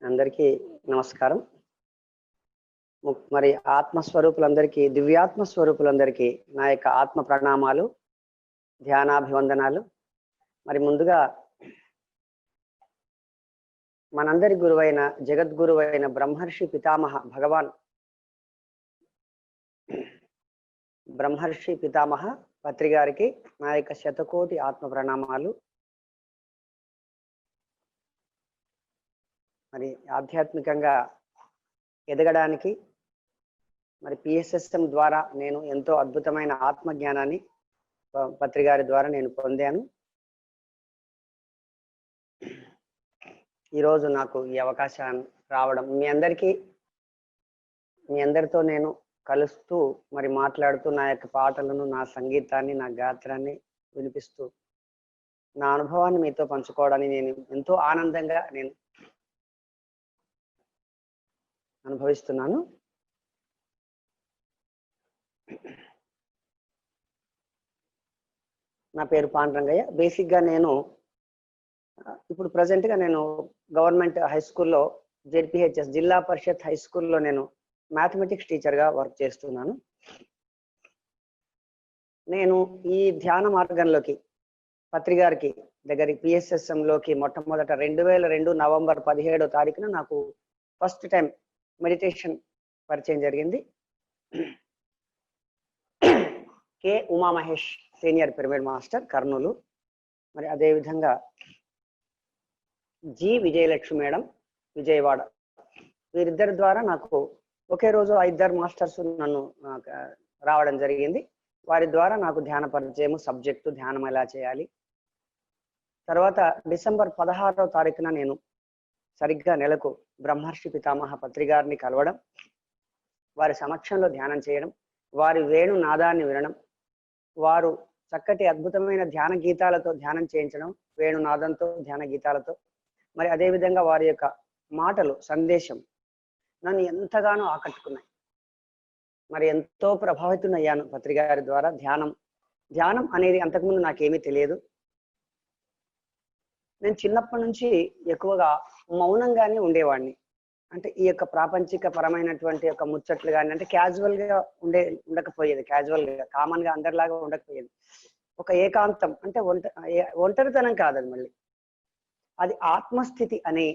అందరికీ నమస్కారం. మరి ఆత్మస్వరూపులందరికీ, దివ్యాత్మ స్వరూపులందరికీ నా యొక్క ఆత్మ ప్రణామాలు, ధ్యానాభివందనాలు. మరి ముందుగా మనందరి గురువైన జగద్గురువైన బ్రహ్మర్షి పితామహ బ్రహ్మర్షి పితామహ పత్రి గారికి నా యొక్క శతకోటి ఆత్మ ప్రణామాలు. మరి ఆధ్యాత్మికంగా ఎదగడానికి మరి పిఎస్ఎస్ఎం ద్వారా నేను ఎంతో అద్భుతమైన ఆత్మజ్ఞానాన్ని పత్రి గారి ద్వారా నేను పొందాను. ఈరోజు నాకు ఈ అవకాశం రావడం, మీ అందరితో నేను కలుస్తూ మరి మాట్లాడుతూ నా యొక్క పాటలను, నా సంగీతాన్ని, నా గాత్రాన్ని వినిపిస్తూ నా అనుభవాన్ని మీతో పంచుకోవడానికి నేను ఎంతో ఆనందంగా నేను అనుభవిస్తున్నాను. నా పేరు పాండురంగయ్య. బేసిక్గా నేను ఇప్పుడు ప్రజెంట్గా నేను గవర్నమెంట్ హై స్కూల్లో జెడ్పిహెచ్ఎస్ జిల్లా పరిషత్ హై స్కూల్లో నేను మ్యాథమెటిక్స్ టీచర్గా వర్క్ చేస్తున్నాను. నేను ఈ ధ్యాన మార్గంలోకి పత్రి గారికి దగ్గరికి పిఎస్ఎస్ఎంలోకి మొట్టమొదట 2002 నవంబర్ 17వ తారీఖున నాకు ఫస్ట్ టైం మెడిటేషన్ పరిచయం జరిగింది. K Umamahesh senior pyramid master Kurnool, మరి అదేవిధంగా జి విజయలక్ష్మి మేడం విజయవాడ, వీరిద్దరి ద్వారా నాకు ఒకే రోజు 5 మాస్టర్స్ నన్ను రావడం జరిగింది. వారి ద్వారా నాకు ధ్యాన పరిచయం, సబ్జెక్టు, ధ్యానం ఎలా చేయాలి. తర్వాత డిసెంబర్ 16వ తారీఖున నేను సరిగ్గా నెలకు బ్రహ్మర్షి పితామహ పత్రి గారిని కలవడం, వారి సమక్షంలో ధ్యానం చేయడం, వారి వేణు నాదాన్ని వినడం, వారు చక్కటి అద్భుతమైన ధ్యాన గీతాలతో ధ్యానం చేయించడం, వేణునాదంతో ధ్యాన గీతాలతో, మరి అదేవిధంగా వారి యొక్క మాటలు, సందేశం నన్ను ఎంతగానో ఆకట్టుకున్నాయి. మరి ఎంతో ప్రభావితున్నయ్యాను పత్రి గారి ద్వారా. ధ్యానం అనేది అంతకుముందు నాకేమీ తెలియదు. నేను చిన్నప్పటి నుంచి ఎక్కువగా మౌనంగానే ఉండేవాడిని. అంటే ఈ యొక్క ప్రాపంచిక పరమైనటువంటి యొక్క ముచ్చట్లు కానీ, అంటే క్యాజువల్గా ఉండకపోయేది, క్యాజువల్గా కామన్గా అందరిలాగా ఉండకపోయేది. ఒక ఏకాంతం, అంటే ఒంటరితనం కాదని, మళ్ళీ అది ఆత్మస్థితి అని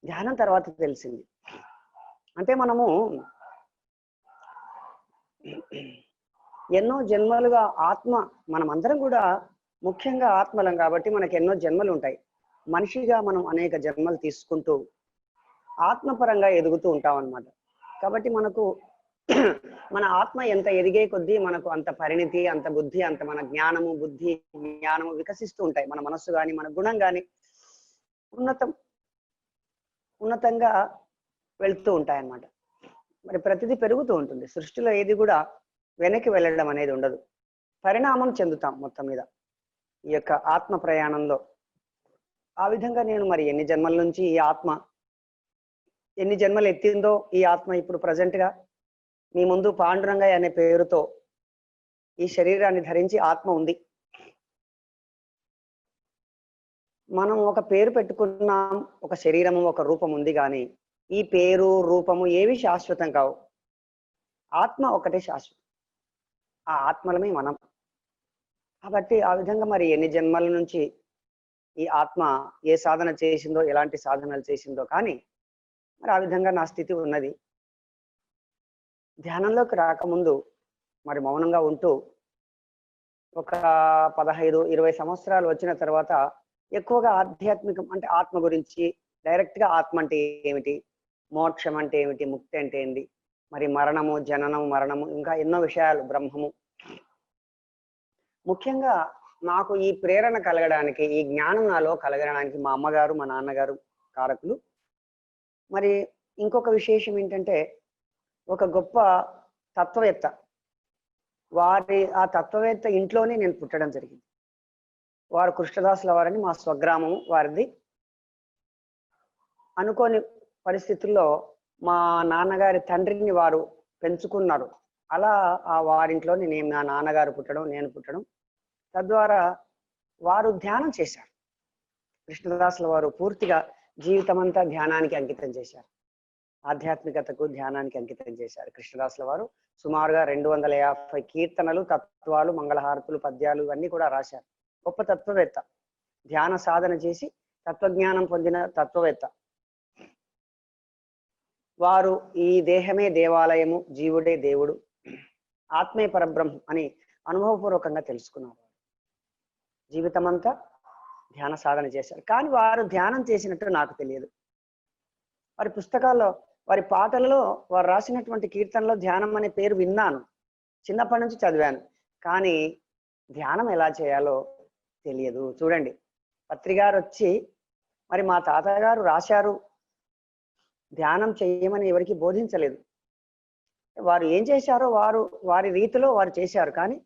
ధ్యానం తర్వాత తెలిసింది. అంటే మనము ఎన్నో జన్మలుగా మనం అందరం కూడా ముఖ్యంగా ఆత్మలం కాబట్టి మనకు ఎన్నో జన్మలు ఉంటాయి. మనిషిగా మనం అనేక జన్మలు తీసుకుంటూ ఆత్మపరంగా ఎదుగుతూ ఉంటాం అన్నమాట. కాబట్టి మనకు మన ఆత్మ ఎంత ఎదిగే కొద్దీ మనకు అంత పరిణితి, అంత బుద్ధి, అంత మన జ్ఞానము, బుద్ధి, జ్ఞానము వికసిస్తూ ఉంటాయి. మన మనస్సు కానీ, మన గుణం కానీ ఉన్నతంగా వెళ్తూ ఉంటాయన్నమాట. మరి ప్రతిదీ పెరుగుతూ ఉంటుంది. సృష్టిలో ఏది కూడా వెనక్కి వెళ్ళడం అనేది ఉండదు. పరిణామం చెందుతాం మొత్తం మీద ఈ యొక్క ఆత్మ ప్రయాణంలో. ఆ విధంగా నేను మరి ఎన్ని జన్మల నుంచి ఎన్ని జన్మలు ఎత్తిందో ఈ ఆత్మ ఇప్పుడు ప్రజెంట్గా మీ ముందు పాండురంగయ్య అనే పేరుతో ఈ శరీరాన్ని ధరించి ఆత్మ ఉంది. మనం ఒక పేరు పెట్టుకున్నాం, ఒక శరీరము, ఒక రూపం ఉంది, కానీ ఈ పేరు, రూపము ఏవి శాశ్వతం కావు. ఆత్మ ఒకటే శాశ్వతం. ఆ ఆత్మలమే మనం. కాబట్టి ఆ విధంగా మరి ఎన్ని జన్మల నుంచి ఈ ఆత్మ ఏ సాధన చేసిందో, ఎలాంటి సాధనలు చేసిందో, కానీ మరి ఆ విధంగా నా స్థితి ఉన్నది. ధ్యానంలోకి రాకముందు మరి మౌనంగా ఉంటూ ఒక 15-20 సంవత్సరాలు వచ్చిన తర్వాత ఎక్కువగా ఆధ్యాత్మికం, అంటే ఆత్మ గురించి డైరెక్ట్గా ఆత్మ అంటే ఏమిటి, మోక్షం అంటే ఏమిటి, ముక్తి అంటే ఏంటి, మరి మరణము, జననము, మరణము, ఇంకా ఎన్నో విషయాలు, బ్రహ్మము. ముఖ్యంగా నాకు ఈ ప్రేరణ కలగడానికి, ఈ జ్ఞానం నాలో కలగడానికి మా అమ్మగారు, మా నాన్నగారు కారకులు. మరి ఇంకొక విశేషం ఏంటంటే, ఒక గొప్ప తత్వవేత్త, ఆ తత్వవేత్త ఇంట్లోనే నేను పుట్టడం జరిగింది. వారు కృష్ణదాసుల వారని, మా స్వగ్రామము వారిది. అనుకోని పరిస్థితుల్లో మా నాన్నగారి తండ్రిని వారు పెంచుకున్నారు. అలా ఆ వారింట్లోని నా నాన్నగారు పుట్టడం, నేను పుట్టడం, తద్వారా వారు ధ్యానం చేశారు. కృష్ణదాసుల వారు పూర్తిగా జీవితం అంతా ధ్యానానికి అంకితం చేశారు. ఆధ్యాత్మికతకు ధ్యానానికి అంకితం చేశారు కృష్ణదాసుల వారు. సుమారుగా 250 కీర్తనలు, తత్వాలు, మంగళహారతులు, పద్యాలు ఇవన్నీ కూడా రాశారు. గొప్ప తత్వవేత్త, ధ్యాన సాధన చేసి తత్వజ్ఞానం పొందిన తత్వవేత్త. వారు ఈ దేహమే దేవాలయము, జీవుడే దేవుడు, ఆత్మే పరబ్రహ్మ అని అనుభవపూర్వకంగా తెలుసుకున్నారు. జీవితం అంతా ధ్యాన సాధన చేశారు. కానీ వారు ధ్యానం చేసినట్టు నాకు తెలియదు. వారి పుస్తకాల్లో, వారి పాటలలో, వారు రాసినటువంటి కీర్తనలో ధ్యానం అనే పేరు విన్నాను, చిన్నప్పటి నుంచి చదివాను. కానీ ధ్యానం ఎలా చేయాలో తెలియదు. చూడండి, పత్రికారు వచ్చి మరి మా తాతగారు రాశారు, ధ్యానం చేయమని ఎవరికి బోధించలేదు. వారు ఏం చేశారో వారు వారి రీతిలో వారు చేశారు. కానీ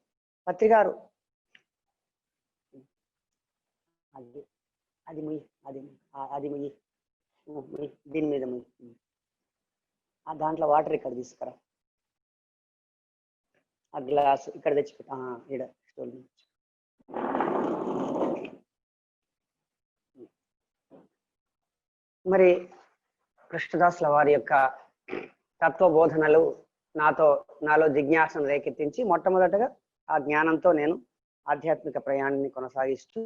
పత్రికారు అది అది ముయ్యి, అది అది ముయ్యి, దీని మీద ముయ్యి, ఆ దాంట్లో వాటర్ ఇక్కడ తీసుకురా, ఆ గ్లాస్ ఇక్కడ తెచ్చిపెట్ట, ఈడ స్టోల్. మరి కృష్ణదాసుల వారి యొక్క తత్వబోధనలు నాలో జిజ్ఞాసను రేకెత్తించి మొట్టమొదటగా ఆ జ్ఞానంతో నేను ఆధ్యాత్మిక ప్రయాణాన్ని కొనసాగిస్తూ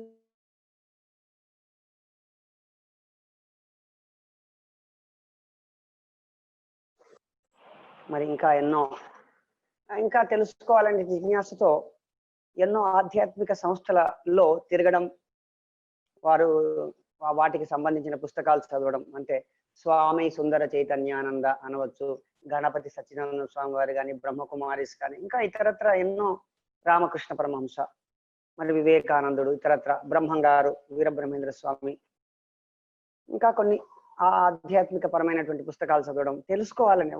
మరి ఇంకా తెలుసుకోవాలనే జిజ్ఞాసతో ఎన్నో ఆధ్యాత్మిక సంస్థలలో తిరగడం, వాటికి సంబంధించిన పుస్తకాలు చదవడం, అంటే స్వామి సుందర చైతన్యానంద అనవచ్చు, గణపతి సచ్చిదానంద స్వామి వారు కానీ, బ్రహ్మకుమారిస్ కానీ, ఇంకా ఇతరత్ర ఎన్నో, రామకృష్ణ పరమహంస, మరి వివేకానందుడు, ఇతరత్ర బ్రహ్మంగారు, వీరబ్రహ్మేంద్ర స్వామి, ఇంకా కొన్ని ఆధ్యాత్మిక పరమైనటువంటి పుస్తకాలు చదవడం, తెలుసుకోవాలని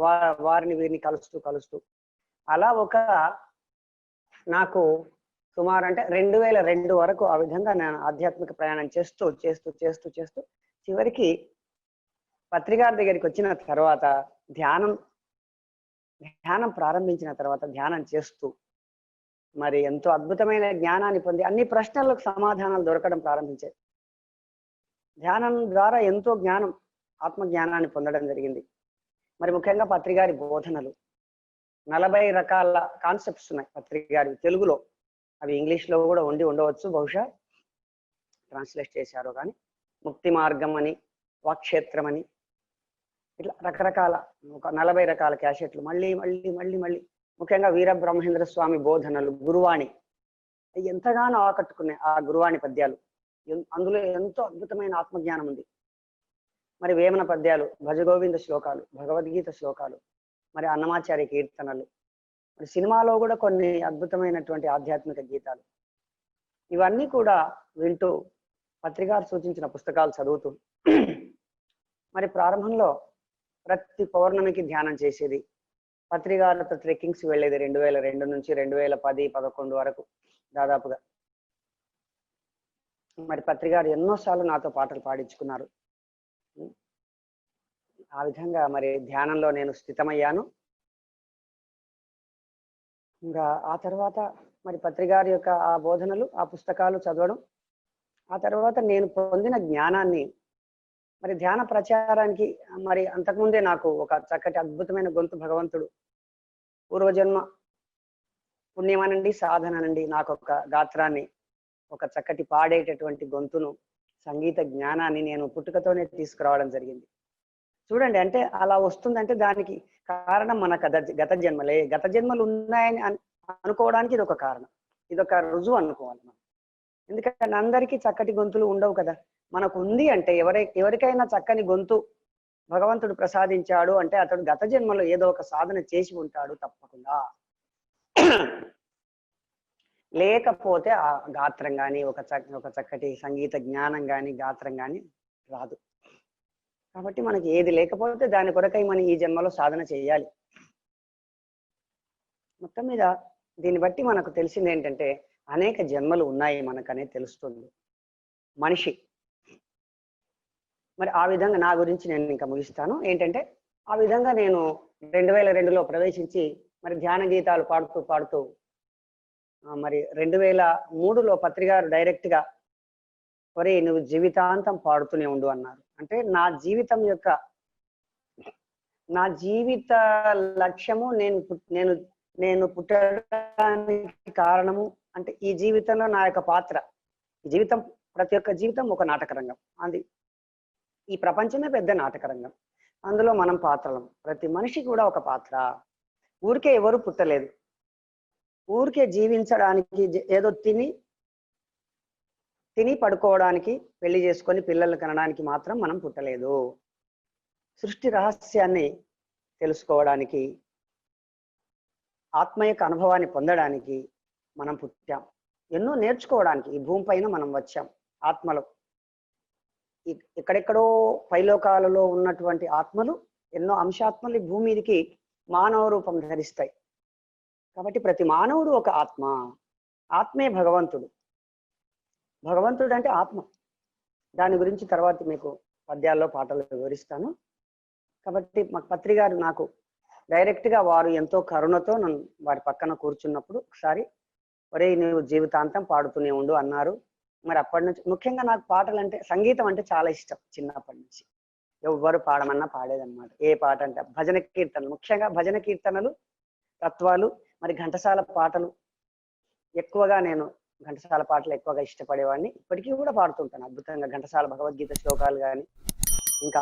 వారిని వీరిని కలుస్తూ అలా నాకు సుమారు అంటే 2002 వరకు ఆ విధంగా నేను ఆధ్యాత్మిక ప్రయాణం చేస్తూ చివరికి పత్రికారి దగ్గరికి వచ్చిన తర్వాత ధ్యానం ప్రారంభించిన తర్వాత ధ్యానం చేస్తూ మరి ఎంతో అద్భుతమైన జ్ఞానాన్ని పొంది అన్ని ప్రశ్నలకు సమాధానాలు దొరకడం ప్రారంభించాయి. ధ్యానం ద్వారా ఎంతో జ్ఞానం, ఆత్మజ్ఞానాన్ని పొందడం జరిగింది. మరి ముఖ్యంగా పత్రికారి బోధనలు 40 రకాల కాన్సెప్ట్స్ ఉన్నాయి పత్రికారి తెలుగులో. అవి ఇంగ్లీష్లో కూడా ఉండవచ్చు, బహుశా ట్రాన్స్లేట్ చేశారు. కానీ ముక్తి మార్గం అని, వాక్షేత్రం అని, ఇట్లా రకరకాల 40 రకాల క్యాసెట్లు మళ్ళీ ముఖ్యంగా వీరబ్రహ్మేంద్ర స్వామి బోధనలు, గురువాణి, ఎంతగానో ఆకట్టుకున్నాయి ఆ గురువాణి పద్యాలు. అందులో ఎంతో అద్భుతమైన ఆత్మజ్ఞానం ఉంది. మరి వేమన పద్యాలు, భజగోవింద శ్లోకాలు, భగవద్గీత శ్లోకాలు, మరి అన్నమాచార్య కీర్తనలు, మరి సినిమాలో కూడా కొన్ని అద్భుతమైనటువంటి ఆధ్యాత్మిక గీతాలు, ఇవన్నీ కూడా వింటూ పత్రికారు సూచించిన పుస్తకాలు చదువుతూ మరి ప్రారంభంలో ప్రతి పౌర్ణమికి ధ్యానం చేసేది. పత్రికారులతో ట్రెక్కింగ్స్ వెళ్ళేది 2002 నుంచి 2010-11 వరకు దాదాపుగా. మరి పత్రికారు ఎన్నోసార్లు నాతో పాటలు పాడించుకున్నారు. ఆ విధంగా మరి ధ్యానంలో నేను స్థితమయ్యాను. ఇంకా ఆ తర్వాత మరి పత్రికారి యొక్క ఆ బోధనలు, ఆ పుస్తకాలు చదవడం, ఆ తర్వాత నేను పొందిన జ్ఞానాన్ని మరి ధ్యాన ప్రచారానికి, మరి అంతకుముందే నాకు ఒక చక్కటి అద్భుతమైన గొంతు భగవంతుడు పూర్వజన్మ పుణ్యమనండి, సాధననండి, నాకు ఒక గాత్రాన్ని, ఒక చక్కటి పాడేటటువంటి గొంతును, సంగీత జ్ఞానాన్ని నేను పుట్టుకతోనే తీసుకురావడం జరిగింది. చూడండి, అంటే అలా వస్తుందంటే దానికి కారణం మన గత జన్మలే. గత జన్మలు ఉన్నాయని అనుకోవడానికి ఇది ఒక కారణం, ఇదొక రుజువు అనుకోవాలి మనం. ఎందుకంటే అందరికీ చక్కటి గొంతులు ఉండవు కదా. మనకు ఉంది అంటే, ఎవరికైనా చక్కని గొంతు భగవంతుడు ప్రసాదించాడు అంటే అతడు గత జన్మలో ఏదో ఒక సాధన చేసి ఉంటాడు తప్పకుండా. లేకపోతే ఆ గాత్రం కానీ, ఒక చక్కటి సంగీత జ్ఞానం కానీ, గాత్రం కానీ రాదు. కాబట్టి మనకి ఏది లేకపోతే దాని కొరకై మనం ఈ జన్మలో సాధన చేయాలి. మొత్తం మీద దీన్ని బట్టి మనకు తెలిసింది ఏంటంటే, అనేక జన్మలు ఉన్నాయి మనకనేది తెలుస్తుంది మనిషి. మరి ఆ విధంగా నా గురించి నేను ఇంకా ముగిస్తాను. ఏంటంటే, ఆ విధంగా నేను 2002లో ప్రవేశించి మరి ధ్యాన గీతాలు పాడుతూ మరి 2003లో పత్రికారు డైరెక్ట్గా ఒరే నువ్వు జీవితాంతం పాడుతూనే ఉండు అన్నారు. అంటే నా జీవిత లక్ష్యము నేను పుట్టడానికి కారణము అంటే ఈ జీవితంలో నా యొక్క పాత్ర. ఈ జీవితం ప్రతి ఒక్క జీవితం ఒక నాటక రంగం. అది ఈ ప్రపంచమే పెద్ద నాటక రంగం. అందులో మనం పాత్రలం. ప్రతి మనిషి కూడా ఒక పాత్ర. ఊరికే ఎవరు పుట్టలేదు. ఊరికే జీవించడానికి ఏదో తిని పడుకోవడానికి, పెళ్లి చేసుకొని పిల్లలు కనడానికి మాత్రం మనం పుట్టలేదు. సృష్టి రహస్యాన్ని తెలుసుకోవడానికి, ఆత్మ యొక్క అనుభవాన్ని పొందడానికి మనం పుట్టాం. ఎన్నో నేర్చుకోవడానికి ఈ భూమి పైన మనం వచ్చాం. ఆత్మలో ఎక్కడెక్కడో పైలోకాలలో ఉన్నటువంటి ఆత్మలు, ఎన్నో అంశాత్మలు ఈ భూమి మీదకి మానవ రూపం ధరిస్తాయి. కాబట్టి ప్రతి మానవుడు ఒక ఆత్మ. ఆత్మే భగవంతుడు. భగవంతుడు అంటే ఆత్మ. దాని గురించి తర్వాత మీకు పద్యాల్లో పాటలు వివరిస్తాను. కాబట్టి మా పత్రి గారు నాకు డైరెక్ట్ గా వారు ఎంతో కరుణతో నన్ను వారి పక్కన కూర్చున్నప్పుడు ఒకసారి ఒరే నువ్వు జీవితాంతం పాడుతూనే ఉండు అన్నారు. మరి అప్పటి నుంచి ముఖ్యంగా నాకు పాటలు అంటే, సంగీతం అంటే చాలా ఇష్టం. చిన్నప్పటి నుంచి ఎవ్వరు పాడమన్నా పాడేదన్నమాట. ఏ పాట అంటే భజన కీర్తనలు, ముఖ్యంగా భజన కీర్తనలు, తత్వాలు, మరి ఘంటసాల పాటలు ఎక్కువగా నేను ఘంటసాల పాటలు ఎక్కువగా ఇష్టపడేవాడిని. ఇప్పటికీ కూడా పాడుతుంటాను అద్భుతంగా ఘంటసాల భగవద్గీత శ్లోకాలు కానీ. ఇంకా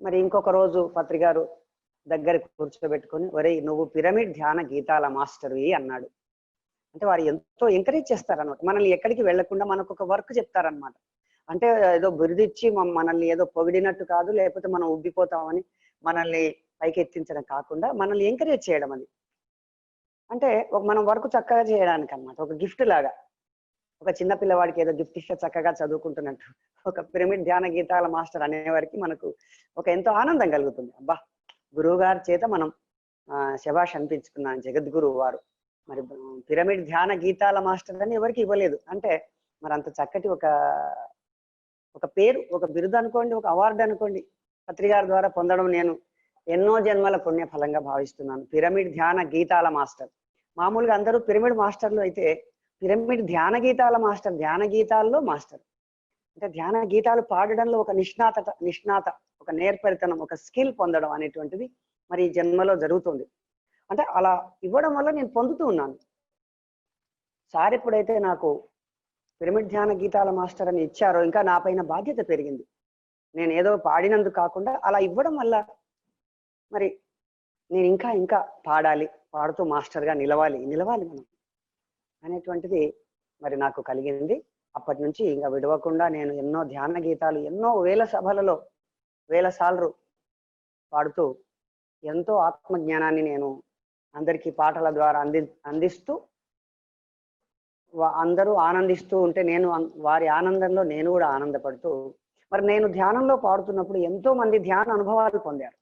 మరి ఇంకొక రోజు పత్రికారు దగ్గర కూర్చోబెట్టుకొని ఒరే నువ్వు పిరమిడ్ ధ్యాన గీతాల మాస్టర్వి అన్నాడు. అంటే వారు ఎంతో ఎంకరేజ్ చేస్తారనమాట. మనల్ని ఎక్కడికి వెళ్లకుండా మనకు ఒక వర్క్ చెప్తారనమాట. అంటే ఏదో బిరుదిచ్చి మనల్ని ఏదో పొగిడినట్టు కాదు, లేకపోతే మనం ఉబ్బిపోతామని మనల్ని పైకి ఎత్తించడం కాకుండా మనల్ని ఎంకరేజ్ చేయడం. అది అంటే మనం వర్క్ చక్కగా చేయడానికి అనమాట. ఒక గిఫ్ట్ లాగా, ఒక చిన్న పిల్లవాడికి ఏదో గిఫ్ట్ ఇస్తే చక్కగా చదువుకుంటున్నట్టు ఒక పిరమిడ్ ధ్యాన గీతాల మాస్టర్ అనేవారికి మనకు ఒక ఎంతో ఆనందం కలుగుతుంది. అబ్బా, గురువు గారి చేత మనం శభాష్ అనిపించుకున్నాను. జగద్గురువు వారు మరి పిరమిడ్ ధ్యాన గీతాల మాస్టర్ అని ఎవరికి ఇవ్వలేదు. అంటే మరి అంత చక్కటి ఒక పేరు, ఒక బిరుదు అనుకోండి, ఒక అవార్డు అనుకోండి, పత్రికారి ద్వారా పొందడం నేను ఎన్నో జన్మల పుణ్య ఫలంగా భావిస్తున్నాను. పిరమిడ్ ధ్యాన గీతాల మాస్టర్. మామూలుగా అందరూ పిరమిడ్ మాస్టర్లు అయితే పిరమిడ్ ధ్యాన గీతాల మాస్టర్, ధ్యాన గీతాల్లో మాస్టర్. అంటే ధ్యాన గీతాలు పాడడంలో ఒక నిష్ణాత, ఒక నేర్పరితనం, ఒక స్కిల్ పొందడం అనేటువంటిది మరి ఈ జన్మలో జరుగుతుంది. అంటే అలా ఇవ్వడం వల్ల నేను పొందుతూ ఉన్నాను. సార్ ఎప్పుడైతే నాకు పిరమిడ్ ధ్యాన గీతాల మాస్టర్ అని ఇచ్చారో ఇంకా నా పైన బాధ్యత పెరిగింది. నేను ఏదో పాడినందుకు కాకుండా అలా ఇవ్వడం వల్ల మరి నేను ఇంకా పాడాలి, పాడుతూ మాస్టర్గా నిలవాలి మనం అనేటువంటిది మరి నాకు కలిగింది. అప్పటి నుంచి ఇంకా విడవకుండా నేను ఎన్నో ధ్యాన గీతాలు, ఎన్నో వేల సభలలో వేల సార్లు పాడుతూ ఎంతో ఆత్మజ్ఞానాన్ని నేను అందరికీ పాటల ద్వారా అందిస్తూ అందరూ ఆనందిస్తూ ఉంటే నేను వారి ఆనందంలో నేను కూడా ఆనందపడుతూ, మరి నేను ధ్యానంలో పాడుతున్నప్పుడు ఎంతో మంది ధ్యాన అనుభవాలు పొందారు.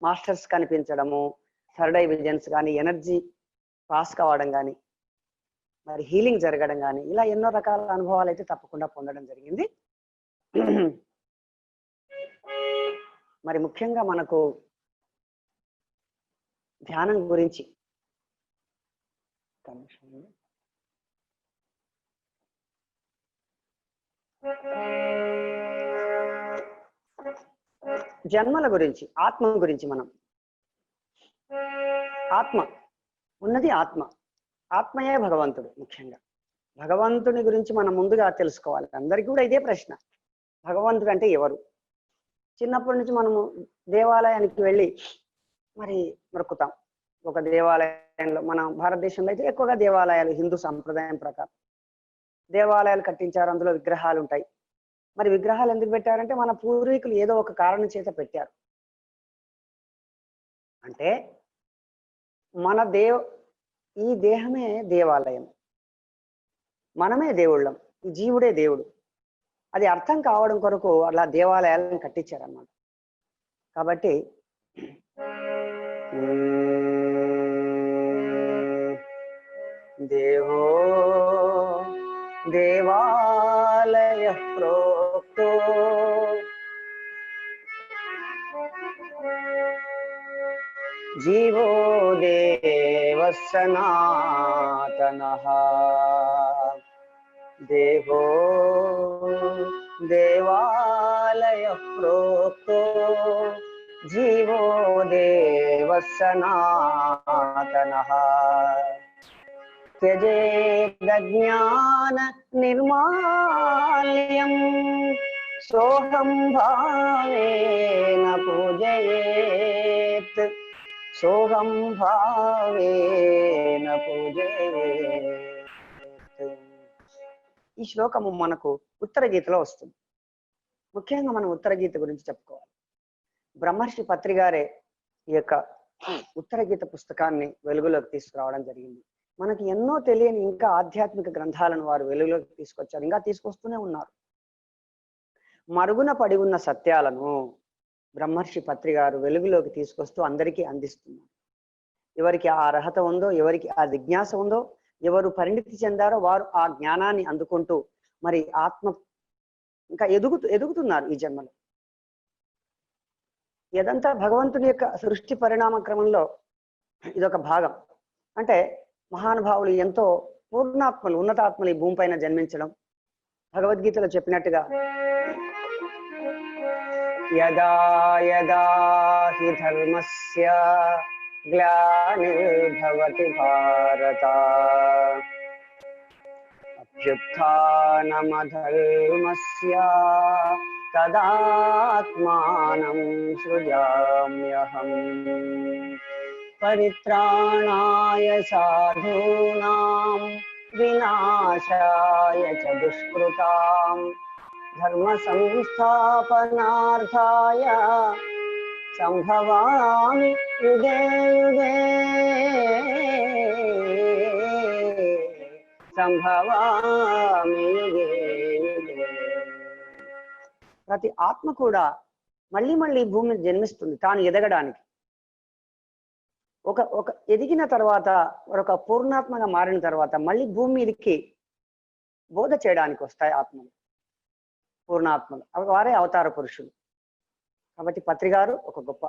మాస్టర్స్ కనిపించడము, థర్డ్ ఐ విజన్స్ కానీ, ఎనర్జీ పాస్ కావడం కానీ, మరి హీలింగ్ జరగడం కానీ, ఇలా ఎన్నో రకాల అనుభవాలు అయితే తప్పకుండా పొందడం జరిగింది. మరి ముఖ్యంగా మనకు ధ్యానం గురించి జన్మల గురించి, ఆత్మ గురించి మనం ఆత్మ ఉన్నది ఆత్మయే భగవంతుడు. ముఖ్యంగా భగవంతుని గురించి మనం ముందుగా తెలుసుకోవాలి. అందరికీ కూడా ఇదే ప్రశ్న, భగవంతుడు అంటే ఎవరు? చిన్నప్పటి నుంచి మనము దేవాలయానికి వెళ్ళి మరి మొక్కుతాం. ఒక దేవాలయంలో, మన భారతదేశంలో అయితే ఎక్కువగా దేవాలయాలు, హిందూ సంప్రదాయం ప్రకారం దేవాలయాలు కట్టించారు, అందులో విగ్రహాలు ఉంటాయి. మరి విగ్రహాలు ఎందుకు పెట్టారంటే మన పూర్వీకులు ఏదో ఒక కారణం చేత పెట్టారు. అంటే ఈ దేహమే దేవాలయం, మనమే దేవుళ్ళం, ఈ జీవుడే దేవుడు. అది అర్థం కావడం కొరకు అలా దేవాలయాలను కట్టించారన్నమాట. కాబట్టి దేవో దేవాలయ ప్రోక్తో జీవో దేవ సనాతనః. देहो देवालय प्रोक्तो जीवो देवः सनातनः त्यजेदज्ञान निर्माल्यं सोऽहं भावेन पूजयेत् सोऽहं भावेन पूजयेत्. ఈ శ్లోకము మనకు ఉత్తర గీతలో వస్తుంది. ముఖ్యంగా మనం ఉత్తర గీత గురించి చెప్పుకోవాలి. బ్రహ్మర్షి పత్రి గారే ఈ యొక్క ఉత్తర గీత పుస్తకాన్ని వెలుగులోకి తీసుకురావడం జరిగింది. మనకి ఎన్నో తెలియని ఇంకా ఆధ్యాత్మిక గ్రంథాలను వారు వెలుగులోకి తీసుకొచ్చారు, ఇంకా తీసుకొస్తూనే ఉన్నారు. మరుగున పడి ఉన్న సత్యాలను బ్రహ్మర్షి పత్రి గారు వెలుగులోకి తీసుకొస్తూ అందరికీ అందిస్తున్నారు. ఎవరికి ఆ అర్హత ఉందో, ఎవరికి ఆ జిజ్ఞాస ఉందో, ఎవరు పరిణితి చెందారో వారు ఆ జ్ఞానాన్ని అందుకుంటూ మరి ఆత్మ ఇంకా ఎదుగుతున్నారు ఈ జన్మలో. ఇదంతా భగవంతుని యొక్క సృష్టి పరిణామ క్రమంలో ఇదొక భాగం. అంటే మహానుభావులు ఎంతో పూర్ణాత్మలు, ఉన్నతాత్మలు ఈ భూమి పైన జన్మించడం, భగవద్గీతలో చెప్పినట్టుగా యదా యదా హి ధర్మస్య గ్లానిర్భవతి భారత అభ్యుత్థానమధర్మస్య తదాత్మానం సృజామ్యహం పరిత్రాణాయ సాధూనాం వినాశాయ చ దుష్కృతాం ధర్మ సంస్థాపనార్థాయ సంభవామి యుగే యుగే సంభవామి యుగే యుగే. ప్రతి ఆత్మ కూడా మళ్ళీ మళ్ళీ భూమి మీద జన్మిస్తుంది తాను ఎదగడానికి. ఒక ఎదిగిన తర్వాత ఒక పూర్ణాత్మగా మారిన తర్వాత మళ్ళీ భూమి మీదకి బోధ చేయడానికి వస్తాయి ఆత్మలు, పూర్ణాత్మలు. వారే అవతార పురుషులు. కాబట్టి పత్రి గారు ఒక గొప్ప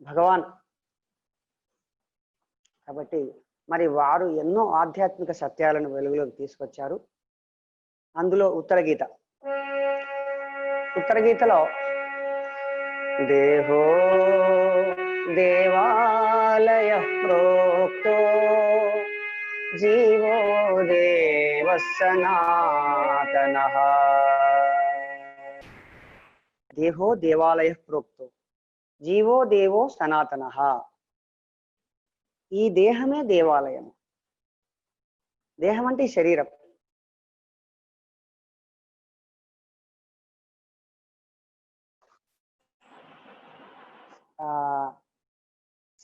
భగవాన్. కాబట్టి మరి వారు ఎన్నో ఆధ్యాత్మిక సత్యాలను వెలుగులోకి తీసుకొచ్చారు. అందులో ఉత్తర గీతలో దేహో దేవాలయ ప్రోక్తో జీవో దేవః సనాతనః. దేహో దేవాలయ ప్రోక్తో జీవో దేవో సనాతనః. ఈ దేహమే దేవాలయం. దేహం అంటే శరీరం.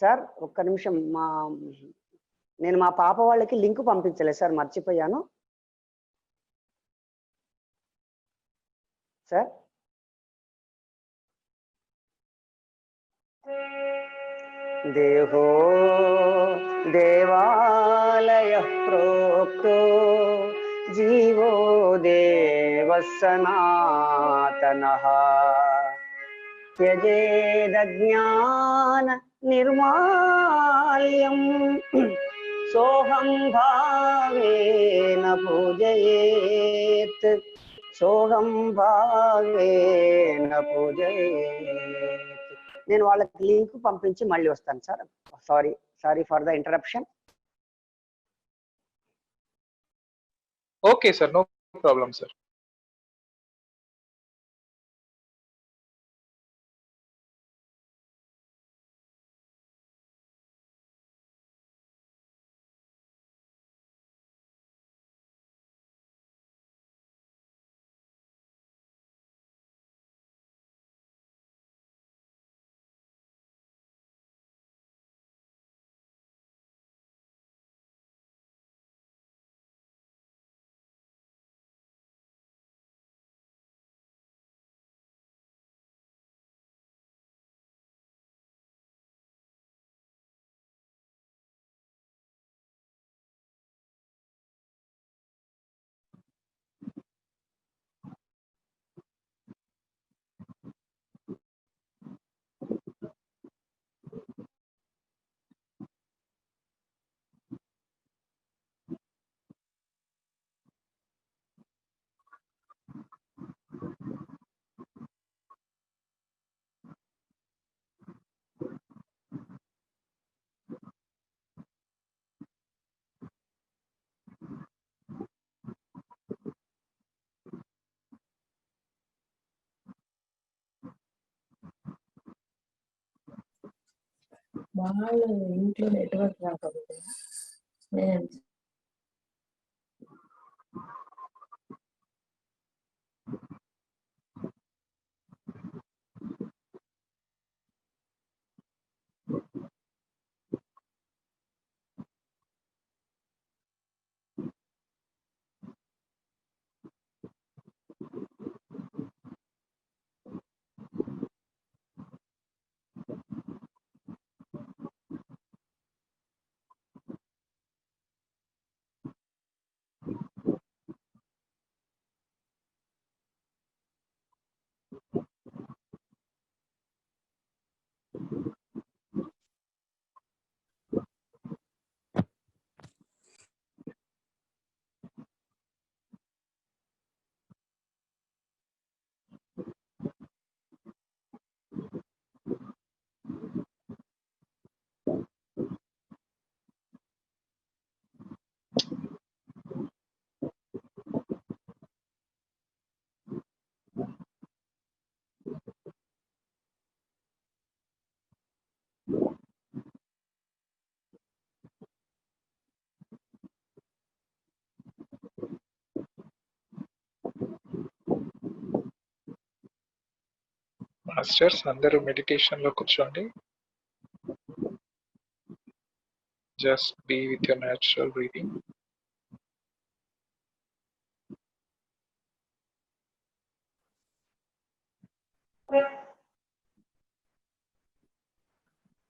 సార్ ఒక్క నిమిషం, నేను మా పాప వాళ్ళకి లింక్ పంపించలేదు సార్, మర్చిపోయాను సార్. దేహో దేవాలయ ప్రోక్తో జీవో దేవః సనాతనః త్యజేదజ్ఞాన నిర్మాల్యం సోహం భావేన పూజయేత్ సోహం భావేన పూజయేత్. నేను వాళ్ళకి లింక్ పంపించి మళ్ళీ వస్తాను sir. Sorry for the interruption. Okay sir, no problem sir. వాళ్ళ ఇంట్లో నెట్వర్క్ రాకపోతే నేను మాస్టర్స్ అందరూ మెడిటేషన్ లో కూర్చోండి. Just be with your natural breathing.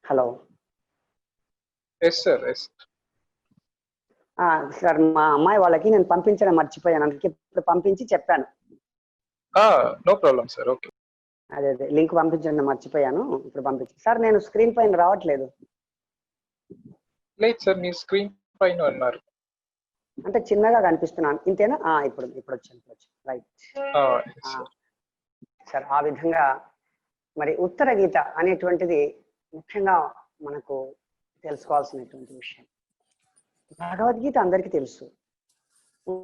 Hello yes sir, yes. Sir, మా అమ్మాయి వాళ్ళకి నేను పంపించడం మర్చిపోయాను, అందుకే ఇప్పుడు పంపించి చెప్పాను. No problem sir. ఓకే. అదే లింక్ పంపించడం మర్చిపోయాను, ఇప్పుడు పంపించాను సార్. నేను స్క్రీన్ పైన రావట్లేదు. లేదు సార్, మీ స్క్రీన్ పైన ఉన్నారు. అంటే చిన్నగా కనిపిస్తున్నాను, ఇంతేనా? ఇప్పుడు వచ్చాను. Right sir. ఆ విధంగా మరి ఉత్తర గీత అనేటువంటిది ముఖ్యంగా మనకు తెలుసుకోవాల్సినటువంటి విషయం. భగవద్గీత అందరికీ తెలుసు,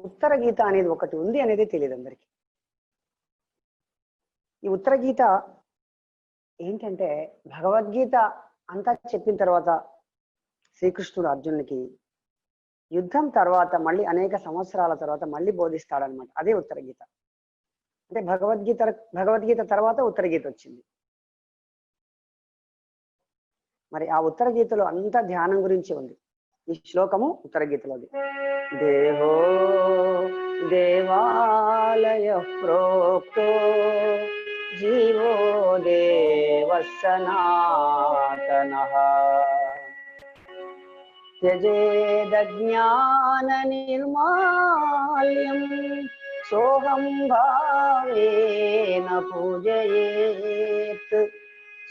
ఉత్తర గీత అనేది ఒకటి ఉంది అనేది తెలియదు అందరికీ. ఈ ఉత్తర గీత ఏంటంటే, భగవద్గీత అంతా చెప్పిన తర్వాత శ్రీకృష్ణుడు అర్జునుడికి యుద్ధం తర్వాత మళ్ళీ అనేక సంవత్సరాల తర్వాత మళ్ళీ బోధిస్తాడనమాట. అదే ఉత్తర గీత. అంటే భగవద్గీత తర్వాత ఉత్తర గీత వచ్చింది. మరి ఆ ఉత్తర గీతలో అంతా ధ్యానం గురించి ఉంది. ఈ శ్లోకము ఉత్తర గీతలోది. దేహో దేవాలయ ప్రోక్తో జీవో దేవ సనాతనః త్యజేదజ్ఞాన నిర్మాల్యం సోహం భావేన పూజయేత్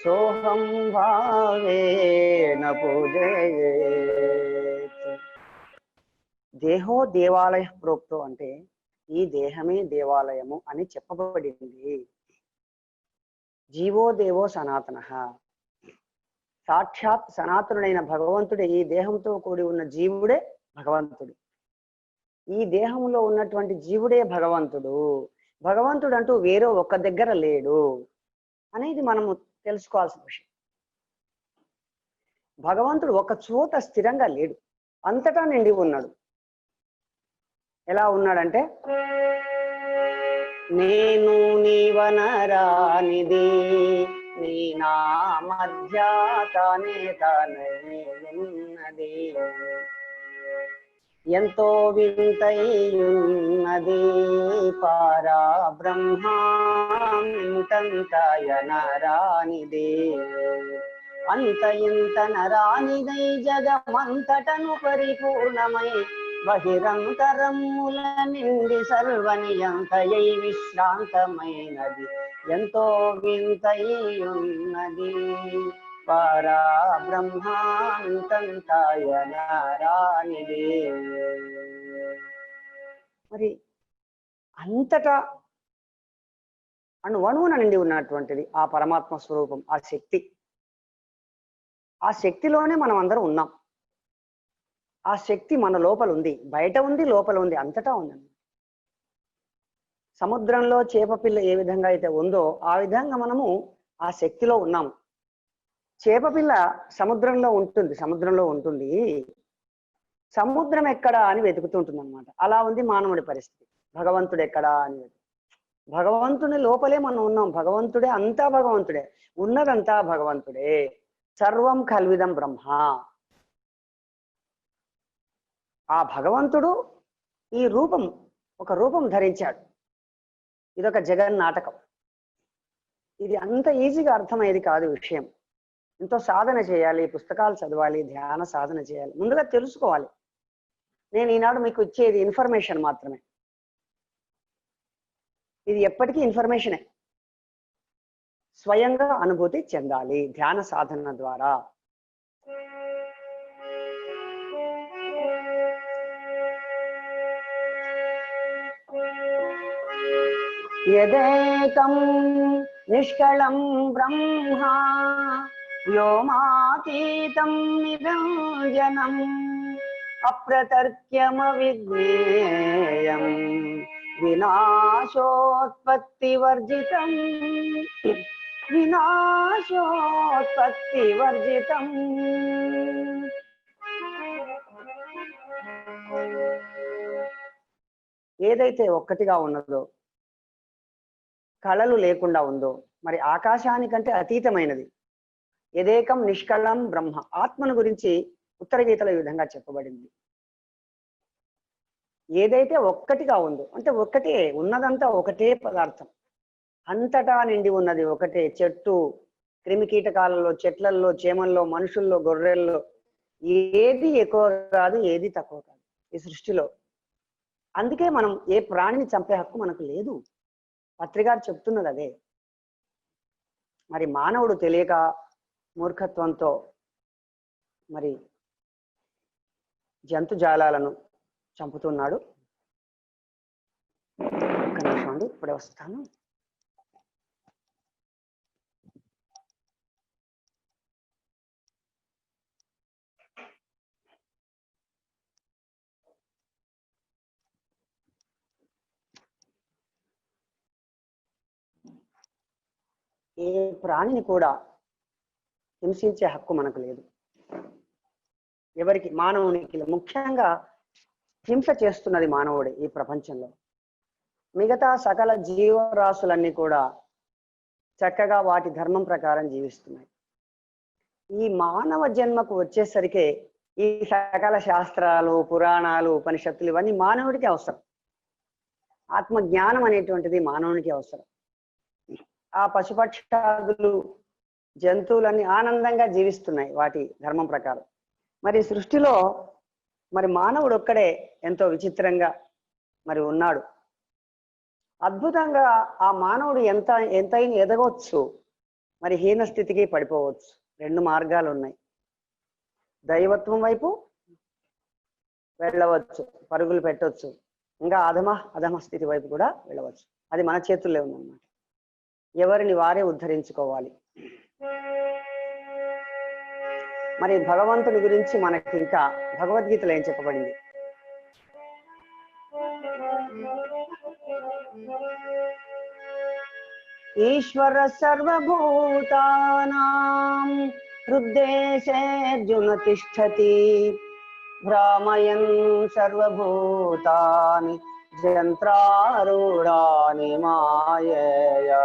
సోహం భావేన పూజయేత్. దేహో దేవాలయ ప్రోక్తో అంటే ఈ దేహమే దేవాలయము అని చెప్పబడింది. జీవో దేవో సనాతనః, సాక్షాత్ సనాతనుడైన భగవంతుడే, ఈ దేహంతో కూడి ఉన్న జీవుడే భగవంతుడు. ఈ దేహంలో ఉన్నటువంటి జీవుడే భగవంతుడు. భగవంతుడు అంటూ వేరే ఒక్క దగ్గర లేడు అనేది మనము తెలుసుకోవాల్సిన విషయం. భగవంతుడు ఒక చోట స్థిరంగా లేడు, అంతటా నిండి ఉన్నాడు. ఎలా ఉన్నాడంటే, నేను నీవనరానిది నీ నా మధ్యాతనే తనది ఎంతో వింతయున్నది పారా బ్రహ్మాంతంతయనరానిది అంత ఇంత నరానిదై జగమంతటను పరిపూర్ణమై బహిరంతరముల నిండి సర్వనియంతయై విశ్రాంతమైనది ఎంతో వింతయున్నది పారా బ్రహ్మాంతంతయనరానిది. మరి అంతటా అణువణువున నిండి ఉన్నటువంటిది ఆ పరమాత్మ స్వరూపం, ఆ శక్తి. ఆ శక్తిలోనే మనం అందరం ఉన్నాం. ఆ శక్తి మన లోపల ఉంది, బయట ఉంది, లోపల ఉంది, అంతటా ఉందండి. సముద్రంలో చేప పిల్ల ఏ విధంగా అయితే ఉందో ఆ విధంగా మనము ఆ శక్తిలో ఉన్నాము. చేపపిల్ల సముద్రంలో ఉంటుంది. సముద్రం ఎక్కడా అని వెతుకుతుంటుంది అనమాట. అలా ఉంది మానవుడి పరిస్థితి. భగవంతుడు ఎక్కడా అని భగవంతుని లోపలే మనం ఉన్నాం. భగవంతుడే, అంతా భగవంతుడే, ఉన్నదంతా భగవంతుడే. సర్వం కల్విదం బ్రహ్మ. ఆ భగవంతుడు ఈ రూపం, ఒక రూపం ధరించాడు. ఇదొక జగన్నాటకం. ఇది అంత ఈజీగా అర్థమయ్యేది కాదు విషయం. ఎంతో సాధన చేయాలి, పుస్తకాలు చదవాలి, ధ్యాన సాధన చేయాలి, ముందుగా తెలుసుకోవాలి. నేను ఈనాడు మీకు ఇచ్చేది ఇన్ఫర్మేషన్ మాత్రమే. ఇది ఎప్పటికీ ఇన్ఫర్మేషనే. స్వయంగా అనుభూతి చెందాలి ధ్యాన సాధన ద్వారా. యదేకం నిష్కళం బ్రహ్మ వ్యోమాతీతం నిరంజనం అప్రతర్క్యమవిజ్ఞేయం వినాశోత్పత్తివర్జితం వినాశోత్పత్తివర్జితం. ఏదైతే ఒక్కటిగా ఉన్నదో, కళలు లేకుండా ఉందో, మరి ఆకాశానికంటే అతీతమైనది. యదేకం నిష్కళం బ్రహ్మ. ఆత్మను గురించి ఉత్తర గీతలో ఈ విధంగా చెప్పబడింది. ఏదైతే ఒక్కటిగా ఉందో, అంటే ఒక్కటే, ఉన్నదంతా ఒకటే పదార్థం, అంతటా నిండి ఉన్నది ఒకటే. చెట్టు, క్రిమికీటకాలలో, చెట్లల్లో, చేమల్లో, మనుషుల్లో, గొర్రెల్లో ఏది ఎక్కువ కాదు, ఏది తక్కువ కాదు ఈ సృష్టిలో. అందుకే మనం ఏ ప్రాణిని చంపే హక్కు మనకు లేదు. పత్రికారు చెప్తున్నది అదే. మరి మానవుడు తెలియక మూర్ఖత్వంతో మరి జంతుజాలాలను చంపుతున్నాడు. ఒక్క నిమిషం అండి, ఇప్పుడే వస్తాను. ఏ ప్రాణిని కూడా హింసించే హక్కు మనకు లేదు. ఎవరికి? మానవునికి. ముఖ్యంగా హింస చేస్తున్నది మానవుడే ఈ ప్రపంచంలో. మిగతా సకల జీవరాశులన్నీ కూడా చక్కగా వాటి ధర్మం ప్రకారం జీవిస్తున్నాయి. ఈ మానవ జన్మకు వచ్చేసరికి ఈ సకల శాస్త్రాలు, పురాణాలు, ఉపనిషత్తులు ఇవన్నీ మానవుడికి అవసరం. ఆత్మజ్ఞానం అనేటువంటిది మానవునికి అవసరం. ఆ పశుపక్షాదులు, జంతువులన్నీ ఆనందంగా జీవిస్తున్నాయి వాటి ధర్మం ప్రకారం. మరి సృష్టిలో మరి మానవుడు ఒక్కడే ఎంతో విచిత్రంగా మరి ఉన్నాడు. అద్భుతంగా ఆ మానవుడు ఎంతైనా ఎదగవచ్చు, మరి హీన స్థితికి పడిపోవచ్చు. రెండు మార్గాలు ఉన్నాయి. దైవత్వం వైపు వెళ్ళవచ్చు, పరుగులు పెట్టవచ్చు. ఇంకా అధమ స్థితి వైపు కూడా వెళ్ళవచ్చు. అది మన చేతుల్లో ఉందన్నమాట. ఎవరిని వారే ఉద్ధరించుకోవాలి. మరి భగవంతుడి గురించి మనకి ఇంకా భగవద్గీతలో ఏం చెప్పబడింది? ఈశ్వర సర్వభూతానాం హృద్దేశేర్జున తిష్ఠతి భ్రామయన్ సర్వభూతాని యంత్రారూఢాని మాయయా.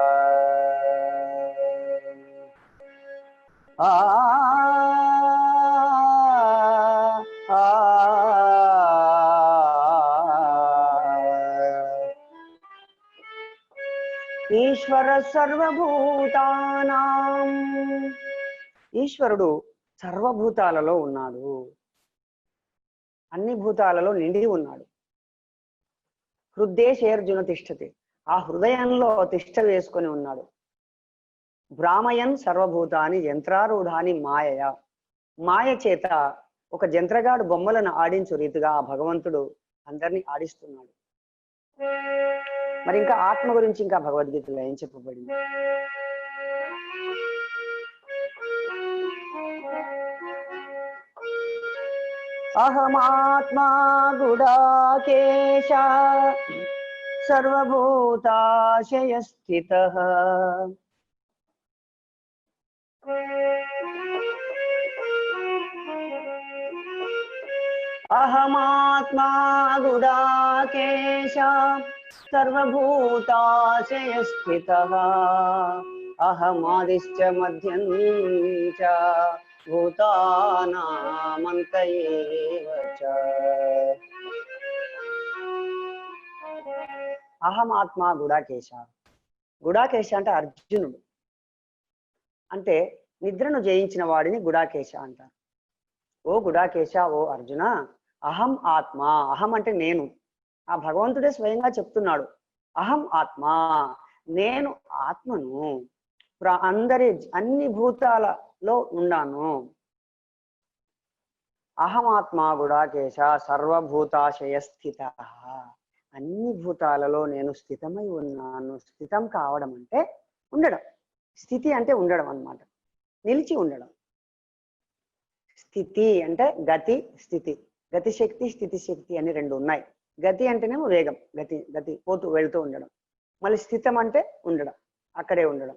ఈశ్వర సర్వభూతానాం. ఈశ్వరుడు సర్వభూతాలలో ఉన్నాడు, అన్ని భూతాలలో నిండి ఉన్నాడు. హృద్దేశేర్జున తిష్ఠతి. ఆ హృదయంలో తిష్ట వేసుకొని ఉన్నాడు. భ్రామయన్ సర్వభూతాని యంత్రారూఢాని మాయయ. మాయ చేత ఒక జంత్రగాడు బొమ్మలను ఆడించు రీతిగా ఆ భగవంతుడు అందరినీ ఆడిస్తున్నాడు. మరి ఇంకా ఆత్మ గురించి ఇంకా భగవద్గీతలో ఏం చెప్పబడింది? అహమాత్మా గుడాకేశ సర్వభూతాశయ స్థితః అహమాత్మా గుడాకేశ సర్వభూతాశయ స్థితః అహమాదిశ్చ మధ్యం చ భూతానామంత ఏవ చ. అహమాత్మా గుడాకేశ. గుడాకేశ అంటే అర్జునుడు, అంటే నిద్రను జయించిన వాడిని గుడాకేశ అంటారు. ఓ గుడాకేశ, ఓ అర్జున, అహం ఆత్మ. అహం అంటే నేను. ఆ భగవంతుడే స్వయంగా చెప్తున్నాడు, అహం ఆత్మ, నేను ఆత్మను, అన్ని భూతాలలో ఉన్నాను. అహమాత్మ గుడాకేశ సర్వభూతాశయ స్థిత. అన్ని భూతాలలో నేను స్థితమై ఉన్నాను. స్థితం కావడం అంటే ఉండడం, స్థితి అంటే ఉండడం అన్నమాట, నిలిచి ఉండడం. స్థితి అంటే గతి, స్థితి. గతిశక్తి స్థితి శక్తి అని రెండు ఉన్నాయి. గతి అంటేనేమో వేగం, గతి గతి పోతూ వెళ్తూ ఉండడం. మళ్ళీ స్థితం అంటే ఉండడం, అక్కడే ఉండడం,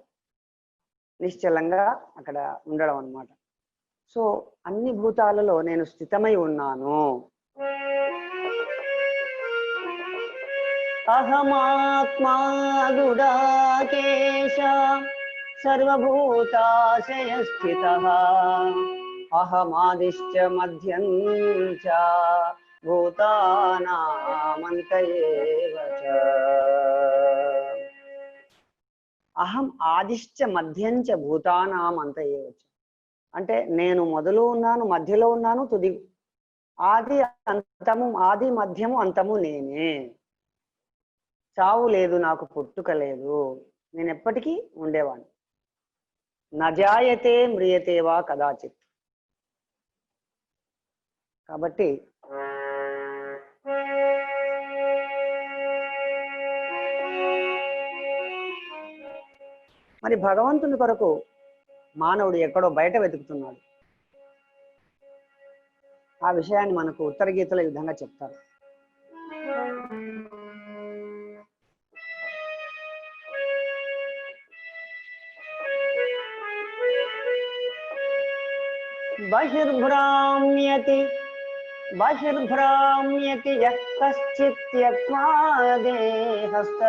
నిశ్చలంగా అక్కడ ఉండడం అన్నమాట. సో అన్ని భూతాలలో నేను స్థితమై ఉన్నాను. అహమాత్మా గుడాకేశ సర్వభూతాశయ స్థితః అహమాదిశ్చ మధ్యం చ భూతానామంత ఏవ చ. అహం ఆదిశ్చ మధ్యం చ భూతానామంత ఏవ చ అంటే నేను మొదలు ఉన్నాను, మధ్యలో ఉన్నాను, తుది. ఆది అంతము, ఆది మధ్యము అంతము నేనే. చావు లేదు, నాకు పుట్టుక లేదు, నేను ఎప్పటికీ ఉండేవాడిని. నజాయతే మ్రియతే వా కదాచిత్. కాబట్టి మరి భగవంతుని కొరకు మానవుడు ఎక్కడో బయట వెతుకుతున్నాడు. ఆ విషయాన్ని మనకు ఉత్తర గీతలో ఈ విధంగా చెప్తారు. బహిర్భ్రామ్యతి బహిర్భ్రామ్యతి యః కశ్చిత్ త్యక్త్వా దేహస్థమీశ్వరం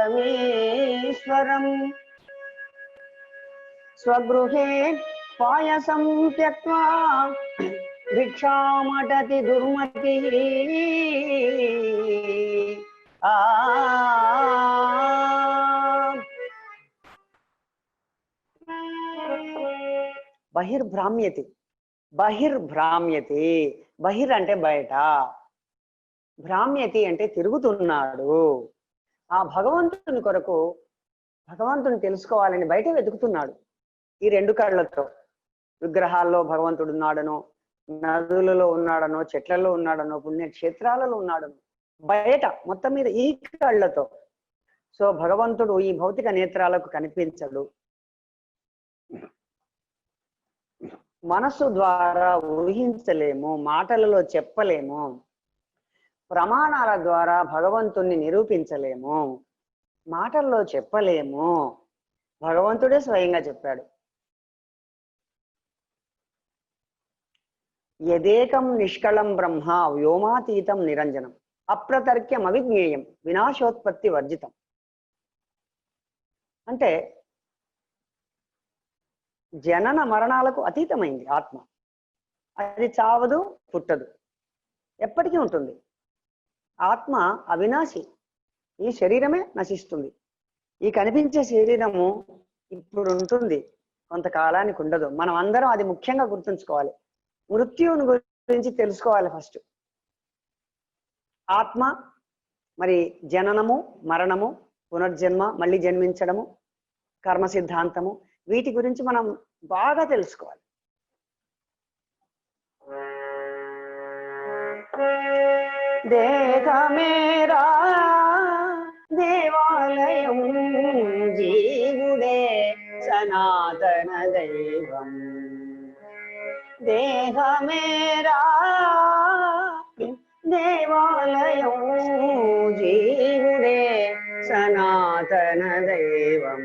స్వగృహే పాయసం త్యక్త్వా భిక్షామటతి దుర్మతిః. బహిర్భ్రామ్యతి. బహిర్భ్రామ్యతి, బహిర్ అంటే బయట, భ్రామ్యతి అంటే తిరుగుతున్నాడు. ఆ భగవంతుని కొరకు, భగవంతుని తెలుసుకోవాలని బయట వెతుకుతున్నాడు. ఈ రెండు కళ్ళతో విగ్రహాల్లో భగవంతుడు ఉన్నాడనో, నదులలో ఉన్నాడనో, చెట్లలో ఉన్నాడనో, పుణ్యక్షేత్రాలలో ఉన్నాడనో, బయట మొత్తం మీద ఈ కళ్ళతో. సో భగవంతుడు ఈ భౌతిక నేత్రాలకు కనిపించడు. మనస్సు ద్వారా ఊహించలేము, మాటలలో చెప్పలేము, ప్రమాణాల ద్వారా భగవంతుణ్ణి నిరూపించలేము, మాటల్లో చెప్పలేము. భగవంతుడే స్వయంగా చెప్పాడు, యదేకం నిష్కళం బ్రహ్మ వ్యోమాతీతం నిరంజనం అప్రతర్క్యం అవిజ్ఞేయం వినాశోత్పత్తి వర్జితం. అంటే జనన మరణాలకు అతీతమైంది ఆత్మ. అది చావదు, పుట్టదు, ఎప్పటికీ ఉంటుంది. ఆత్మ అవినాశి. ఈ శరీరమే నశిస్తుంది. ఈ కనిపించే శరీరము ఇప్పుడు ఉంటుంది, కొంతకాలానికి ఉండదు. మనం అందరం అది ముఖ్యంగా గుర్తుంచుకోవాలి. మృత్యువుని గురించి తెలుసుకోవాలి ఫస్ట్. ఆత్మ మరి జననము, మరణము, పునర్జన్మ, మళ్ళీ జన్మించడము, కర్మ సిద్ధాంతము, వీటి గురించి మనం బాగా తెలుసుకోవాలి. దేహమేరా దేవాలయం జీవుడే సనాతన దైవం. దేహమేరా దేవాలయం జీవుడే సనాతన దైవం.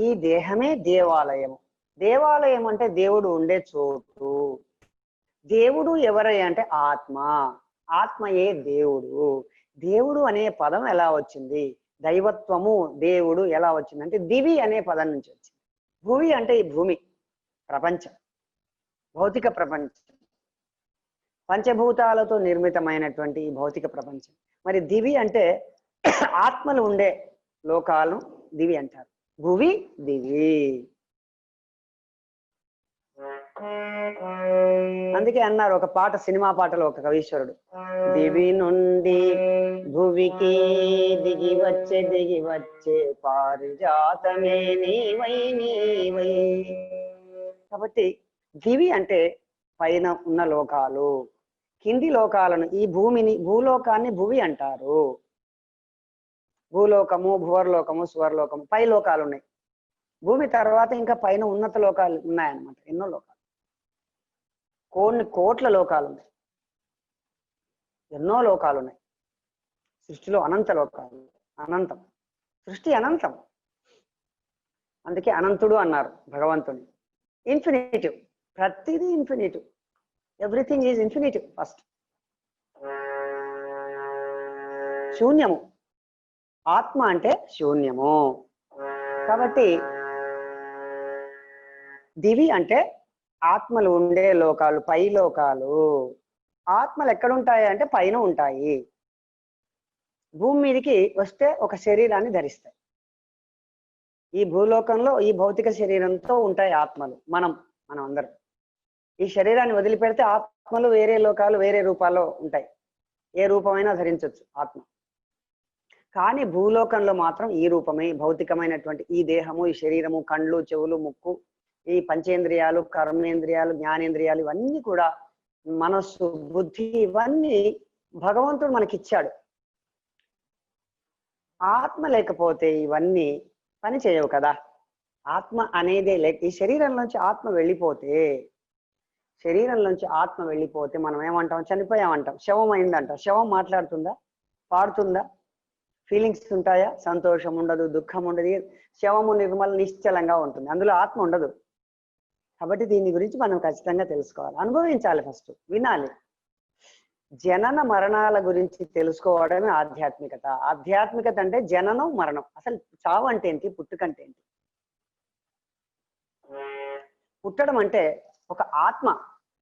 ఈ దేహమే దేవాలయం. దేవాలయం అంటే దేవుడు ఉండే చోటు. దేవుడు ఎవరై అంటే ఆత్మ, ఆత్మయే దేవుడు. దేవుడు అనే పదం ఎలా వచ్చింది, దైవత్వము దేవుడు ఎలా వచ్చింది అంటే దివి అనే పదం నుంచి వచ్చింది. భూమి అంటే ఈ భూమి, ప్రపంచం, భౌతిక ప్రపంచం, పంచభూతాలతో నిర్మితమైనటువంటి ఈ భౌతిక ప్రపంచం. మరి దివి అంటే ఆత్మలు ఉండే లోకాలను దివి అంటారు. భువి దివి. అందుకే అన్నారు ఒక పాట, సినిమా పాటలో ఒక కవీశ్వరుడు, దివి నుండి భువికి దిగి వచ్చే పారిజాతమే నీవై నీవై. కాబట్టి దివి అంటే పైన ఉన్న లోకాలు, కింది లోకాలను, ఈ భూమిని, భూలోకాన్ని భువి అంటారు. భూలోకము, భువర్లోకము, సువర్లోకము, పై లోకాలు ఉన్నాయి. భూమి తర్వాత ఇంకా పైన ఉన్నత లోకాలు ఉన్నాయన్నమాట. ఎన్నో లోకాలు, కొన్ని కోట్ల లోకాలు ఉన్నాయి, ఎన్నో లోకాలు ఉన్నాయి. సృష్టిలో అనంత లోకాలు, అనంతం, సృష్టి అనంతం. అందుకే అనంతుడు అన్నారు భగవంతుని. ఇన్ఫినిటివ్, ప్రతిదీ infinitive, everything is infinitive. First శూన్యము, ఆత్మ అంటే శూన్యము. కాబట్టి దివి అంటే ఆత్మలు ఉండే లోకాలు, పై లోకాలు. ఆత్మలు ఎక్కడుంటాయి అంటే పైన ఉంటాయి. భూమి మీదకి వస్తే ఒక శరీరాన్ని ధరిస్తాయి. ఈ భూలోకంలో ఈ భౌతిక శరీరంతో ఉంటాయి ఆత్మలు. మనం అందరం ఈ శరీరాన్ని వదిలిపెడితే ఆత్మలు వేరే లోకాలు, వేరే రూపాల్లో ఉంటాయి. ఏ రూపమైనా ధరించవచ్చు ఆత్మ. కానీ భూలోకంలో మాత్రం ఈ రూపమే, భౌతికమైనటువంటి ఈ దేహము, ఈ శరీరము, కండ్లు, చెవులు, ముక్కు, ఈ పంచేంద్రియాలు, కర్మేంద్రియాలు, జ్ఞానేంద్రియాలు, ఇవన్నీ కూడా మనస్సు, బుద్ధి, ఇవన్నీ భగవంతుడు మనకిచ్చాడు. ఆత్మ లేకపోతే ఇవన్నీ పని చేయవు కదా. ఆత్మ అనేదే ఈ శరీరంలోంచి ఆత్మ వెళ్ళిపోతే, మనం ఏమంటాం, చనిపోయామంటాం, శవం అయిందంటాం. శవం మాట్లాడుతుందా, పాడుతుందా, ఫీలింగ్స్ ఉంటాయా? సంతోషం ఉండదు, దుఃఖం ఉండదు. శవము నిర్మల నిశ్చలంగా ఉంటుంది, అందులో ఆత్మ ఉండదు. కాబట్టి దీని గురించి మనం ఖచ్చితంగా తెలుసుకోవాలి, అనుభవించాలి, ఫస్ట్ వినాలి. జనన మరణాల గురించి తెలుసుకోవడమే ఆధ్యాత్మికత. ఆధ్యాత్మికత అంటే జననం మరణం. అసలు చావు అంటే ఏంటి, పుట్టుకంటే ఏంటి? పుట్టడం అంటే ఒక ఆత్మ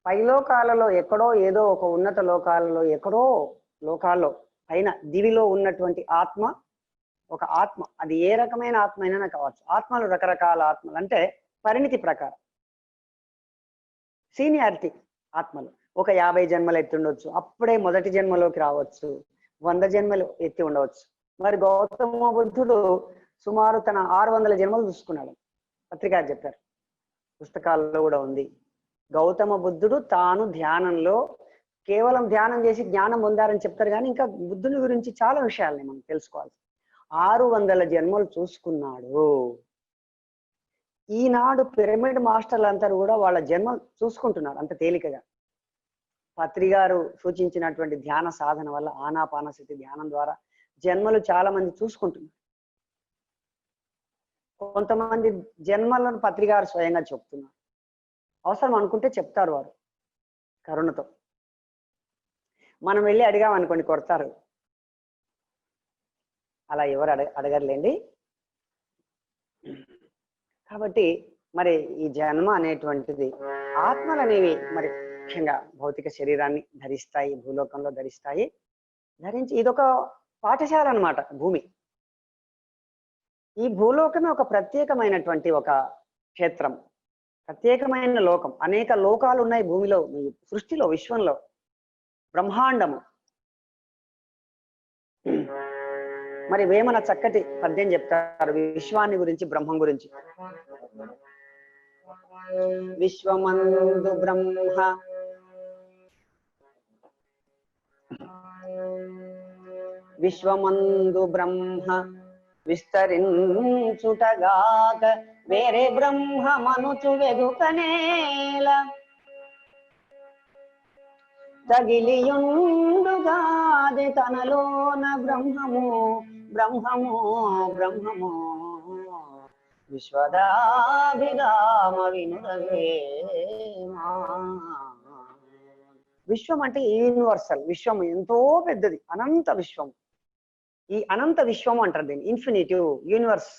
పైలోకాలలో ఎక్కడో, ఏదో ఒక ఉన్నత లోకాలలో, ఎక్కడో లోకాల్లో పైన దివిలో ఉన్నటువంటి ఆత్మ, ఒక ఆత్మ. అది ఏ రకమైన ఆత్మ అయినా కావచ్చు. ఆత్మలు రకరకాల ఆత్మలు అంటే పరిణితి ప్రకారం, సీనియారిటీ ఆత్మలు. ఒక 50 జన్మలు ఎత్తి ఉండవచ్చు, అప్పుడే మొదటి జన్మలోకి రావచ్చు, 100 జన్మలు ఎత్తి ఉండవచ్చు. మరి గౌతమ బుద్ధుడు సుమారు తన 600 జన్మలు చూసుకున్నాడు. పత్రిక చెప్పారు, పుస్తకాల్లో కూడా ఉంది. గౌతమ బుద్ధుడు తాను ధ్యానంలో కేవలం ధ్యానం చేసి జ్ఞానం పొందారని చెప్తారు, కానీ ఇంకా బుద్ధుని గురించి చాలా విషయాలని మనం తెలుసుకోవాలి. 600 జన్మలు చూసుకున్నాడు. ఈనాడు పిరమిడ్ మాస్టర్లు అందరూ కూడా వాళ్ళ జన్మ చూసుకుంటున్నారు అంత తేలికగా. పత్రి గారు సూచించినటువంటి ధ్యాన సాధన వల్ల, ఆనాపానసతి ధ్యానం ద్వారా జన్మలు చాలా మంది చూసుకుంటున్నారు. కొంతమంది జన్మలను పత్రి గారు స్వయంగా చెప్తున్నారు. అవసరం అనుకుంటే చెప్తారు వారు కరుణతో. మనం వెళ్ళి అడిగామనుకోండి కొడతారు. అలా ఎవరు అడగర్లేండి. కాబట్టి మరి ఈ జన్మ అనేటువంటిది, ఆత్మలు అనేవి మరి ముఖ్యంగా భౌతిక శరీరాన్ని ధరిస్తాయి, భూలోకంలో ధరిస్తాయి. ధరించి ఇదొక పాఠశాల అన్నమాట భూమి. ఈ భూలోకమే ఒక ప్రత్యేకమైనటువంటి ఒక క్షేత్రం, ప్రత్యేకమైన లోకం. అనేక లోకాలు ఉన్నాయి భూమిలో, సృష్టిలో, విశ్వంలో, బ్రహ్మాండము. మరి వేమన చక్కటి పద్యం చెప్తారు విశ్వాన్ని గురించి, బ్రహ్మం గురించి. విశ్వమందు బ్రహ్మ విస్తరించుటగాక వేరే బ్రహ్మమనుచు వెదుకనేల తగిలియుండుగాది తనలోన బ్రహ్మము విశ్వదాభిరామ వినురవేమా. విశ్వం అంటే యూనివర్సల్, విశ్వం ఎంతో పెద్దది, అనంత విశ్వం. ఈ అనంత విశ్వం అంటారు దీన్ని, ఇన్ఫినిటివ్ యూనివర్స్.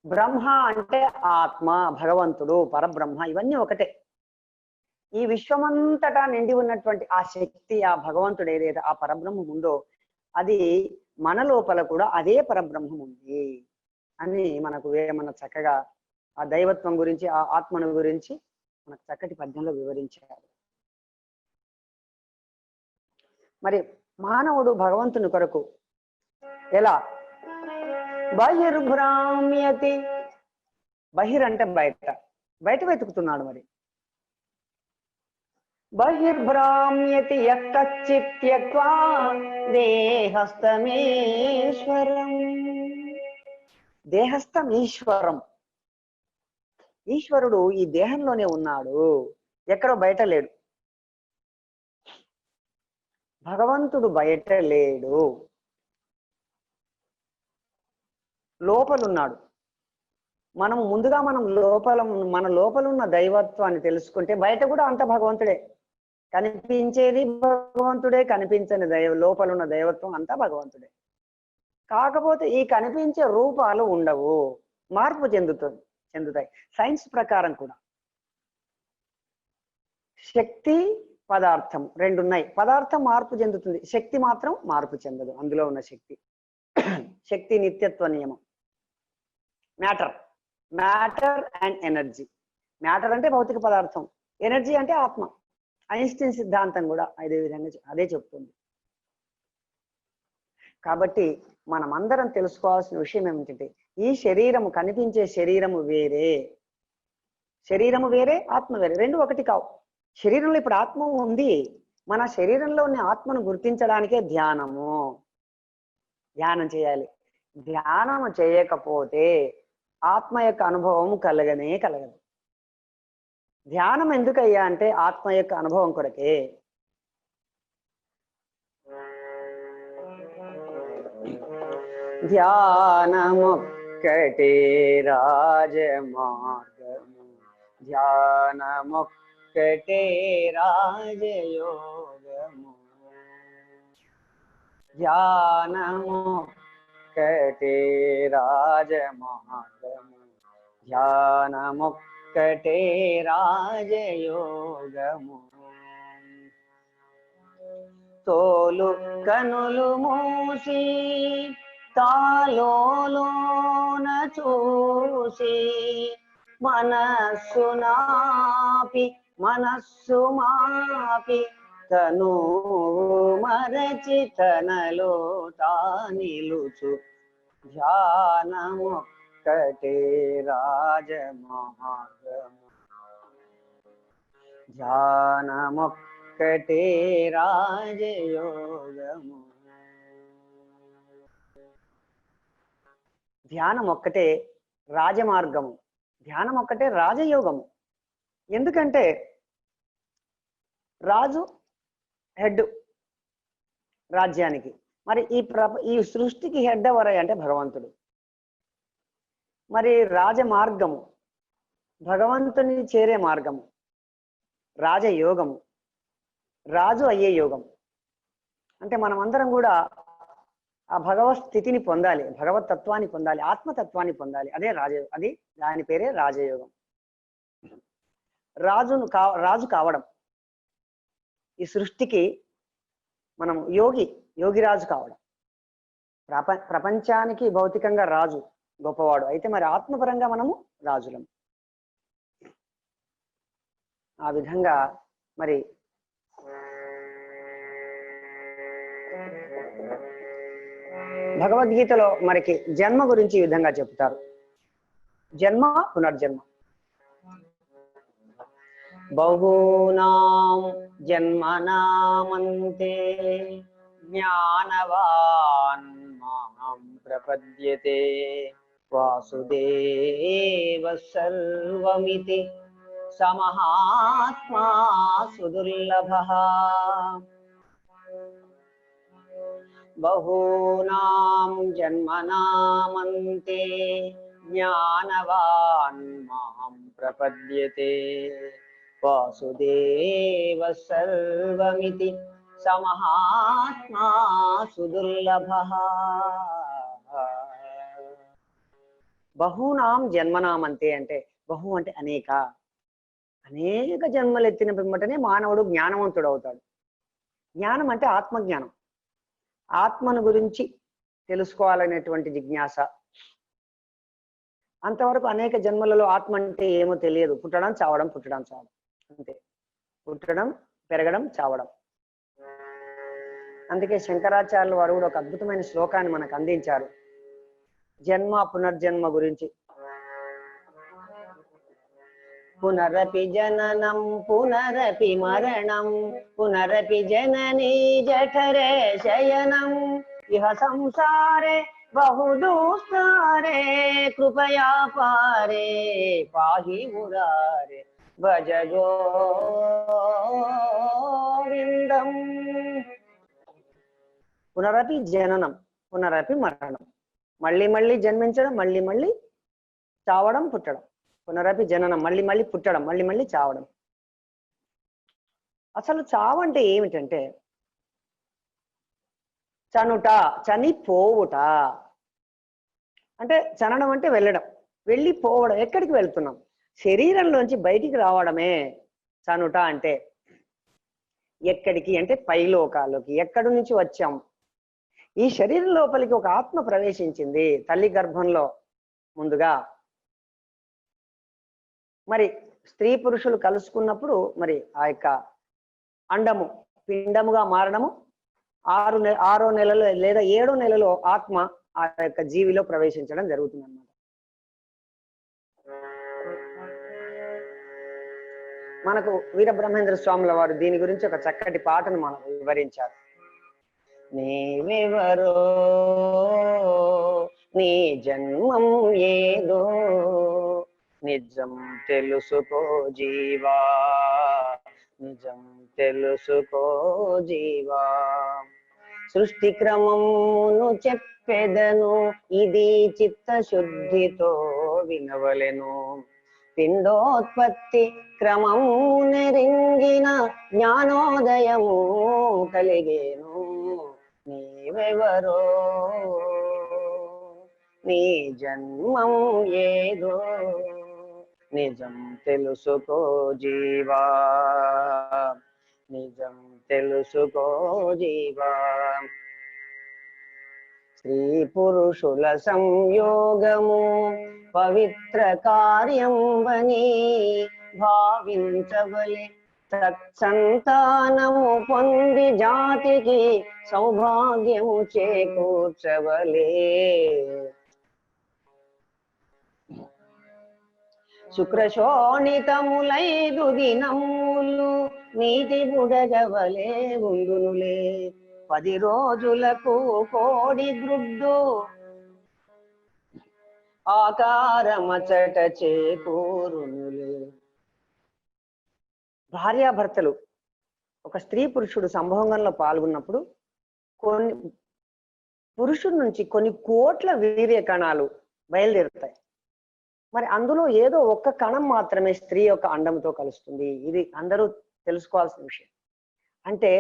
బ్రహ్మ అంటే ఆత్మ, భగవంతుడు, పరబ్రహ్మ, ఇవన్నీ ఒకటే. ఈ విశ్వమంతటా నిండి ఉన్నటువంటి ఆ శక్తి, ఆ భగవంతుడు ఏదైతే ఆ పరబ్రహ్మం ఉందో అది మన లోపల కూడా అదే పరబ్రహ్మం ఉంది అని మనకు వేమన చక్కగా ఆ దైవత్వం గురించి, ఆ ఆత్మను గురించి మనకు చక్కటి పద్యంలో వివరించారు. మరి మానవుడు భగవంతుని కొరకు ఎలా బహిర్భ్రామ్యతి, బహిర్ అంటే బయట, బయట వెతుకుతున్నాడు. మరి బహిర్భ్రామ్యతి యక్కచ్చిత్యక్వా దేహస్థమేశ్వరం, దేహస్థం ఈశ్వరం. ఈశ్వరుడు ఈ దేహంలోనే ఉన్నాడు, ఎక్కడో బయట లేడు. భగవంతుడు బయట లేడు, లోపలున్నాడు. మనం ముందుగా మన లోపలున్న దైవత్వాన్ని తెలుసుకుంటే బయట కూడా అంత భగవంతుడే. కనిపించేది భగవంతుడే, కనిపించని లోపలున్న దైవత్వం అంతా భగవంతుడే. కాకపోతే ఈ కనిపించే రూపాలు ఉండవు, మార్పు చెందుతాయి. సైన్స్ ప్రకారం కూడా శక్తి, పదార్థం రెండు ఉన్నాయి. పదార్థం మార్పు చెందుతుంది, శక్తి మాత్రం మార్పు చెందదు. అందులో ఉన్న శక్తి, శక్తి నిత్యత్వ నియమం. Matter and energy. మ్యాటర్ అంటే భౌతిక పదార్థం, ఎనర్జీ అంటే ఆత్మ. ఐన్స్టీన్ సిద్ధాంతం కూడా అదే విధంగా అదే చెప్తుంది. కాబట్టి మనం అందరం తెలుసుకోవాల్సిన విషయం ఏమిటంటే ఈ శరీరము, కనిపించే శరీరము వేరే, శరీరము వేరే, ఆత్మ వేరే, రెండు ఒకటి కావు. శరీరంలో ఇప్పుడు ఆత్మ ఉంది, మన శరీరంలో ఉన్న ఆత్మను గుర్తించడానికే ధ్యానం చేయాలి. ధ్యానం చేయకపోతే ఆత్మ యొక్క అనుభవం కలగదు. ధ్యానం ఎందుకయ్యా అంటే ఆత్మ యొక్క అనుభవం కొరకే. ధ్యానమొక్కటే రాజమార్గము, ధ్యానమొక్కటే రాజయోగము, ధ్యానమొక్కటే రాజమార్గము, ధ్యానమొక్కటే రాజయోగము. తోలు కనులు మూసి తాలోన చూసి మనస్సు మాపి తను మరచి తనలో తానిలుచు, ధ్యానమొక్కటే రాజమార్గము, ధ్యానమొక్కటే రాజయోగము. ధ్యానం ఒక్కటే రాజమార్గము, ధ్యానం ఒక్కటే రాజయోగము. ఎందుకంటే రాజు హెడ్ రాజ్యానికి, మరి ఈ సృష్టికి హెడ్ ఎవరై అంటే భగవంతుడు. మరి రాజమార్గము, భగవంతుని చేరే మార్గము, రాజయోగము, రాజు అయ్యే యోగం. అంటే మనం అందరం కూడా ఆ భగవత్ స్థితిని పొందాలి, భగవత్ తత్వాన్ని పొందాలి, ఆత్మతత్వాన్ని పొందాలి. అది దాని పేరే రాజయోగం. రాజు కావడం, ఈ సృష్టికి మనం యోగిరాజు కావడం. ప్రపంచానికి భౌతికంగా రాజు గొప్పవాడు, అయితే మరి ఆత్మపరంగా మనము రాజులం. ఆ విధంగా మరి భగవద్గీతలో మనకి జన్మ గురించి ఈ విధంగా చెప్తారు. జన్మ, పునర్జన్మ. బహూనాం జన్మనామంతే జ్ఞానవాన్ మాం ప్రపద్యతే వాసుదేవ సర్వమితి సమహాత్మా సుదుర్లభః. బహూనాం జన్మనామంతే జ్ఞానవాన్ మాం ప్రపద్యతే వాసుదేవ సర్వమితి సమహాత్మా సుదుర్లభః. బహూనాం జన్మనాం అంటే బహు అంటే అనేక జన్మలు ఎత్తిన పిమ్మటనే మానవుడు జ్ఞానవంతుడు అవుతాడు. జ్ఞానం అంటే ఆత్మజ్ఞానం, ఆత్మను గురించి తెలుసుకోవాలనేటువంటి జిజ్ఞాస. అంతవరకు అనేక జన్మలలో ఆత్మ అంటే ఏమో తెలియదు. పుట్టడం చావడం అంతే. పుట్టడం, పెరగడం, చావడం. అందుకే శంకరాచార్యుల వారు కూడా ఒక అద్భుతమైన శ్లోకాన్ని మనకు అందించారు జన్మ పునర్జన్మ గురించి. పునరపి జననం పునరపి మరణం పునరపి జననీ జఠరే శయనం ఇహ సంసారే బహుదూస్తారే కృపయా పారే పాహి మురారే భజ గోవిందం. పునరపి జననం పునరపి మరణం, మళ్ళీ మళ్ళీ జన్మించడం, మళ్ళీ మళ్ళీ చావడం, పుట్టడం. పునరపి జననం, మళ్ళీ మళ్ళీ పుట్టడం, మళ్ళీ మళ్ళీ చావడం. అసలు చావు అంటే ఏమిటంటే చనుట, చనిపోవుట. అంటే చనడం అంటే వెళ్ళడం, వెళ్ళిపోవడం. ఎక్కడికి వెళ్తున్నాం? శరీరంలోంచి బయటికి రావడమే చనుట అంటే. ఎక్కడికి అంటే పైలోకాల్లోకి. ఎక్కడి నుంచి వచ్చాం? ఈ శరీరం లోపలికి ఒక ఆత్మ ప్రవేశించింది తల్లి గర్భంలో ముందుగా. మరి స్త్రీ పురుషులు కలుసుకున్నప్పుడు మరి ఆ యొక్క అండము పిండముగా మారడము, 6వ నెలలో లేదా 7వ నెలలో ఆత్మ ఆ యొక్క జీవిలో ప్రవేశించడం జరుగుతుంది అన్నమాట. మనకు వీరబ్రహ్మేంద్ర స్వాముల వారు దీని గురించి ఒక చక్కటి పాటను మనకు వివరించారు. నీవెవరో నీ జన్మం ఏదో నిజం తెలుసుకో జీవా, నిజం తెలుసుకో జీవా. సృష్టి క్రమమును చెప్పెదను, ఇది చిత్తశుద్ధితో వినవలెను. పిండోత్పత్తి క్రమము నెరింగిన జ్ఞానోదయము కలిగేను. నీవెవరో నీ జన్మం ఏదో నిజం తెలుసుకో జీవా, నిజం తెలుసుకో జీవా. స్త్రీ పురుషుల సంయోగము పవిత్ర కార్యం వని భావించవలె. సత్సంతానము పొంది జాతికి సౌభాగ్యము చేకూర్చవలే. శుక్రశోణితములైదు దినములు నీటి బుడగవలే ఉండునులే. 10 రోజులకు కోడి గ్రుడ్డు ఆకారమచట చేకూరునులే. భార్యాభర్తలు ఒక స్త్రీ పురుషుడు సంభోగంలో పాల్గొన్నప్పుడు పురుషుడి నుంచి కొన్ని కోట్ల వీర్య కణాలు బయలుదేరుతాయి. మరి అందులో ఏదో ఒక్క కణం మాత్రమే స్త్రీ యొక్క అండంతో కలుస్తుంది. ఇది అందరూ తెలుసుకోవాల్సిన విషయం. అంటే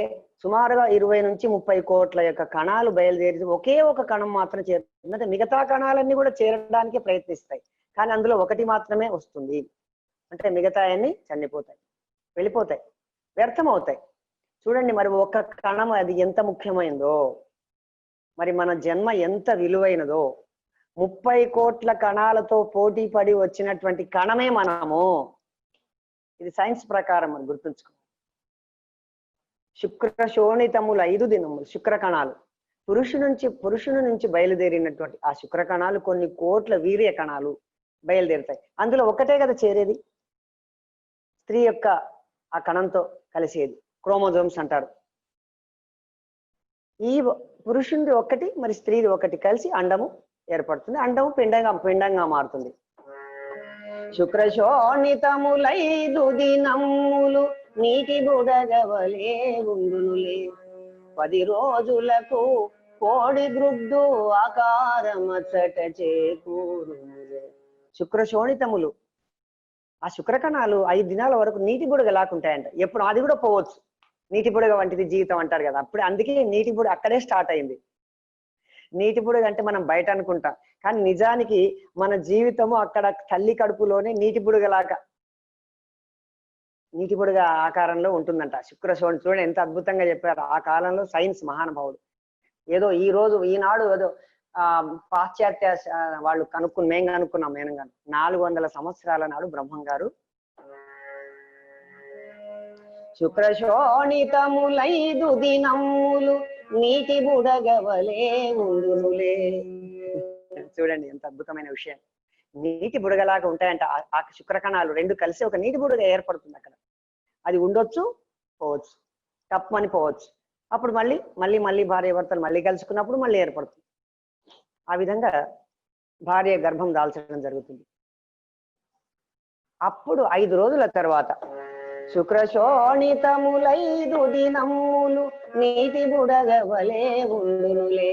సుమారుగా 20 నుంచి 30 కోట్ల యొక్క కణాలు బయలుదేరి ఒకే ఒక కణం మాత్రం చేరుతుంది. అంటే మిగతా కణాలన్నీ కూడా చేరడానికి ప్రయత్నిస్తాయి, కానీ అందులో ఒకటి మాత్రమే వస్తుంది. అంటే మిగతా అన్ని చనిపోతాయి, వెళ్ళిపోతాయి, వ్యర్థం అవుతాయి. చూడండి మరి ఒక్క కణం అది ఎంత ముఖ్యమైనదో, మరి మన జన్మ ఎంత విలువైనదో. 30 కోట్ల కణాలతో పోటీ పడి వచ్చినటువంటి కణమే మనము. ఇది సైన్స్ ప్రకారం మనం గుర్తుంచుకో. శుక్ర శోణితములు 5 దినములు శుక్ర కణాలు పురుషుని నుంచి బయలుదేరినటువంటి ఆ శుక్ర కణాలు కొన్ని కోట్ల వీర్య కణాలు బయలుదేరుతాయి. అందులో ఒకటే కదా చేరేది, స్త్రీ యొక్క ఆ కణంతో కలిసేది. క్రోమోజోమ్స్ అంటారు. ఈ పురుషునిది ఒకటి మరి స్త్రీది ఒకటి కలిసి అండము ఏర్పడుతుంది. అండము పిండంగా మారుతుంది. శుక్రశోణితములైదు దినములు నీటి బుడగవలే ఉండునులే. 10 రోజులకు కోడి గ్రుడ్డు ఆకారమచట చేకూరునులే. శుక్రశోణితములు ఆ శుక్రకణాలు 5 దినాల వరకు నీటి బుడగ లాకుంటాయంట. ఎప్పుడు అది కూడా పోవచ్చు. నీటి బుడగ వంటిది జీవితం అంటారు కదా, అప్పుడు అందుకే నీటి బుడగ అక్కడే స్టార్ట్ అయింది. నీటి బుడగ అంటే మనం బయట అనుకుంటాం, కానీ నిజానికి మన జీవితము అక్కడ తల్లి కడుపులోనే నీటి బుడగలాగా, నీటి బుడగ ఆకారంలో ఉంటుందంట. శుక్రశోణి చూడండి ఎంత అద్భుతంగా చెప్పారు. ఆ కాలంలో సైన్స్ మహానుభావుడు. ఏదో ఈ రోజు ఈనాడు ఏదో పాశ్చాత్య వాళ్ళు మేము కనుక్కున్నాం. 400 సంవత్సరాల నాడు బ్రహ్మం గారు శుక్రశోణితములైదు దినములు నీటి బుడగవలే ఉండునులే. చూడండి ఎంత అద్భుతమైన విషయం. నీటి బుడగలాగా ఉంటాయంట ఆ శుక్రకణాలు రెండు కలిసి ఒక నీటి బుడగ ఏర్పడుతుంది అక్కడ. అది ఉండొచ్చు, పోవచ్చు, తప్పని పోవచ్చు. అప్పుడు మళ్ళీ భార్య భర్తలు మళ్ళీ కలుసుకున్నప్పుడు మళ్ళీ ఏర్పడుతుంది. ఆ విధంగా భార్య గర్భం దాల్చడం జరుగుతుంది. అప్పుడు 5 రోజుల తర్వాత శుక్రశోణితములైదు దినములు నీటి బుడగవలే ఉండునులే,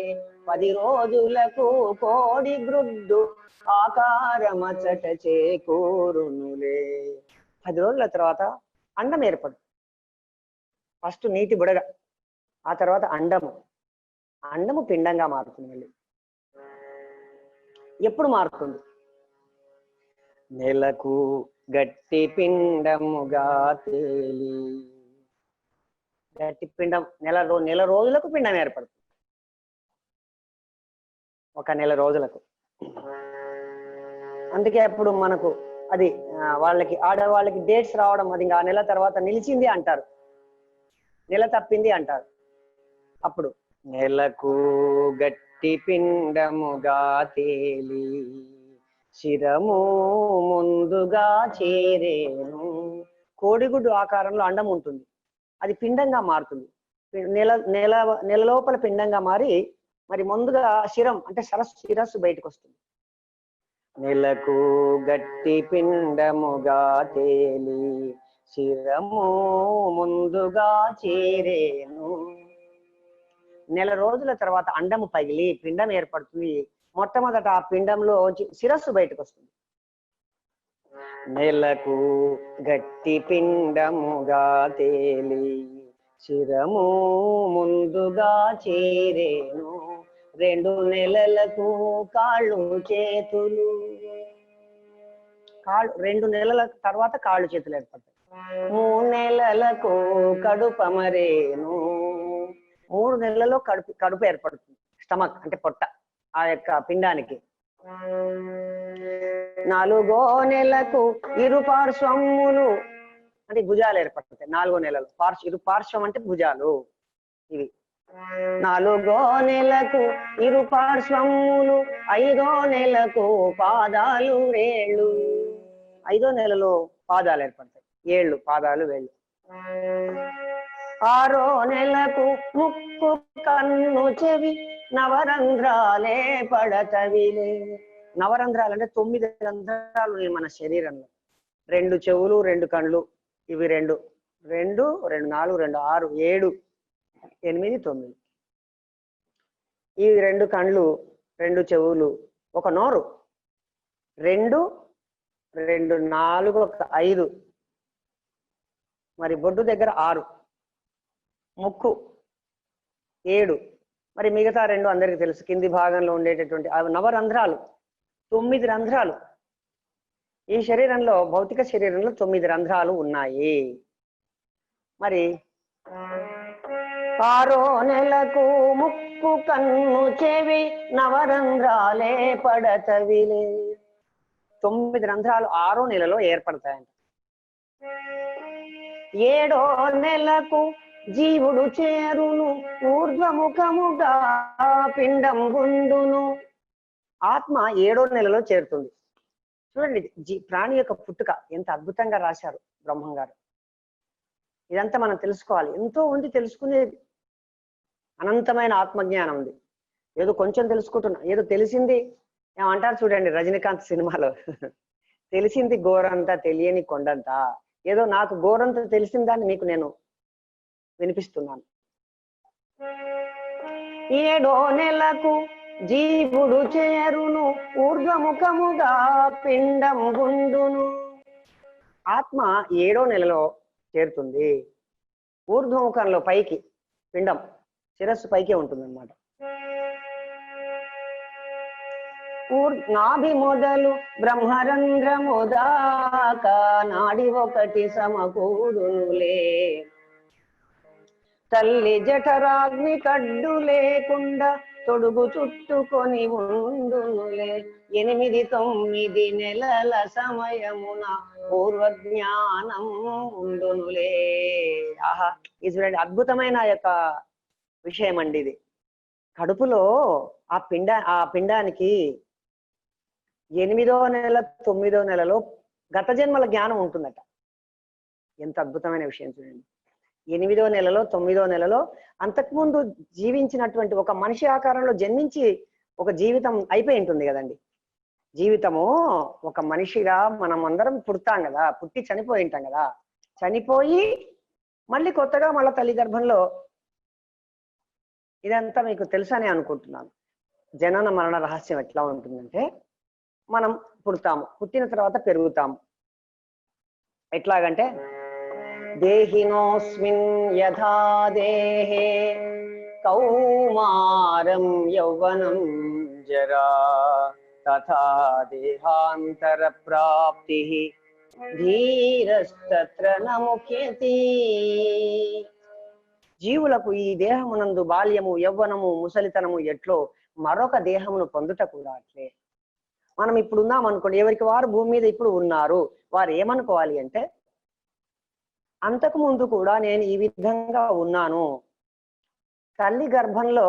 10 రోజులకు కోడి గ్రుడ్డు ఆకారమచట చేకూరునులే. 10 రోజుల తర్వాత అండం ఏర్పడుతుంది. ఫస్ట్ నీటి బుడగ, ఆ తర్వాత అండము పిండంగా మారుతుంది. మళ్ళీ ఎప్పుడు మారుతుంది? నెలకు గట్టి పిండముగా తేలి. గట్టి పిండం నెల రోజులకు పిండం ఏర్పడుతుంది. ఒక నెల రోజులకు. అందుకే అప్పుడు మనకు అది వాళ్ళకి ఆడవాళ్ళకి డేట్స్ రావడం, అది ఇంకా నెల తర్వాత నిలిచింది అంటారు, నెల తప్పింది అంటారు. అప్పుడు నెలకు గట్టి పిండముగా తేలి శిరము ముందుగా చేరేను. కోడిగుడ్డు ఆకారంలో అండం ఉంటుంది, అది పిండంగా మారుతుంది. నెల లోపల పిండంగా మారి మరి ముందుగా శిరం అంటే శిరస్సు బయటకు వస్తుంది. నెలకు గట్టి పిండముగా తేలి శిరము ముందుగా చేరేను. నెల రోజుల తర్వాత అండము పగిలి పిండం ఏర్పడుతుంది. మొట్టమొదట ఆ పిండంలో శిరస్సు బయటకు వస్తుంది. నెలకు గట్టి పిండముగా తేలి శిరము ముందుగా చేరేను. 2 నెలలకు కాళ్ళు చేతులు. 2 నెలల తర్వాత కాళ్ళు చేతులు ఏర్పడతాయి. 3 నెలలకు కడుపమరేను. 3 నెలల్లో కడుపు ఏర్పడుతుంది. స్టమక్ అంటే పొట్ట ఆ యొక్క పిండానికి. 4వ నెలకు ఇరు పార్శ్వములు అంటే భుజాలు ఏర్పడతాయి. 4వ నెలలో ఇరు పార్శ్వం అంటే భుజాలు ఇవి. 4వ నెలకు ఇరు పార్శ్వములు. 5వ నెలకు పాదాలు వేళ్ళు. 5వ నెలలో పాదాలు ఏర్పడతాయి, ఏళ్ళు, పాదాలు, వేళ్ళు. 6వ నెలకు ముక్కు, కన్ను, చెవి, నవరంధ్రాలే పడతవిలే. నవరంధ్రాలు అంటే 9 రంధ్రాలు మన శరీరంలో. 2 చెవులు, 2 కళ్ళు, ఇవి 2, 2, 4, 2, 6, 7, 8, 9. ఈ 2 కళ్ళు, 2 చెవులు, ఒక నోరు, 2, 2, 4, 5, మరి బొడ్డు దగ్గర 6, ముక్కు 7, మరి మిగతా 2 అందరికి తెలుసు, కింది భాగంలో ఉండేటటువంటి నవరంధ్రాలు, 9 రంధ్రాలు. ఈ శరీరంలో, భౌతిక శరీరంలో 9 రంధ్రాలు ఉన్నాయి. మరి 6వ నెలకు ముక్కు, కన్ను, చెవి, నవరంధ్రాలే పడతవిలే. 9 రంధ్రాలు 6వ నెలలో ఏర్పడతాయంట. 7వ నెలకు జీవుడు చేరును, ఊర్ధ్వముఖముగా పిండం గుండును. ఆత్మ 7వ నెలలో చేరుతుంది. చూడండి ప్రాణి యొక్క పుట్టుక ఎంత అద్భుతంగా రాశారు బ్రహ్మం గారు. ఇదంతా మనం తెలుసుకోవాలి. ఎంతో ఉంది తెలుసుకునేది. అనంతమైన ఆత్మజ్ఞానం ఉంది. ఏదో కొంచెం తెలుసుకుంటున్నా, ఏదో తెలిసింది ఏమంటారు చూడండి రజనీకాంత్ సినిమాలో, తెలిసింది గోరంతా తెలియని కొండంతా. ఏదో నాకు గోరంతా తెలిసిన దాన్ని మీకు నేను వినిపిస్తున్నాను. 7వ నెలకు జీవుడు చేరును, ఊర్ధ్వముఖముగా పిండం గుండును. ఆత్మ 7వ నెలలో చేరుతుంది. ఊర్ధ్వముఖంలో పైకి పిండం శిరస్సు పైకే ఉంటుంది అనమాట. నాభి మొదలు బ్రహ్మరంధ్రము దాకా నాడి ఒకటి సమకూడునులే. తల్లి జఠరాగ్ని కడ్డు లేకుండా తొడుగు చుట్టుకొని ఉండునులే. 8-9 నెలల సమయమున పూర్వజ్ఞానం ఉండునులే. ఆహా, ఇది చూడండి, అద్భుతమైన యొక్క విషయం అండి ఇది. కడుపులో ఆ పిండానికి 8వ నెల 9వ నెలలో గత జన్మల జ్ఞానం ఉంటుందట. ఎంత అద్భుతమైన విషయం చూడండి. 8వ నెలలో 9వ నెలలో అంతకుముందు జీవించినటువంటి ఒక మనిషి ఆకారంలో జన్మించి ఒక జీవితం అయిపోయి ఉంటుంది కదండి. జీవితము ఒక మనిషిగా మనం అందరం పుడతాం కదా, పుట్టి చనిపోయి ఉంటాం కదా. చనిపోయి మళ్ళీ కొత్తగా మళ్ళీ తల్లి గర్భంలో, ఇదంతా మీకు తెలుసని అనుకుంటున్నాను. జనన మరణ రహస్యం ఎట్లా ఉంటుందంటే, మనం పుడతాము, పుట్టిన తర్వాత పెరుగుతాము. ఎట్లాగంటే దేహినోస్మిన్ యథా దేహే కౌమారం యౌవనం జరా తథా దేహాంతర ప్రాప్తి ధీరస్తత్ర నముఖ్యతి. జీవులకు ఈ దేహమునందు బాల్యము, యవ్వనము, ముసలితనము ఎట్లో మరొక దేహమును పొందుట కూడా అట్లే. మనం ఇప్పుడు ఉన్నాం అనుకోండి, ఎవరికి వారు భూమి మీద ఇప్పుడు ఉన్నారు. వారు ఏమనుకోవాలి అంటే, అంతకు ముందు కూడా నేను ఈ విధంగా ఉన్నాను. తల్లి గర్భంలో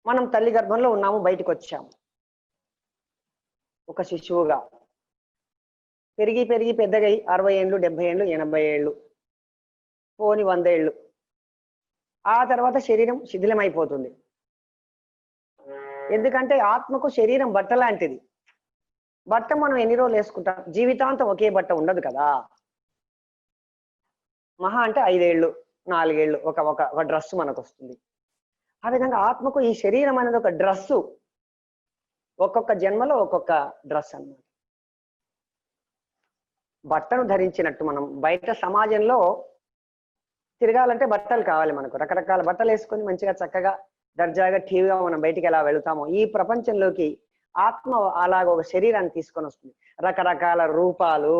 మనం తల్లి గర్భంలో ఉన్నాము, బయటకు వచ్చాము ఒక శిశువుగా. పెరిగి పెరిగి పెద్దగా 60 ఏళ్ళు, 70 ఏళ్ళు, 80 ఏళ్ళు, పోని 100 ఏళ్ళు. ఆ తర్వాత శరీరం శిథిలమైపోతుంది. ఎందుకంటే ఆత్మకు శరీరం బట్ట లాంటిది. బట్ట మనం ఎన్ని రోజులు వేసుకుంటాం? జీవితాంతం ఒకే బట్ట ఉండదు కదా. మహా అంటే 5 ఏళ్ళు, 4 ఏళ్ళు ఒక డ్రెస్ మనకు వస్తుంది. ఆ విధంగా ఆత్మకు ఈ శరీరం అనేది ఒక డ్రెస్సు. ఒక్కొక్క జన్మలో ఒక్కొక్క డ్రెస్ అన్నమాట. బట్టను ధరించినట్టు మనం బయట సమాజంలో తిరగాలంటే బట్టలు కావాలి మనకు. రకరకాల బట్టలు వేసుకొని మంచిగా చక్కగా దర్జాగా ఠీవిగా మనం బయటికి ఎలా వెళుతామో, ఈ ప్రపంచంలోకి ఆత్మ అలాగ ఒక శరీరాన్ని తీసుకొని వస్తుంది. రకరకాల రూపాలు,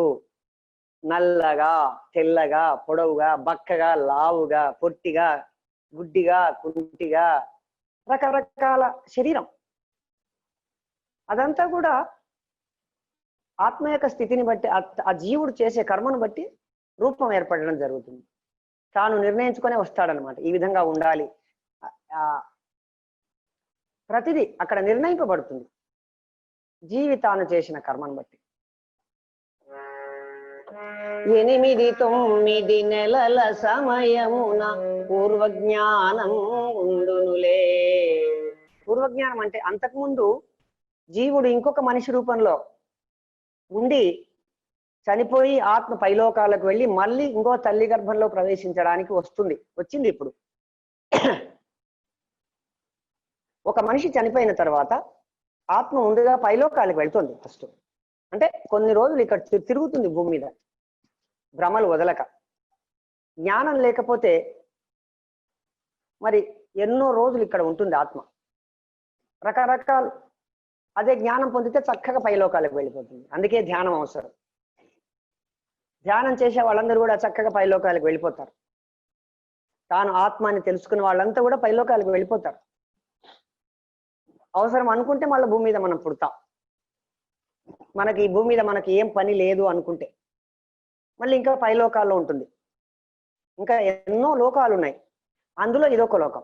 నల్లగా, తెల్లగా, పొడవుగా, బక్కగా, లావుగా, పొట్టిగా, గుడ్డిగా, కుంటిగా, రకరకాల శరీరం. అదంతా కూడా ఆత్మ యొక్క స్థితిని బట్టి, ఆ జీవుడు చేసే కర్మను బట్టి రూపం ఏర్పడడం జరుగుతుంది. తాను నిర్ణయించుకునే వస్తాడనమాట, ఈ విధంగా ఉండాలి. ప్రతిదీ అక్కడ నిర్ణయింపబడుతుంది జీవితాన్ని చేసిన కర్మను బట్టి. 8-9 నెలల సమయమున పూర్వజ్ఞానం ఉండునులే. పూర్వజ్ఞానం అంటే అంతకుముందు జీవుడు ఇంకొక మనిషి రూపంలో ఉండి చనిపోయి ఆత్మ పైలోకాలకు వెళ్ళి మళ్ళీ ఇంకో తల్లి గర్భంలో ప్రవేశించడానికి వచ్చింది. ఇప్పుడు ఒక మనిషి చనిపోయిన తర్వాత ఆత్మ ముందుగా పైలోకాలకు వెళ్తుంది. ఫస్ట్ అంటే కొన్ని రోజులు ఇక్కడ తిరుగుతుంది భూమి మీద, భ్రమలు వదలక. జ్ఞానం లేకపోతే మరి ఎన్నో రోజులు ఇక్కడ ఉంటుంది ఆత్మ, రకరకాలు. అదే జ్ఞానం పొందితే చక్కగా పైలోకాలకు వెళ్ళిపోతుంది. అందుకే ధ్యానం అవసరం. ధ్యానం చేసే వాళ్ళందరూ కూడా చక్కగా పైలోకాలకు వెళ్ళిపోతారు. తాను ఆత్మని తెలుసుకున్న వాళ్ళంతా కూడా పైలోకాలకు వెళ్ళిపోతారు. అవసరం అనుకుంటే మళ్ళీ భూమి మీద మనం పుడతాం. మనకి ఈ భూమి మీద మనకి ఏం పని లేదు అనుకుంటే మళ్ళీ ఇంకా పైలోకాల్లో ఉంటుంది. ఇంకా ఎన్నో లోకాలు ఉన్నాయి, అందులో ఇదొక లోకం.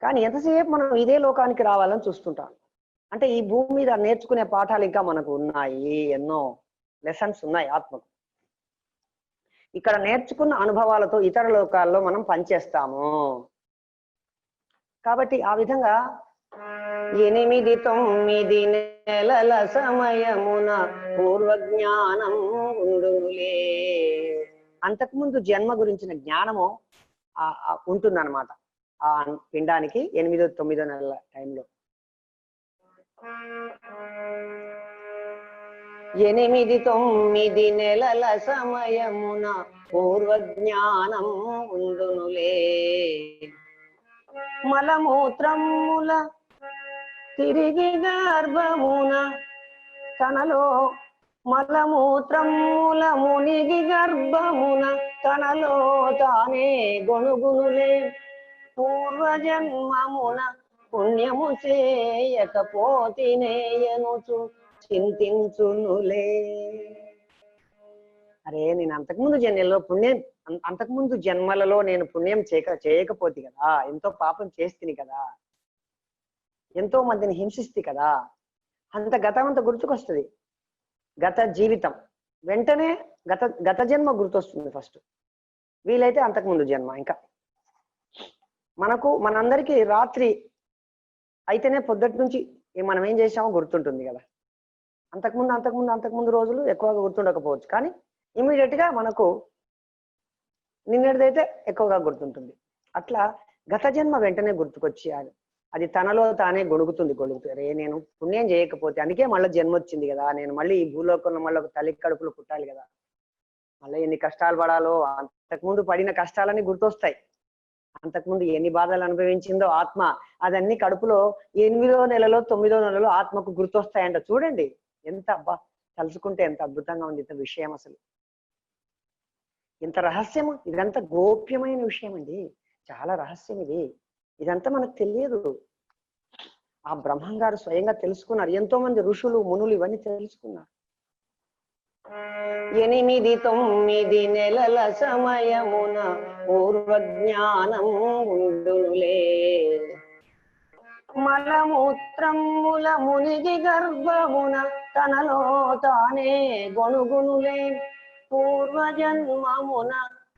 కానీ ఎంతసేపు మనం ఇదే లోకానికి రావాలని చూస్తుంటాం. అంటే ఈ భూమి మీద నేర్చుకునే పాఠాలు ఇంకా మనకు ఉన్నాయి, ఎన్నో లెసన్స్ ఉన్నాయి ఆత్మకు. ఇక్కడ నేర్చుకున్న అనుభవాలతో ఇతర లోకాల్లో మనం పనిచేస్తాము. కాబట్టి ఆ విధంగా 8-9 నెలల సమయమున పూర్వజ్ఞానం ఉండునులే. అంతకుముందు జన్మ గురించిన జ్ఞానము ఉంటుందన్నమాట ఆ పిండానికి 8-9 నెలల టైంలో. 8 9 నెలల సమయమున పూర్వజ్ఞానం ఉండునులే. మలమూత్రముల తిరిగి గర్భమున తనలో మలమూత్రముల మునిగి గర్భమున తనలో తానే గొణుగునులే. పూర్వజన్మమున పుణ్యము చేయకపోతినేయనుచు చింతించునులే. అరే నేను అంతకుముందు జన్మలో పుణ్యం, అంతకుముందు జన్మలలో నేను పుణ్యం చేయకపోతే కదా, ఎంతో పాపం చేస్తుంది కదా, ఎంతో మందిని హింసిస్తే కదా, అంత గతం అంతా గుర్తుకొస్తుంది. గత జీవితం వెంటనే గత జన్మ గుర్తొస్తుంది ఫస్ట్, వీలైతే అంతకుముందు జన్మ. ఇంకా మనందరికీ రాత్రి అయితేనే పొద్దుటి నుంచి మనం ఏం చేసామో గుర్తుంటుంది కదా. అంతకుముందు రోజులు ఎక్కువగా గుర్తుండకపోవచ్చు, కానీ ఇమీడియట్ గా మనకు నిన్నటిదైతే ఎక్కువగా గుర్తుంటుంది. అట్లా గత జన్మ వెంటనే గుర్తుకొచ్చి అది తనలో తానే గొడుగుతుంది. అరే నేను పుణ్యం చేయకపోతే, అందుకే మళ్ళీ జన్మ వచ్చింది కదా, నేను మళ్ళీ ఈ భూలోకంలో మళ్ళీ ఒక తల్లి కడుపులో పుట్టాలి కదా, మళ్ళీ ఎన్ని కష్టాలు పడాలో, అంతకుముందు పడిన కష్టాలన్నీ గుర్తొస్తాయి. అంతకుముందు ఎన్ని బాధలు అనుభవించిందో ఆత్మ, అదన్నీ కడుపులో 8వ నెలలో 9వ నెలలో ఆత్మకు గుర్తొస్తాయంట. చూడండి ఎంత అబ్బా, తలుచుకుంటే ఎంత అద్భుతంగా ఉంది ఇంత విషయం, అసలు ఇంత రహస్యము. ఇదంతా గోప్యమైన విషయం అండి, చాలా రహస్యం ఇది. ఇదంతా మనకు తెలియదు. ఆ బ్రహ్మం గారు స్వయంగా తెలుసుకున్నారు. ఎంతో మంది ఋషులు మునులు ఇవన్నీ తెలుసుకున్నారు. 8 9 నెలల సమయమున పూర్వజ్ఞానం ఉండునులే. మలమూత్రముల మునిగి గర్భమున తనలో తానే గొణుగునులే. పూర్వజన్మమున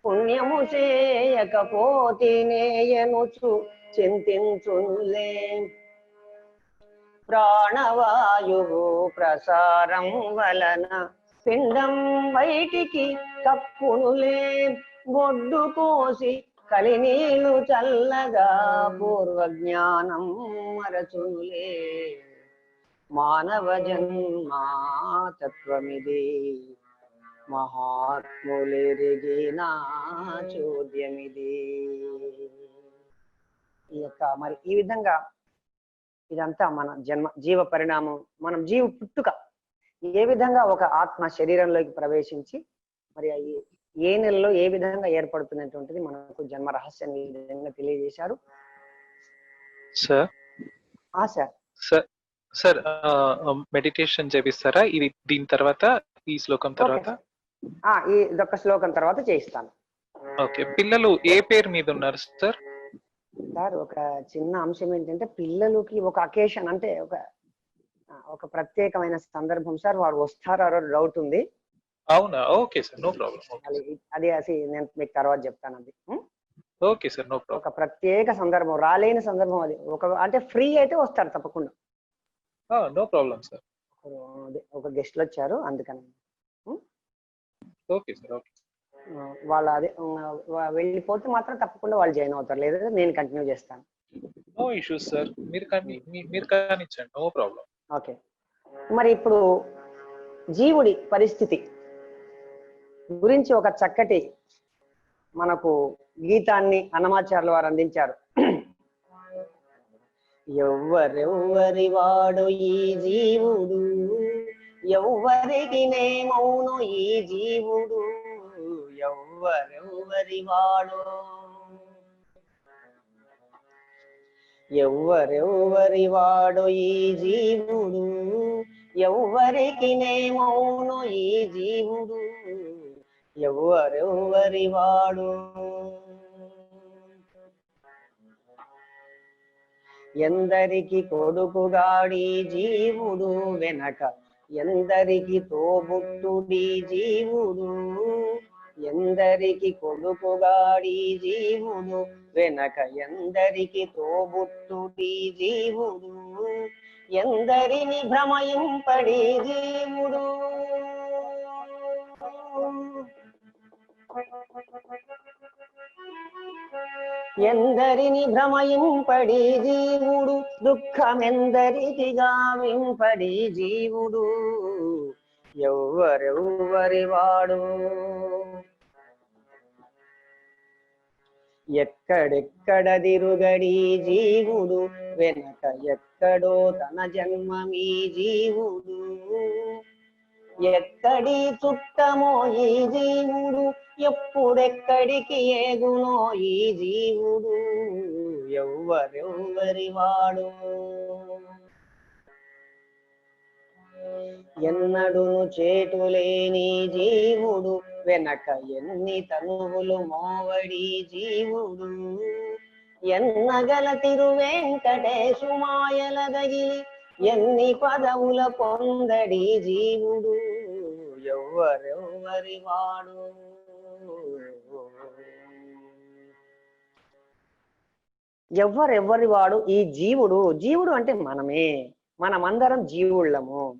పుణ్యము చేయకపోతినేయనుచు చింతించునులే. ప్రాణవాయువు ప్రసారం వలన పిండం బయటికి కప్పునులే. బొడ్డు కోసి కలినీళ్ళు చల్లగా పూర్వజ్ఞానం మరచునులే. మానవ జన్మా తత్వమిది మహాత్ములెరిగిన చోద్యమిది. మరి ఈ విధంగా ఇదంతా మన జీవ పరిణామం, మనం జీవ పుట్టుక, ఏ విధంగా ఒక ఆత్మ శరీరంలోకి ప్రవేశించి మరి ఏ నెలలో ఏ విధంగా ఏర్పడుతున్నటువంటిది మనకు జన్మ రహస్యాన్ని ఈ విధంగా తెలియజేశారు. సార్ మెడిటేషన్ చేపిస్తారా ఇది దీని తర్వాత, ఈ శ్లోకం తర్వాత? ఇదొక శ్లోకం తర్వాత చేయిస్తాను. ఓకే. పిల్లలు ఏ పేరు మీద ఉన్నారు సార్? సార్ ఒక చిన్న అంశం ఏంటంటే, పిల్లలకి ఒక అకేషన్ అంటే ఒక ప్రత్యేకమైన సందర్భం సార్, వారు వస్తారో డౌట్ ఉంది. అవునా? Okay sir, no problem. అది నేను మీకు తర్వాత చెప్తాను. అది ఓకే సార్, నో ప్రాబ్లం. ఒక ప్రత్యేక సందర్భం, రాలేని సందర్భం అది. అంటే ఫ్రీ అయితే వస్తారు తప్పకుండా. No problem sir. ఒక గెస్ట్లు వచ్చారు అందుకని. Okay sir, okay. వాళ్ళు అదే వెళ్ళిపోతే మాత్రం తప్పకుండా వాళ్ళు జాయిన్ అవుతారు, లేదా నేను కంటిన్యూ చేస్తాను. నో ఇష్యూస్ సార్, మీరు కానిచ్చండి, నో ప్రాబ్లం. ఓకే. మరి ఇప్పుడు జీవుడి పరిస్థితి గురించి ఒక చక్కటి మనకు గీతాన్ని అన్నమాచార్యుల వారు అందించారు. ఎవ్వరెవ్వరి వాడు ఈ జీవుడు, ఎవ్వరికి నేమౌను ఈ జీవుడు, ఎవ్వరెవ్వరి వాడు, ఎవ్వరెవ్వరి వాడు ఈ జీవుడు, ఎవ్వరికి నేమౌను ఈ జీవుడు, ఎవ్వరెవ్వరి వాడు. ఎందరికి కొడుకుగాడి జీవుడు వెనక, ఎందరికి తోబుట్టుడి జీవుడు, ఎందరికి కొడుకుగాడి జీవుడు వెనక, ఎందరికి తోబుట్టుడి జీవుడు, ఎందరిని భ్రమయింపడి జీవుడు, ఎందరిని భ్రమయింపడి జీవుడు, దుఃఖమెందరికి గావింపడి జీవుడు, ఎవ్వరెవ్వరి వాడు ఎక్కడెక్కడదిరుగడి జీవుడు వెనక ఎక్కడో తన జన్మమీ జీవుడు ఎక్కడి చుట్టమో ఈ జీవుడు ఎప్పుడెక్కడికి ఏగునో ఈ జీవుడు ఎవ్వరెవ్వరి వాడు ఎన్నడును చేటులేని జీవుడు వెనక ఎన్ని తనువులు మోవడి జీవుడు ఎన్నగల తిరువెంకటేశు మాయలదగిలి ఎన్ని పదవుల పొందడి జీవుడు ఎవ్వరెవ్వరి వాడు ఎవ్వరెవ్వరి వాడు ఈ జీవుడు జీవుడు అంటే మనమే మనమందరం జీవుళ్ళము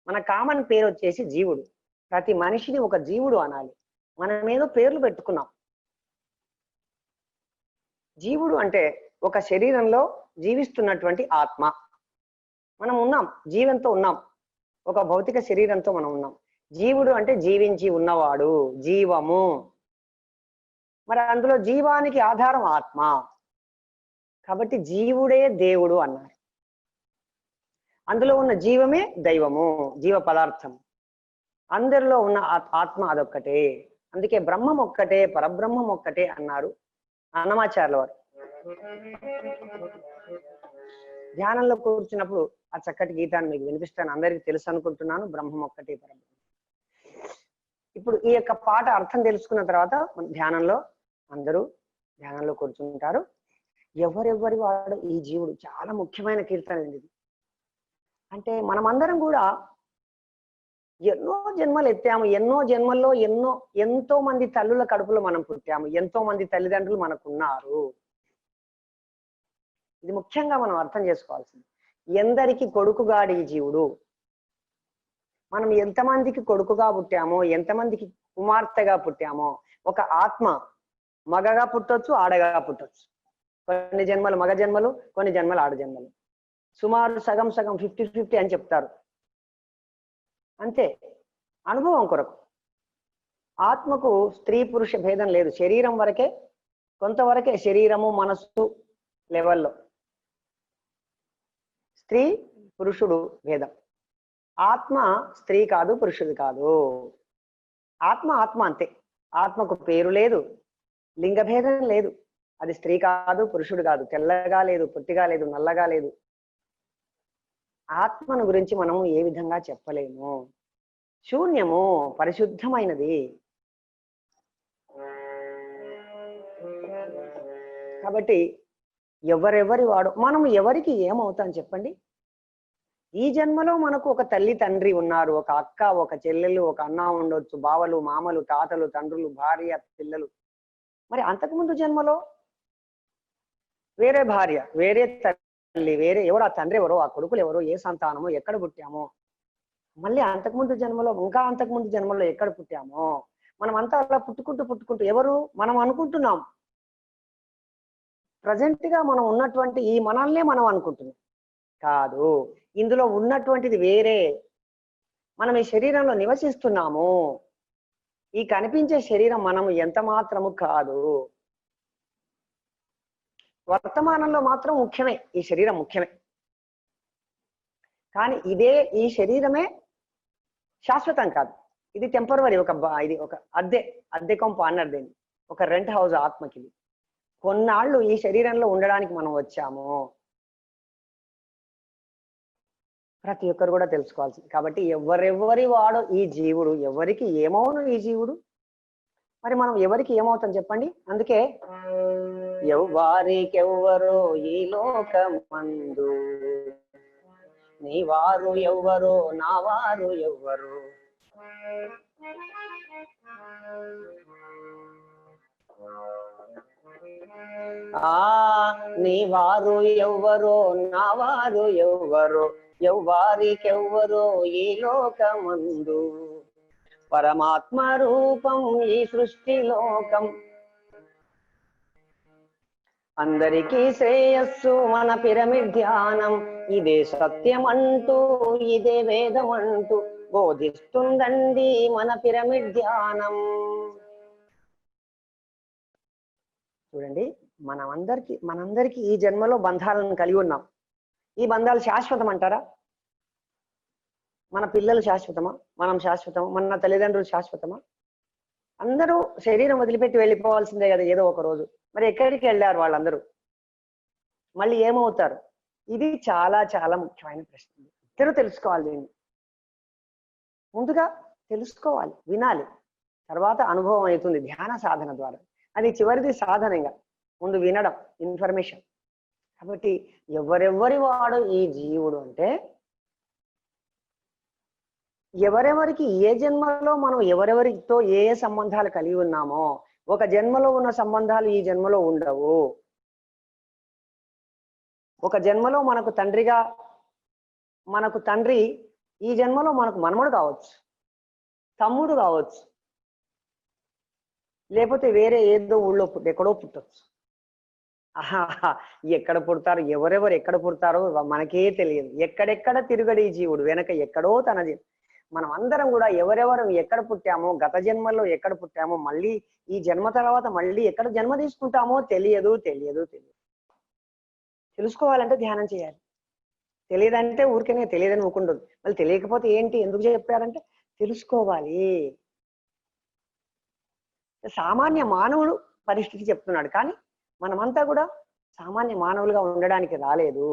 మన కామన్ పేరు వచ్చేసి జీవుడు ప్రతి మనిషిని ఒక జీవుడు అనాలి మనం ఏదో పేర్లు పెట్టుకున్నాం జీవుడు అంటే ఒక శరీరంలో జీవిస్తున్నటువంటి ఆత్మ మనం ఉన్నాం జీవంతో ఉన్నాం ఒక భౌతిక శరీరంతో మనం ఉన్నాం జీవుడు అంటే జీవించి ఉన్నవాడు జీవము మరి అందులో జీవానికి ఆధారం ఆత్మ కాబట్టి జీవుడే దేవుడు అన్నారు అందులో ఉన్న జీవమే దైవము జీవ పదార్థం అందరిలో ఉన్న ఆత్మ అదొక్కటే అందుకే బ్రహ్మం ఒక్కటే పరబ్రహ్మం ఒక్కటే అన్నారు అన్నమాచార్యుల వారు ధ్యానంలో కూర్చున్నప్పుడు ఆ చక్కటి గీతాన్ని మీకు వినిపిస్తాను అందరికీ తెలుసు అనుకుంటున్నాను బ్రహ్మం ఒక్కటే పరబ్రహ్మం ఇప్పుడు ఈ యొక్క పాట అర్థం తెలుసుకున్న తర్వాత ధ్యానంలో అందరూ ధ్యానంలో కూర్చుంటారు ఎవరెవ్వరి వాడు ఈ జీవుడు చాలా ముఖ్యమైన కీర్తన ఇది అంటే మనమందరం కూడా ఎన్నో జన్మలు ఎత్తాము ఎన్నో జన్మల్లో ఎంతో మంది తల్లుల కడుపులో మనం పుట్టాము ఎంతో మంది తల్లిదండ్రులు మనకున్నారు ఇది ముఖ్యంగా మనం అర్థం చేసుకోవాల్సింది ఎందరికి కొడుకుగాడు ఈ జీవుడు మనం ఎంతమందికి కొడుకుగా పుట్టామో ఎంతమందికి కుమార్తెగా పుట్టామో ఒక ఆత్మ మగగా పుట్టొచ్చు ఆడగా పుట్టొచ్చు కొన్ని జన్మలు మగ జన్మలు కొన్ని జన్మలు ఆడ జన్మలు సుమారు సగం సగం 50-50 అని చెప్తారు అంతే అనుభవం కొరకు ఆత్మకు స్త్రీ పురుష భేదం లేదు శరీరం వరకే కొంతవరకే శరీరము మనస్సు లెవెల్లో స్త్రీ పురుషుడు భేదం ఆత్మ స్త్రీ కాదు పురుషుడు కాదు ఆత్మ ఆత్మ అంతే ఆత్మకు పేరు లేదు లింగ భేదం లేదు అది స్త్రీ కాదు పురుషుడు కాదు తెల్లగా లేదు పొట్టిగా లేదు నల్లగా లేదు ఆత్మను గురించి మనము ఏ విధంగా చెప్పలేము శూన్యము పరిశుద్ధమైనది కాబట్టి ఎవరెవరి వాడు మనం ఎవరికి ఏమవుతాం చెప్పండి ఈ జన్మలో మనకు ఒక తల్లి తండ్రి ఉన్నారు ఒక అక్క ఒక చెల్లెలు ఒక అన్న ఉండొచ్చు బావలు మామలు తాతలు తండ్రులు భార్య పిల్లలు మరి అంతకుముందు జన్మలో వేరే భార్య వేరే తల్లి వేరే ఎవరు ఆ తండ్రి ఎవరో ఆ కొడుకులు ఎవరో ఏ సంతానమో ఎక్కడ పుట్టామో మళ్ళీ అంతకుముందు జన్మలో ఇంకా అంతకుముందు జన్మలో ఎక్కడ పుట్టామో మనం అంతా అలా పుట్టుకుంటూ ఎవరు మనం అనుకుంటున్నాం ప్రజెంట్ గా మనం ఉన్నటువంటి ఈ మనల్నే మనం అనుకుంటున్నాం కాదు ఇందులో ఉన్నటువంటిది వేరే మనం ఈ శరీరంలో నివసిస్తున్నాము ఈ కనిపించే శరీరం మనము ఎంత మాత్రము కాదు వర్తమానంలో మాత్రం ముఖ్యమే ఈ శరీరం ముఖ్యమే కానీ ఈ శరీరమే శాశ్వతం కాదు ఇది టెంపరవరీ ఇది ఒక అద్దె కొంప అన్నారు దీన్ని ఒక రెంట్ హౌస్ ఆత్మకి కొన్నాళ్ళు ఈ శరీరంలో ఉండడానికి మనం వచ్చాము ప్రతి ఒక్కరు కూడా తెలుసుకోవాల్సింది కాబట్టి ఎవరెవరి వాడో ఈ జీవుడు ఎవరికి ఏమవును ఈ జీవుడు మరి మనం ఎవరికి ఏమవుతాం చెప్పండి అందుకే ఎవ్వారికెవ్వరో ఈ లోకమందు నీ వారు ఎవ్వరో నా వారు ఎవ్వరు నీ వారు ఎవ్వరో నా వారు ఎవ్వరో ఎవ్వారికెవ్వరో ఈ లోకమందు పరమాత్మ రూపం ఈ సృష్టి లోకం అందరికీ శ్రేయస్సు మన పిరమిడ్ ధ్యానం ఇదే సత్యం అంటూ ఇదే వేదం అంటూ బోధిస్తుందండి మన పిరమిడ్ ధ్యానం. చూడండి, మనందరికి ఈ జన్మలో బంధాలను కలిగి ఉన్నాం. ఈ బంధాలు శాశ్వతం అంటారా? మన పిల్లలు శాశ్వతమా? మనం శాశ్వతమా? మన తల్లిదండ్రులు శాశ్వతమా? అందరూ శరీరం వదిలిపెట్టి వెళ్ళిపోవాల్సిందే కదా ఏదో ఒక రోజు. మరి ఎక్కడికి వెళ్ళారు వాళ్ళందరూ? మళ్ళీ ఏమవుతారు? ఇది చాలా చాలా ముఖ్యమైన ప్రశ్న. ఇద్దరు తెలుసుకోవాలి దీన్ని. ముందుగా తెలుసుకోవాలి, వినాలి, తర్వాత అనుభవం అవుతుంది ధ్యాన సాధన ద్వారా. అది చివరిది సాధనంగా. ముందు వినడం, ఇన్ఫర్మేషన్. కాబట్టి ఎవరెవరి వాడు ఈ జీవుడు అంటే, ఎవరెవరికి ఏ జన్మలో మనం ఎవరెవరితో ఏ ఏ సంబంధాలు కలిగి ఉన్నామో, ఒక జన్మలో ఉన్న సంబంధాలు ఈ జన్మలో ఉండవు. ఒక జన్మలో మనకు తండ్రి ఈ జన్మలో మనకు మనమడు కావచ్చు, తమ్ముడు కావచ్చు, లేకపోతే వేరే ఏదో ఊళ్ళో ఎక్కడో పుట్టవచ్చు. ఆహా, ఎక్కడ పుడతారు, ఎవరెవరు ఎక్కడ పుడతారో మనకే తెలియదు. ఎక్కడెక్కడ తిరుగడి ఈ జీవుడు వెనక ఎక్కడో మనం అందరం కూడా ఎవరెవరు ఎక్కడ పుట్టామో, గత జన్మల్లో ఎక్కడ పుట్టామో, మళ్ళీ ఈ జన్మ తర్వాత మళ్ళీ ఎక్కడ జన్మ తీసుకుంటామో తెలియదు. తెలుసుకోవాలంటే ధ్యానం చేయాలి. తెలియదంటే ఊరికనే తెలియదని ఊకుండదు. మళ్ళీ తెలియకపోతే ఏంటి, ఎందుకు చెప్పారంటే తెలుసుకోవాలి. సామాన్య మానవుడు పరిస్థితి చెప్తున్నాడు, కానీ మనమంతా కూడా సామాన్య మానవులుగా ఉండడానికి రాలేదు.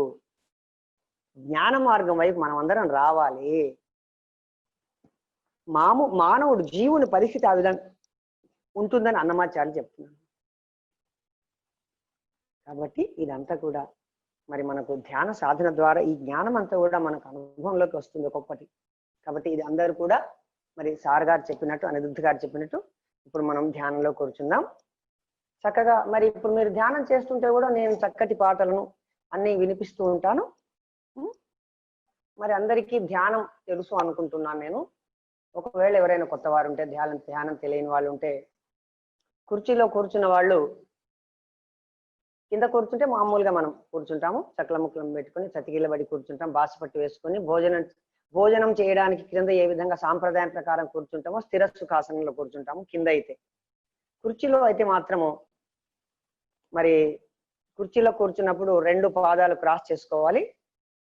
జ్ఞాన మార్గం వైపు మనం అందరం రావాలి. మానవుడు జీవుని పరిస్థితి ఆ విధంగా ఉంటుందని అన్నమాచార్యులు చెప్తున్నాడు. కాబట్టి ఇదంతా కూడా మరి మనకు ధ్యాన సాధన ద్వారా ఈ జ్ఞానం అంతా కూడా మనకు అనుభవంలోకి వస్తుంది ఒక్కొక్కటి. కాబట్టి ఇది అందరూ కూడా మరి సార్ గారు చెప్పినట్టు, అనిరుద్ధ్ గారు చెప్పినట్టు ఇప్పుడు మనం ధ్యానంలో కూర్చుందాం చక్కగా. మరి ఇప్పుడు మీరు ధ్యానం చేస్తుంటే కూడా నేను చక్కటి పాటలను అన్ని వినిపిస్తూ ఉంటాను. మరి అందరికీ ధ్యానం తెలుసు అనుకుంటున్నాను నేను. ఒకవేళ ఎవరైనా కొత్త వారు ఉంటే, ధ్యానం తెలియని వాళ్ళు ఉంటే, కుర్చీలో కూర్చున్న వాళ్ళు కింద కూర్చుంటే మామూలుగా మనం కూర్చుంటాము, చక్కల ముక్కలం పెట్టుకుని చతికిలబడి కూర్చుంటాం, బాసిపట్టు వేసుకొని భోజనం చేయడానికి క్రింద ఏ విధంగా సాంప్రదాయం ప్రకారం కూర్చుంటామో స్థిర సుఖాసనంలో కూర్చుంటాము. కింద అయితే, కుర్చీలో అయితే మాత్రము మరి కుర్చీలో కూర్చున్నప్పుడు 2 పాదాలు క్రాస్ చేసుకోవాలి.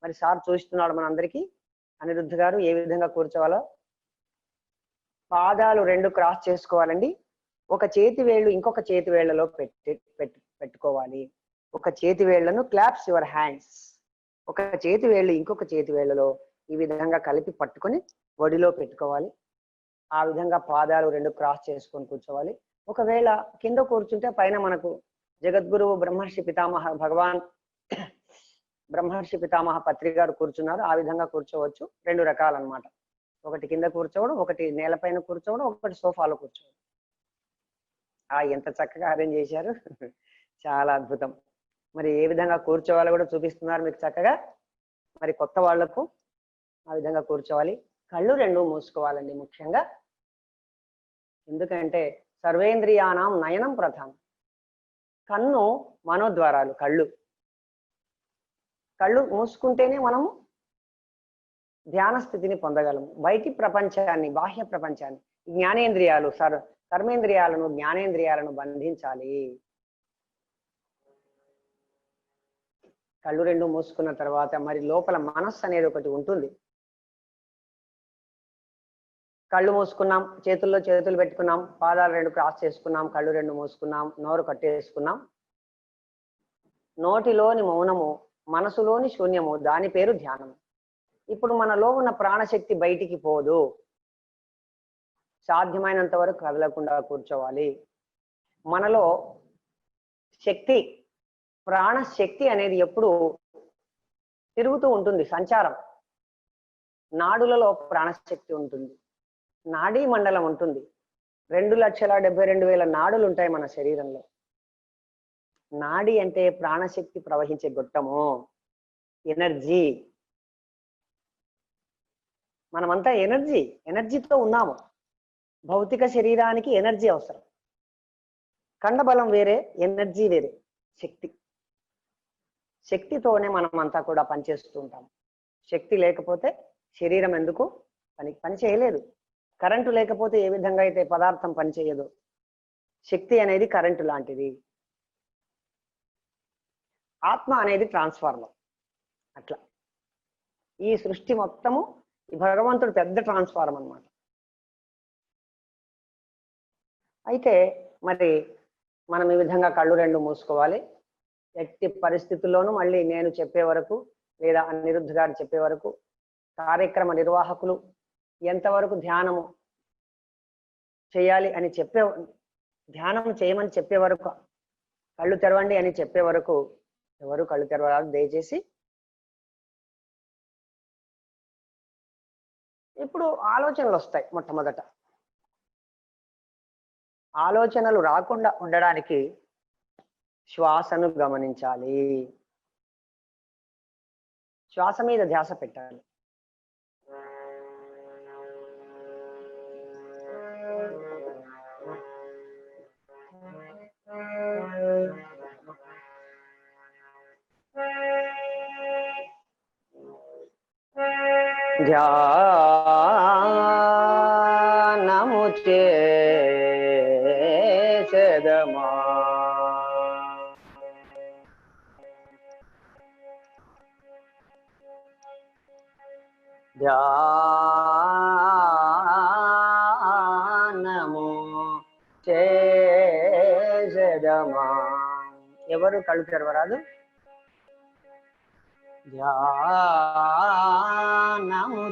మరి సార్ చూస్తున్నాడు మనందరికీ, అనిరుద్ధ్ గారు ఏ విధంగా కూర్చోవాలో. పాదాలు 2 క్రాస్ చేసుకోవాలండి. ఒక చేతి వేళ్ళు ఇంకొక చేతి వేళ్లలో పెట్టుకోవాలి. ఒక చేతి వేళ్లను క్లాప్స్ యువర్ హ్యాండ్స్, ఒక చేతి వేళ్ళు ఇంకొక చేతి వేళ్లలో ఈ విధంగా కలిపి పట్టుకొని ఒడిలో పెట్టుకోవాలి. ఆ విధంగా పాదాలు 2 క్రాస్ చేసుకొని కూర్చోవాలి. ఒకవేళ కింద కూర్చుంటే పైన మనకు జగద్గురువు బ్రహ్మర్షి పితామహ పత్రి గారు కూర్చున్నారు. ఆ విధంగా కూర్చోవచ్చు. 2 రకాలన్నమాట. ఒకటి కింద కూర్చోవడం, ఒకటి నేలపైన కూర్చోవడం, ఒకటి సోఫాలో కూర్చోవడం. ఎంత చక్కగా అరేంజ్ చేశారు, చాలా అద్భుతం. మరి ఏ విధంగా కూర్చోవాలో కూడా చూపిస్తున్నారు మీకు చక్కగా. మరి కొత్త వాళ్లకు ఆ విధంగా కూర్చోవాలి. కళ్ళు 2 మూసుకోవాలండి ముఖ్యంగా. ఎందుకంటే సర్వేంద్రియానాం నయనం ప్రధానం. కన్ను మనోద్వారాలు. కళ్ళు మూసుకుంటేనే మనము ధ్యాన స్థితిని పొందగలము. బయటి ప్రపంచాన్ని, బాహ్య ప్రపంచాన్ని, జ్ఞానేంద్రియాలు, కర్మేంద్రియాలను, జ్ఞానేంద్రియాలను బంధించాలి. కళ్ళు 2 మూసుకున్న తర్వాత మరి లోపల మనస్సు అనేది ఒకటి ఉంటుంది. కళ్ళు మూసుకున్నాం, చేతుల్లో చేతులు పెట్టుకున్నాం, పాదాలు 2 క్రాస్ చేసుకున్నాం, కళ్ళు 2 మూసుకున్నాం, నోరు కట్టేసుకున్నాం. నోటిలోని మౌనము, మనసులోని శూన్యము, దాని పేరు ధ్యానం. ఇప్పుడు మనలో ఉన్న ప్రాణశక్తి బయటికి పోదు. సాధ్యమైనంత వరకు కదలకుండా కూర్చోవాలి. మనలో శక్తి, ప్రాణశక్తి అనేది ఎప్పుడు తిరుగుతూ ఉంటుంది, సంచారం. నాడులలో ప్రాణశక్తి ఉంటుంది, నాడీ మండలం ఉంటుంది. 2,72,000 నాడులు ఉంటాయి మన శరీరంలో. నాడి అంటే ప్రాణశక్తి ప్రవహించే గొట్టము, ఎనర్జీ. మనమంతా ఎనర్జీతో ఉన్నాము. భౌతిక శరీరానికి ఎనర్జీ అవసరం. కండబలం వేరే, ఎనర్జీ వేరే. శక్తితోనే మనం అంతా కూడా పనిచేస్తూ ఉంటాం. శక్తి లేకపోతే శరీరం ఎందుకు, పని చేయలేదు. కరెంటు లేకపోతే ఏ విధంగా అయితే పదార్థం పనిచేయదు, శక్తి అనేది కరెంటు లాంటిది. ఆత్మ అనేది ట్రాన్స్ఫార్మర్. అట్లా ఈ సృష్టి మొత్తము ఈ భగవంతుడు పెద్ద ట్రాన్స్ఫార్మర్ అన్నమాట. అయితే మరి మనం ఈ విధంగా కళ్ళు రెండు మూసుకోవాలి. ఎట్టి పరిస్థితుల్లోనూ మళ్ళీ నేను చెప్పే వరకు లేదా అనిరుద్ధ్ గారు చెప్పే వరకు, కార్యక్రమ నిర్వాహకులు ఎంతవరకు ధ్యానము చేయాలి అని ధ్యానం చేయమని చెప్పే వరకు, కళ్ళు తెరవండి అని చెప్పే వరకు ఎవరు కళ్ళు తెరవాలి దయచేసి. ఇప్పుడు ఆలోచనలు వస్తాయి. మొట్టమొదట ఆలోచనలు రాకుండా ఉండడానికి శ్వాసను గమనించాలి. శ్వాస మీద ధ్యాస పెట్టాలి. ధ్యానము చేసెదమా ధ్యానము చేసెదమా. ఎవరు కళ్ళు తెరవరాదు. ధ్యానము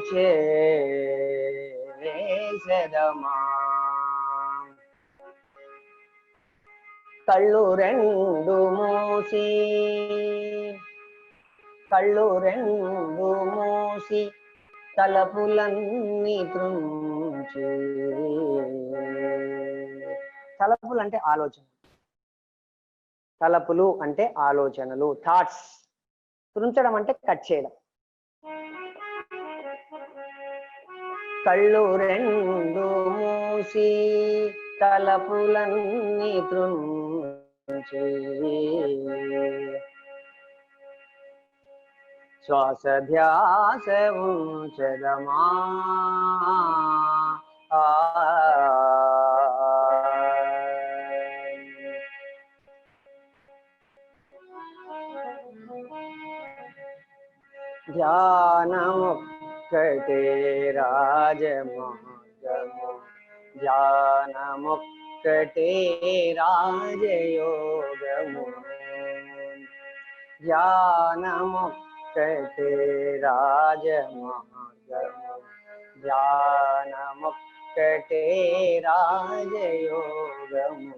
చేసెదమా. కళ్ళు రెండు మూసి తలపులన్నీ త్రుంచి. తలపులు అంటే ఆలోచన, తలపులు అంటే ఆలోచనలు, థాట్స్. త్రుంచడం అంటే కట్ చేయడం. కళ్ళు రెండు మూసి తలపులన్నీ త్రుంచి. శ్వాస ధ్యాస ఉంచదమా. ధ్యానమొక్కటే రాజమార్గము, ధ్యానమొక్కటే రాజయోగము. ధ్యానమొక్కటే రాజమార్గము, ధ్యానమొక్కటే రాజయోగము.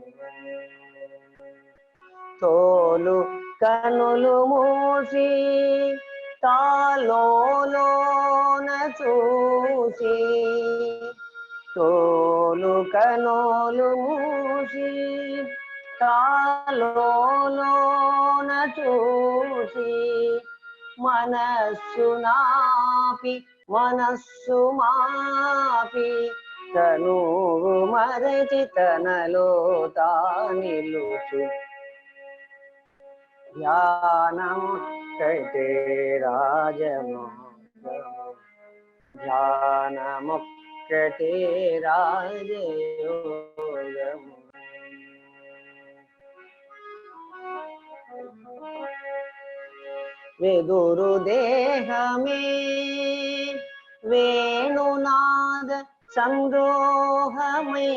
తోలు కనులు మూసి తాలోన చూసి. తోలు కనులు మూసి తాలోన చూసి. మనస్సు మాపి తనువు మరచి తనలో తానిలుచు. ధ్యానమొక్కటే రాజమార్గము, ధ్యానమొక్కటే రాజయోగము. వెదురు దేహమే వేణునాద సంద్రోహమే.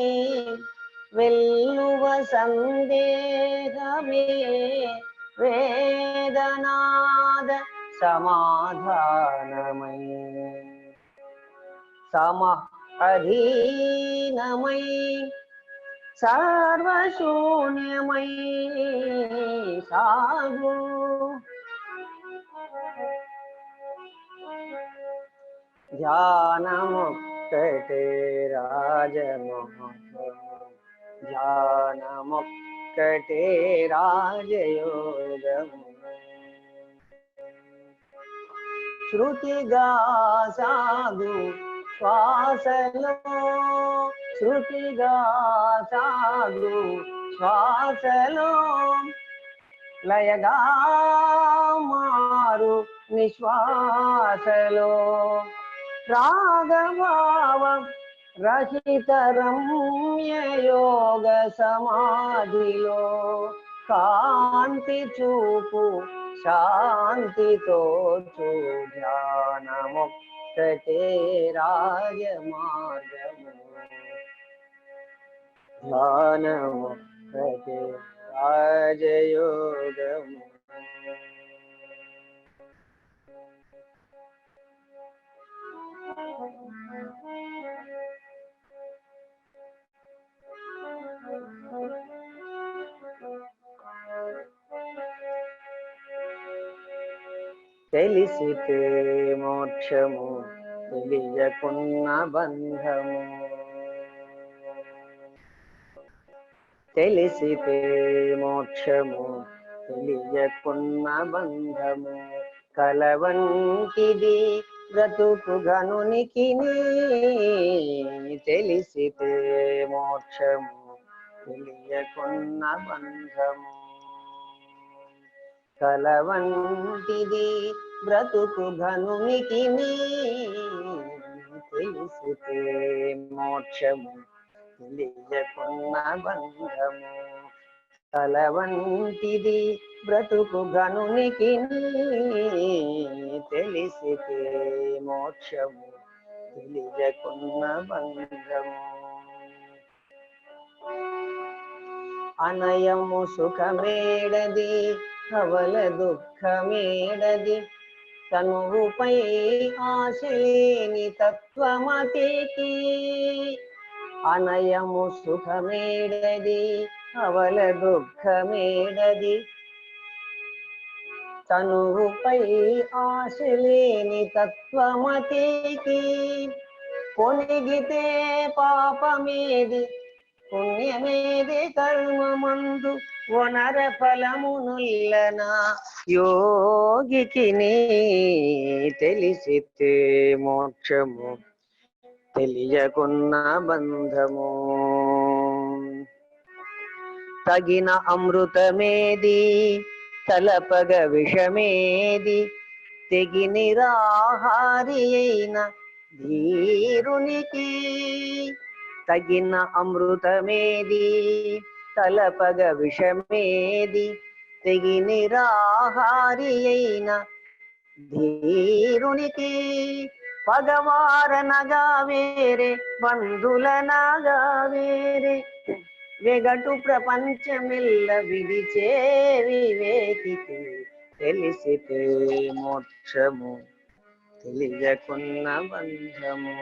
వెల్లువ సందేహమే వేదనాద సమాధానమై. సమ అధీనమై సర్వశూన్యమై సాగు. ధ్యానమొక్కటే రాజమార్గము, ధ్యానమొక్కటే రాజయోగము. శృతిగా సాగు శ్వాసలో, శృతిగా సాగు శ్వాసలో. లయగా మారు నిశ్వాసలో, రాగభావ రహిత రమ్య యోగ సమాధిలో కాంతి చూపు శాంతితో ధ్యానముక్తతే రాజమార్గము ధ్యానముక్తతే రాజయోగము. తెలిసితే మోక్షము తెలియకున్న బంధము తెలిసితే మోక్షము తెలియకున్న బంధము కలవంటిది బ్రతుకు గనునికి తెలిసితే మోక్షము తెలియకున్న బంధము కలవంటిది బ్రతుకు ఘనునికి తెలిసితే మోక్షము తెలియకున్న బంధము కలవంటిది బ్రతుకు ఘనునికి తెలిసితే మోక్షము తెలియకున్న బంధము అనయము సుఖమేడది కవల దుఃఖమేడది తనువుపై ఆశలేని తత్వమతికి అనయము సుఖమేడది కవల దుఃఖమేడది తనువుపై ఆశలేని తత్వమతికి కొనిగితే పాపమేది పుణ్యమేది కర్మమందు వనర ఫలమునుల్లన యోగికి తెలిసితే మోక్షము తెలియకున్న బంధము తగిన అమృతమేది తలపగ విషమేది తెగి నిరాహారి అయిన ధీరునికి తగిన అమృతమేది తలపగ విషమేది తెగి నిరాహారి అయిన ధీరునికి పగవారనగా వేరే బంధులనగా వేరే వెగటు ప్రపంచమిల్ల విడిచే వివేకికి తెలిసితే మోక్షము తెలియకున్న బంధము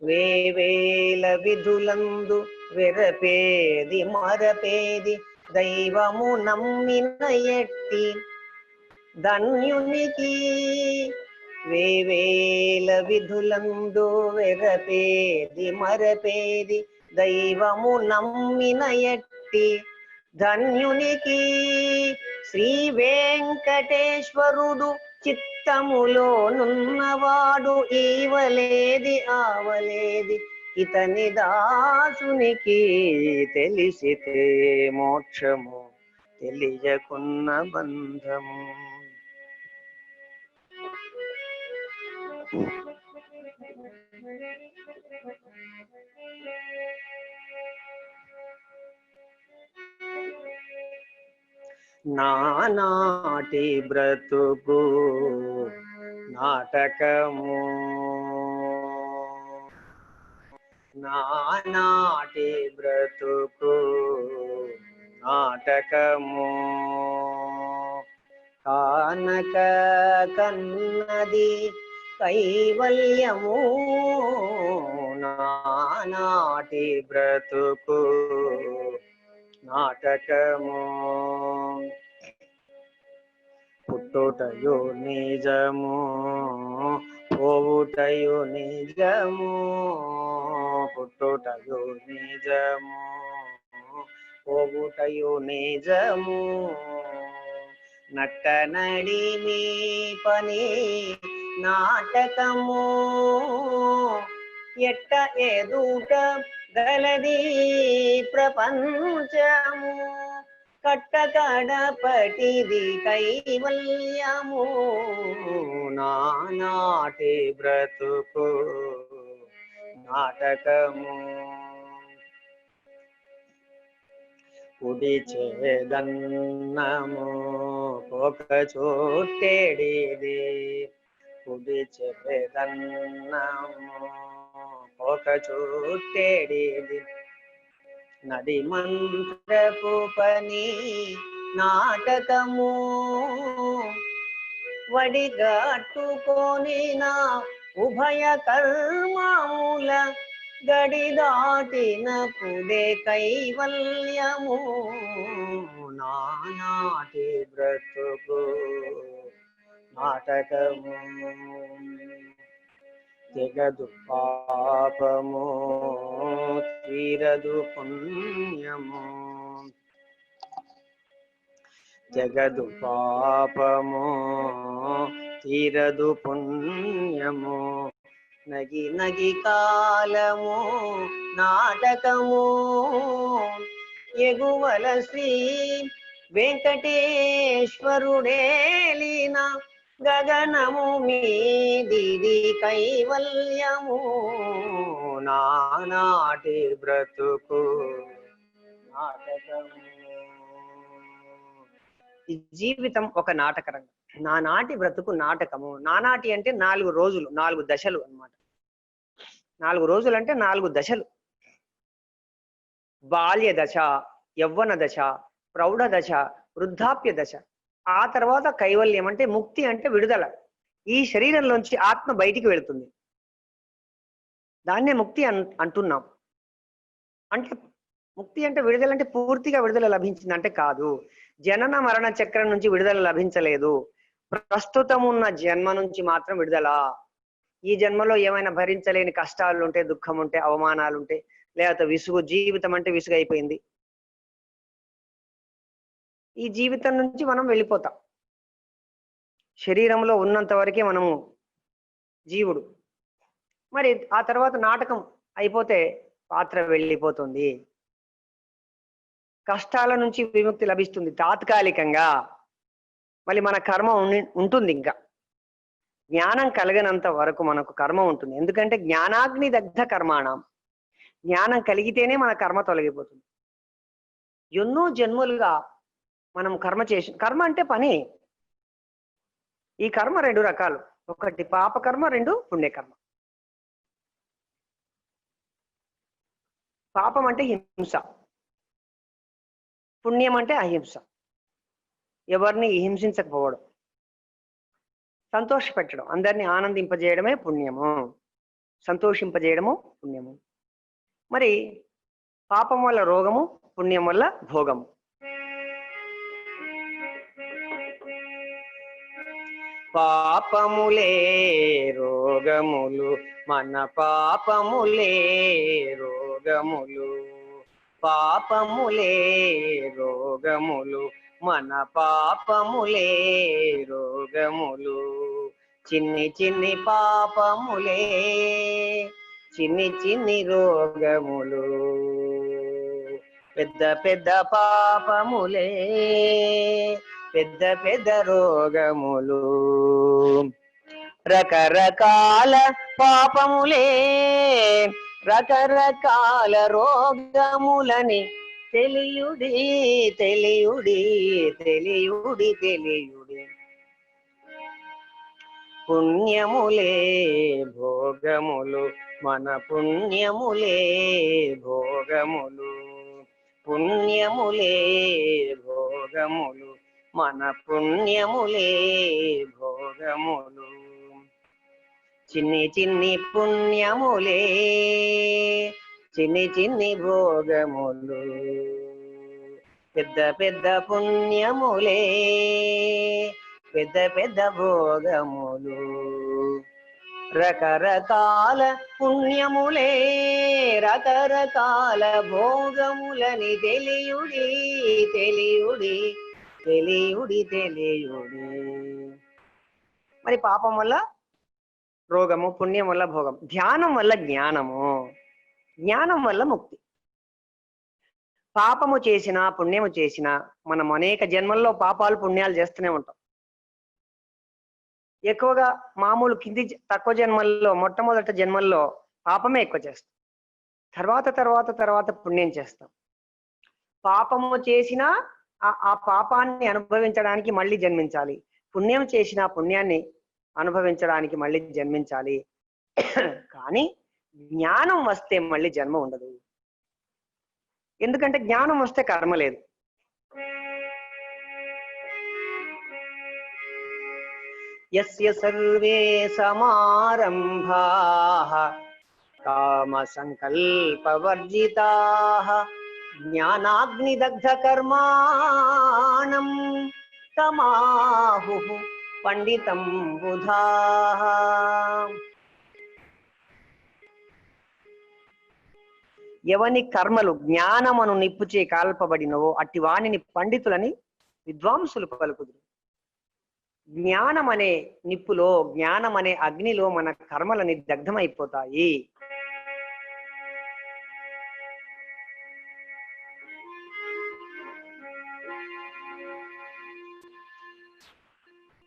వేవేల విధులందు వెరపేది మరపేది దైవము నమ్మిన ఎట్టి ధన్యునికి వేవేల విధులందు వెరపేది మరపేది దైవము నమ్మిన ఎట్టి ధన్యునికి శ్రీ వెంకటేశ్వరుడు చిత్తములో నున్నవాడు ఈవలేది ఆవలేది ఇతని దాసునికి తెలిసితే మోక్షము తెలియకున్న బంధము నానాటి బ్రతుకు నాటకము నానాటి బ్రతుకు నాటకము కానక కన్నది కైవల్యము నానాటి బ్రతుకు నాటకము పుట్టుటయు నిజము పోవుటయు నిజము పుట్టుటయు నిజము పోవుటయు నిజము నట్ట నడిమి పని నాటకము ఎట్ట ఎదుట గలది ప్రపంచము కట్టకడపటిది కైవల్యము నానాటి బ్రతుకు నాటకము కుడి చేదన్నము ఒక చోటేడిది కుడి చేదన్నము ఒక చోటేడిది నది మంత్రపు పని నాటకము వడిగట్టుకొని నా ఉభయ కర్మముల గడి దాటినప్పుడే కైవల్యము నానాటి బ్రతుకు నాటకము తెగదు పాపము తీరదు పుణ్యము తెగదు పాపము తీరదు పుణ్యము నగి నగి కాలము నాటకము ఎగువల శ్రీ వెంకటేశ్వరుడేలిన గగనము మీదిది కైవల్యము నానాటి బ్రతుకు నాటకము ఈ జీవితం ఒక నాటక రంగం నానాటి బ్రతుకు నాటకము నానాటి అంటే 4 రోజులు 4 దశలు అన్నమాట 4 రోజులు అంటే 4 దశలు బాల్య దశ యవ్వన దశ ప్రౌఢ దశ వృద్ధాప్య దశ ఆ తర్వాత కైవల్యం అంటే ముక్తి అంటే విడుదల ఈ శరీరంలోంచి ఆత్మ బయటికి వెళుతుంది దాన్నే ముక్తి అంటున్నాం అంటే ముక్తి అంటే విడుదల అంటే పూర్తిగా విడుదల లభించింది అంటే కాదు జనన మరణ చక్రం నుంచి విడుదల లభించలేదు ప్రస్తుతం ఉన్న జన్మ నుంచి మాత్రం విడుదల ఈ జన్మలో ఏమైనా భరించలేని కష్టాలు ఉంటే దుఃఖం ఉంటే అవమానాలు ఉంటే లేకపోతే విసుగు జీవితం అంటే విసుగు అయిపోయింది ఈ జీవితం నుంచి మనం వెళ్ళిపోతాం శరీరంలో ఉన్నంత వరకే మనము జీవుడు మరి ఆ తర్వాత నాటకం అయిపోతే పాత్ర వెళ్ళిపోతుంది కష్టాల నుంచి విముక్తి లభిస్తుంది తాత్కాలికంగా మళ్ళీ మన కర్మ ఉంటుంది ఇంకా జ్ఞానం కలగనంత వరకు మనకు కర్మ ఉంటుంది ఎందుకంటే జ్ఞానాగ్ని దగ్ధ కర్మాణం జ్ఞానం కలిగితేనే మన కర్మ తొలగిపోతుంది ఎన్నో జన్మలుగా మనం కర్మ చేసి కర్మ అంటే పని ఈ కర్మ 2 రకాలు ఒకటి పాపకర్మ 2 పుణ్యకర్మ పాపం అంటే హింస పుణ్యం అంటే అహింస ఎవరిని హింసించకపోవడం సంతోషపెట్టడం అందరినీ ఆనందింపజేయడమే పుణ్యము సంతోషింపజేయడము పుణ్యము మరి పాపం వల్ల రోగము పుణ్యం వల్ల భోగము పాపములే రోగములు మన పాపములే రోగములు పాపములే రోగములు మన పాపములే రోగములు చిన్ని చిన్ని పాపములే చిన్ని చిన్ని రోగములు పెద్ద పెద్ద పాపములే పెద్ద పెద్ద రోగములు రకరకాల పాపములే రకరకాల రోగములని తెలియుడి తెలియుడి తెలియుడి తెలియుడి పుణ్యములే భోగములు మన పుణ్యములే భోగములు పుణ్యములే భోగములు మన పుణ్యములే భోగములు చిన్ని చిన్ని పుణ్యములే చిన్ని చిన్ని భోగములు పెద్ద పెద్ద పుణ్యములే పెద్ద పెద్ద భోగములు రకరకాల పుణ్యములే రకరకాల భోగములని తెలియుడి తెలియుడి తెలియుడి తెలియుడి మరి పాపం వల్ల రోగము పుణ్యం వల్ల భోగం ధ్యానం వల్ల జ్ఞానము జ్ఞానం వల్ల ముక్తి పాపము చేసినా పుణ్యము చేసినా మనం అనేక జన్మల్లో పాపాలు పుణ్యాలు చేస్తూనే ఉంటాం. ఎక్కువగా మామూలు తక్కువ జన్మల్లో మొట్టమొదటి జన్మల్లో పాపమే ఎక్కువ చేస్తాం. తర్వాత పుణ్యం చేస్తాం. పాపము చేసినా ఆ పాపాన్ని అనుభవించడానికి మళ్ళీ జన్మించాలి. పుణ్యం చేసినా పుణ్యాన్ని అనుభవించడానికి మళ్ళీ జన్మించాలి. కానీ జ్ఞానం వస్తే మళ్ళీ జన్మ ఉండదు. ఎందుకంటే జ్ఞానం వస్తే కర్మ లేదు. యస్య సర్వే సమారంభాః కామ సంకల్పవర్జితాః జ్ఞానాగ్నిదగ్ధ కర్మాణం తమాహుః పండితం బుధాః. ఎవని కర్మలు జ్ఞానమను నిప్పుచే కాల్పబడినవో అట్టి వానిని పండితులని విద్వాంసులు పలుకుదురు. జ్ఞానం అనే నిప్పులో, జ్ఞానం అనే అగ్నిలో మన కర్మలని దగ్ధమైపోతాయి.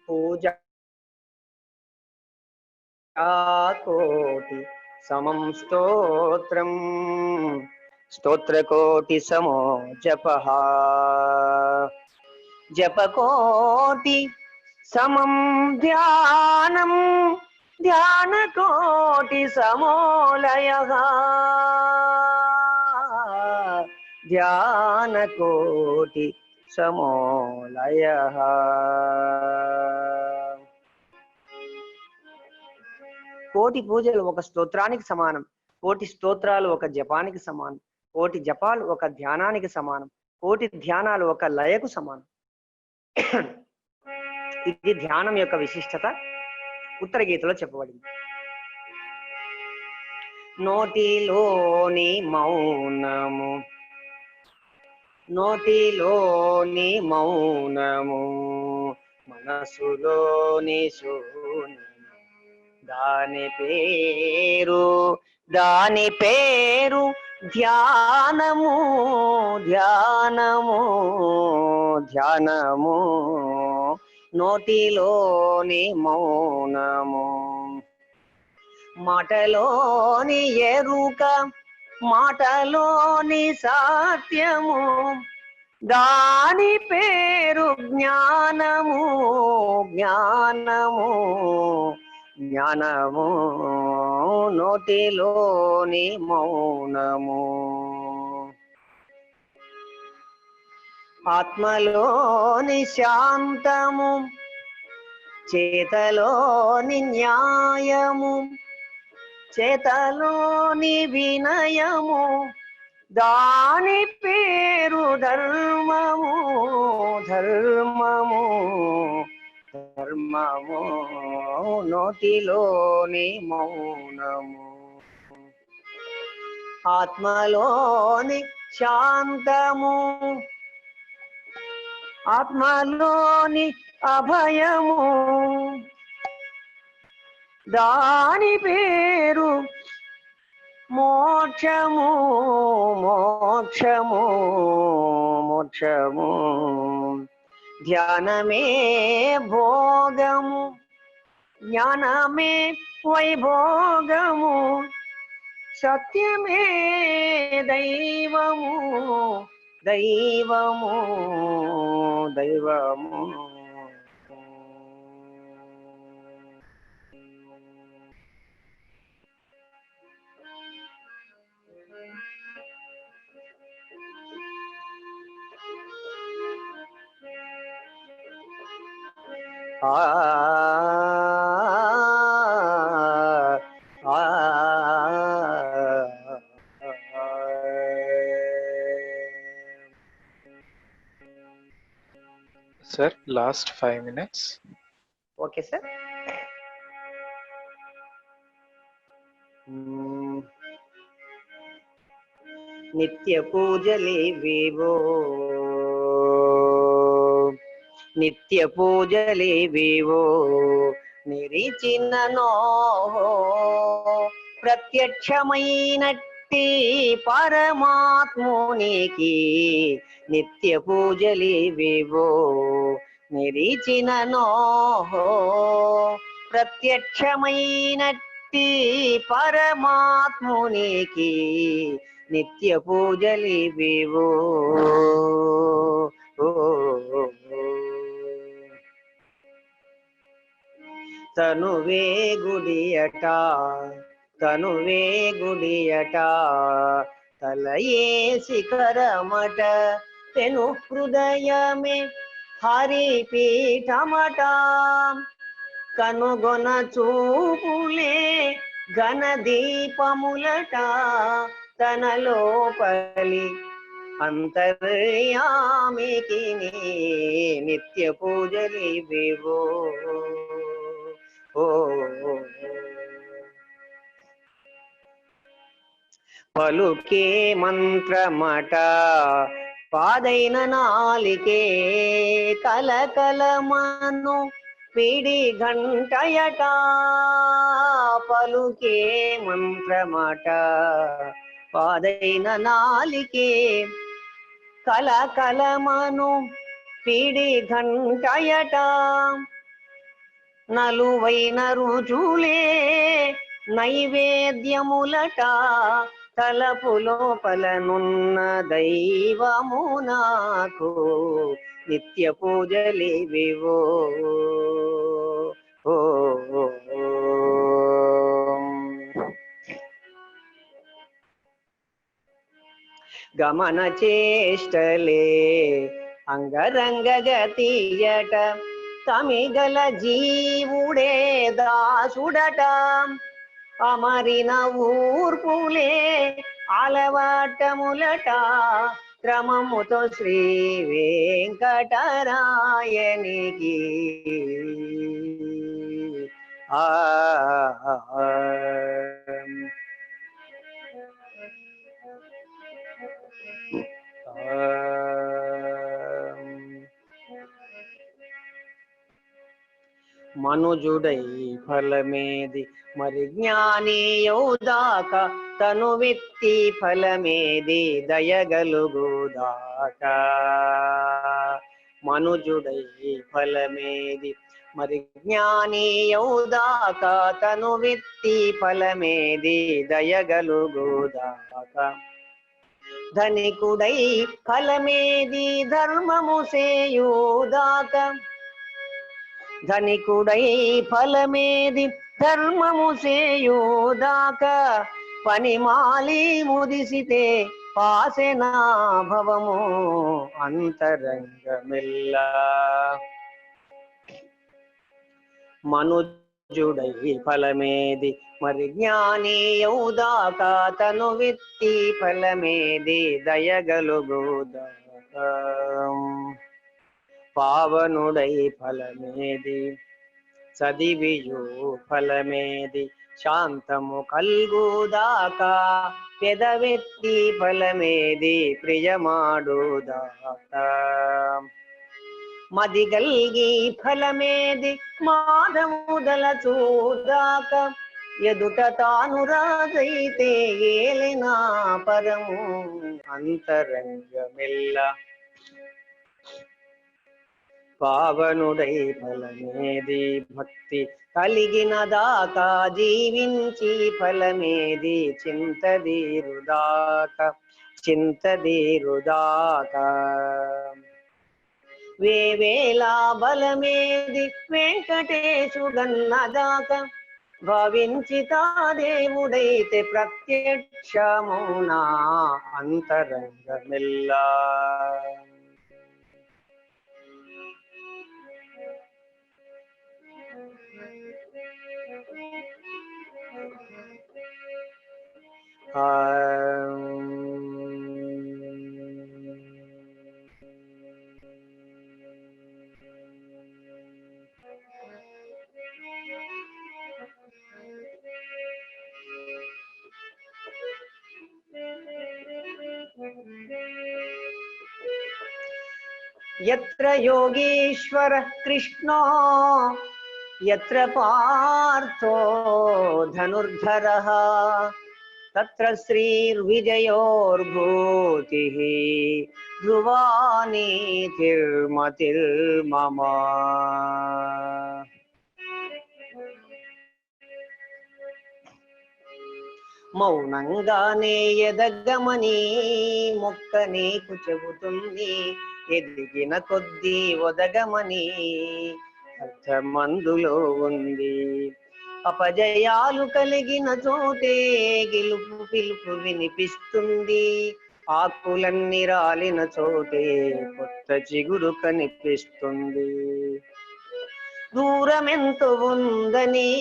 పూజ కోటి సమం స్తోత్రం స్తోత్రకోటి సమో జపః జపకోటి సమం ధ్యానం ధ్యానకోటి సమోలయః ధ్యానకోటి సమోలయః. కోటి పూజలు ఒక స్తోత్రానికి సమానం, కోటి స్తోత్రాలు ఒక జపానికి సమానం, కోటి జపాలు ఒక ధ్యానానికి సమానం, కోటి ధ్యానాలు ఒక లయకు సమానం. ఇది ధ్యానం యొక్క విశిష్టత ఉత్తర గీతలో చెప్పబడింది. నోటిలోని మౌనము, నోటిలోని మౌనము మనసులోని శూన్యము, దాని పేరు ధ్యానము ధ్యానము ధ్యానము. నోటిలోని మౌనము, మాటలోని ఎరుక, మాటలోని సత్యము, దాని పేరు జ్ఞానము జ్ఞానము జ్ఞానము. నోటిలోని మౌనము, ఆత్మలోని శాంతము, చేతలోని న్యాయము, చేతలోని వినయము, దాని పేరు ధర్మము ధర్మము ధర్మము. నోటిలోని మౌనము, ఆత్మలోని శాంతము, ఆత్మలోని అభయము, దాని పేరు మోక్షము మోక్షము మోక్షము. ధ్యానమే భోగము, జ్ఞానమే వైభోగము, సత్యమే దైవము దైవము దైవము. Sir, last 5 minutes. Okay, sir. నిత్య పూజలేవేవో, నిత్య పూజలేవేవో నిరిచిననో, ప్రత్యక్షమైనట్టి పరమాత్మునికి నిత్య పూజలివివో నిరీచిననో ప్రత్యక్షమైనట్టి పరమాత్మునికి నిత్య పూజలివివో తనువే గుడియట తనువే గుడియట తలయే శిఖరమట తెను హృదయమే హరిపీఠమట కనుగొన చూపులే ఘన దీపములట తన లోపలి అంతర్యామికి నిత్య పూజలివివో పలుకే మంత్రమట పాదైన నాలికే కలకలమను పిడి ఘంటయట పలుకే మంత్రమట పాదైన నాలికే కలకలమను పిడి ఘంటయట నలువైన రుజులే నైవేద్యములట తలపు లోపలనున్న దైవము నాకు నిత్య పూజలివివో గమన చేష్టలే అంగరంగ గతియట తమిగల జీవుడే దాసుడట అమరిన ఊర్పులే అలవాటములట క్రమముతో శ్రీ వెంకటరాయనికి మనుజుడై ఫలమేది మరి జ్ఞాని యౌదాక తను విత్తి ఫలమేది దయగలుగుదాక మనుజుడై ఫలమేది మరి జ్ఞాని యౌదాక తను విత్తి ఫలమేది దయగలుగుదాక ధనికుడై ఫలమేది ధర్మము సేయుదాక ధనికుడై ఫలమేది ధర్మము సేయుదాక పని మాలి ముదిసితే పాసెనా భవము అంతరంగమిల్ల మనుజుడై ఫలమేది మరి జ్ఞాని యౌదాక తను విత్తి ఫలమేది దయగలుగుదాక పావనుడై ఫలమేది చదివియు ఫలమేది శాంతము కల్గుదాక పెదవెత్తి ఫలమేది ప్రియమాడుదాక మదిగల్గి ఫలమేది మాధవుదల చూదాక ఎదుట తాను రాజైతే ఏలినా పరము అంతరంగమిల్ల పావనుడై ఫలమేది భక్తి కలిగిన దాకా జీవించి ఫలమేది చింతదీరుదాక వేవేలా బలమేది వెంకటేశుడన్నదాక భావించితా దేవుడైతే ప్రత్యక్షమునా అంతరంగమిల్లా यत्र योगीश्वर कृष्णो यत्र पार्थो धनुर्धरः తత్ర శ్రీర్విజయోర్భూతిః ధ్రువా నీతిర్మతిర్మమ. మౌనంగానే ఎదగమని మొక్క నీకు చెబుతుంది, ఎదిగిన కొద్దీ ఒదగమని అర్థమందులో ఉంది. అపజయాలు కలిగిన చోటే గెలుపు పిలుపు వినిపిస్తుంది, ఆకులన్నీ రాలిన చోటే కొత్త చిగురు కనిపిస్తుంది. దూరమెంతో ఉందని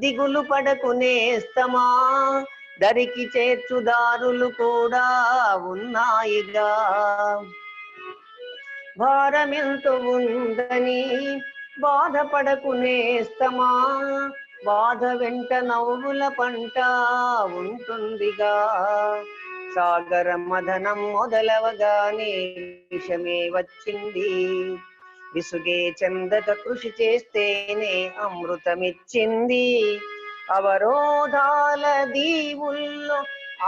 దిగులు పడకునేస్తమా, దరికి చేర్చుదారులు కూడా ఉన్నాయిగా. భారమెంతో ఉందని బాధపడకునేస్తమా, బాధ వెంట నవ్వుల పంట ఉంటుందిగా. సాగర మదనం మొదలవగానే విషమే వచ్చింది, విసుగే చందక కృషి చేస్తేనే అమృతమిచ్చింది. అవరోధాల దీవుల్లో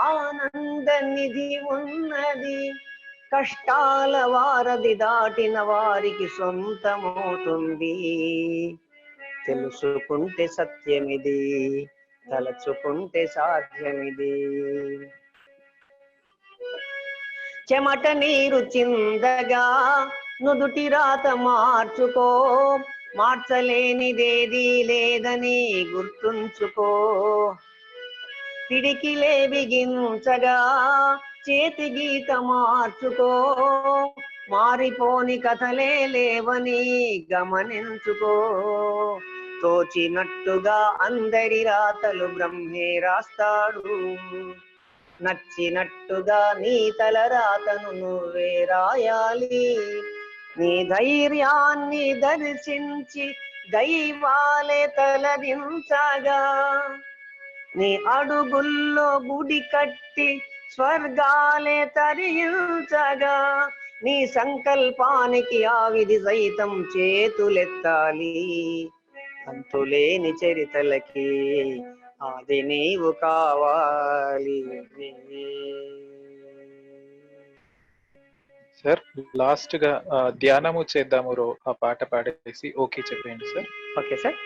ఆనంద నిధి ఉన్నది, కష్టాల వారధి దాటిన వారికి సొంతమవుతుంది. తెలుసుకుంటే సత్యమిది, తలచుకుంటే సాధ్యమిది. చెమట నీరు చిందగా నుదుటి రాత మార్చుకో, మార్చలేనిదేదీ లేదని గుర్తుంచుకో. పిడికిలే బిగించగా చేతి గీత మార్చుకో, మారిపోని కథలే లేవని గమనించుకో. తోచినట్టుగా అందరి రాతలు బ్రహ్మే రాస్తాడు, నచ్చినట్టుగా నీ తల రాతను నువ్వే రాయాలి. నీ ధైర్యాన్ని దర్శించి దైవాలే తలదించగా, నీ అడుగుల్లో గుడి కట్టి స్వర్గాలే తరించగా, నీ సంకల్పానికి ఆ విధి సైతం చేతులెత్తాలి. అంతులేని చరితలకి ఆది నీవు కావాలి. సార్ లాస్ట్ గా ధ్యానము చేద్దాము రో ఆ పాట పాడేసి ఓకే చెప్పండి సార్. Okay sir.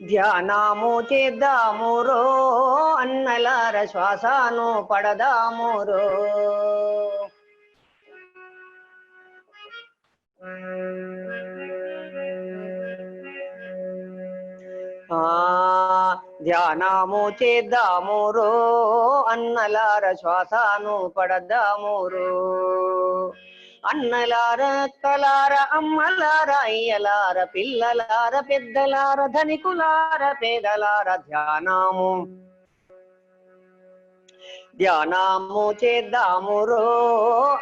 ధ్యానము చేద్దాము రో అన్నలార, శ్వాసను పడదాము రో. ధ్యానము చేద్దాము రో అన్నలార, శ్వాసను పడదాము రో. అన్నలార, అక్కలార, అమ్మలార, అయ్యలార, పిల్లలార, పెద్దలార, ధనికులార, పేదలార, ధ్యానము చేద్దాము రో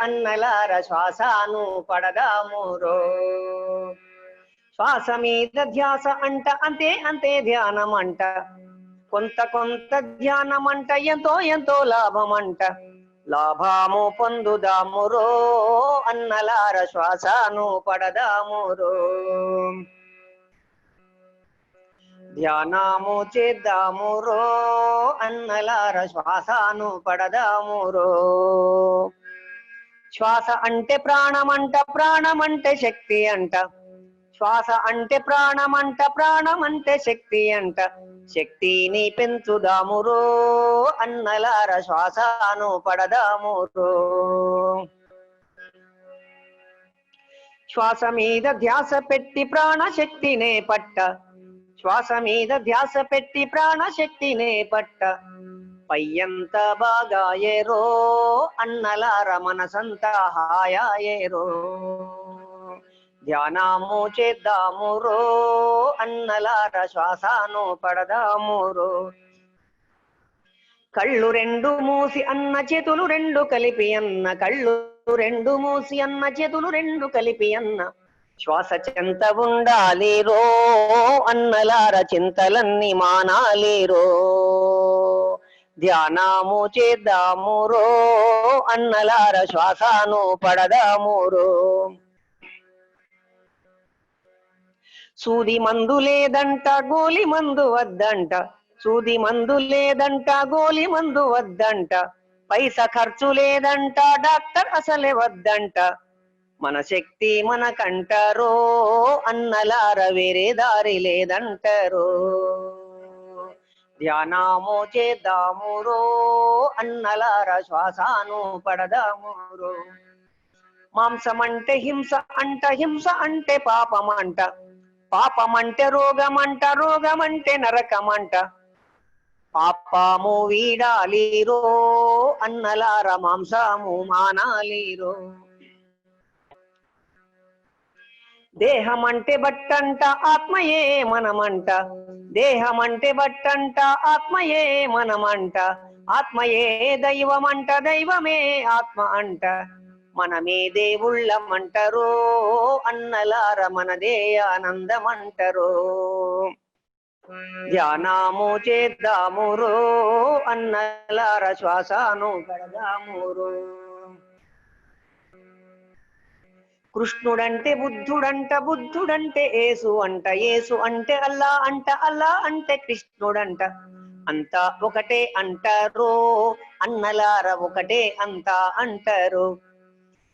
అన్నలార, శ్వాసను పడదాము రో. శ్వాస మీద ధ్యాస అంట, అంతే అంతే ధ్యానం అంట. కొంత కొంత ధ్యానం అంట, ఎంతో ఎంతో లాభం అంట. లాభము పొందుదాము రో అన్నలార, శ్వాసను పడదాము రో. ధ్యానము చేద్దాము రో అన్నలార, శ్వాసను పడదాము రో. శ్వాస అంటే ప్రాణమంట, ప్రాణమంటే శక్తి అంట. శ్వాస అంటే ప్రాణమంట, ప్రాణమంటే శక్తి అంట. శక్తిని పెంచుదాము రో అన్నలార, శ్వాసను పడదాము రో. శ్వాస మీద ధ్యాస పెట్టి ప్రాణశక్తినే పట్ట, శ్వాస మీద ధ్యాస పెట్టి ప్రాణశక్తినే పట్ట. పయ్యంత బాగాయేరో అన్నలార, మనసంతా హాయాయేరో. ధ్యానము చేద్దాము రో అన్నలార, శ్వాసను పడదాము రో. కళ్ళు రెండు మూసి అన్న, చేతులు రెండు కలిపి అన్న. కళ్ళు రెండు మూసి అన్న, చేతులు రెండు కలిపి అన్న. శ్వాస చెంత ఉండాలి రో అన్నలార, చింతలన్నీ మానాలి రో. ధ్యానము చేద్దామురో అన్నలార శ్వాసను పడదామురో. సూది మందు లేదంట గోలి మందు వద్దంట, సూది మందు లేదంట గోలి మందు వద్దంట, పైసా ఖర్చు లేదంట డాక్టర్ అసలే వద్దంట, మన శక్తి మనకంటారో అన్నలార వేరే దారి లేదంటారో. ధ్యానము చేద్దామురో అన్నలార శ్వాసను పడదామురో. మాంసం అంటే హింస అంట, హింస అంటే పాపమంట, పాపమంటే రోగమంట, రోగమంటే నరకమంట, పాపము వీడాలిరో అన్నలార మాంసము మానాలిరో. దేహం అంటే బట్టంట ఆత్మయే మనమంట, దేహం అంటే బట్టంట ఆత్మయే మనమంట, ఆత్మయే దైవమంట, దైవమే ఆత్మ అంట, మనమే దేవుళ్ళమంటారో అన్నలార మనదే ఆనందమంటారో. ధ్యానము చేద్దామురో అన్నలార శ్వాసను పడదామురో. కృష్ణుడంటే బుద్ధుడంట, బుద్ధుడంటే యేసు అంట, యేసు అంటే అల్లా అంట, అల్లా అంటే కృష్ణుడంట, అంతా ఒకటే అంటారో అన్నలార ఒకటే అంతా అంటారు.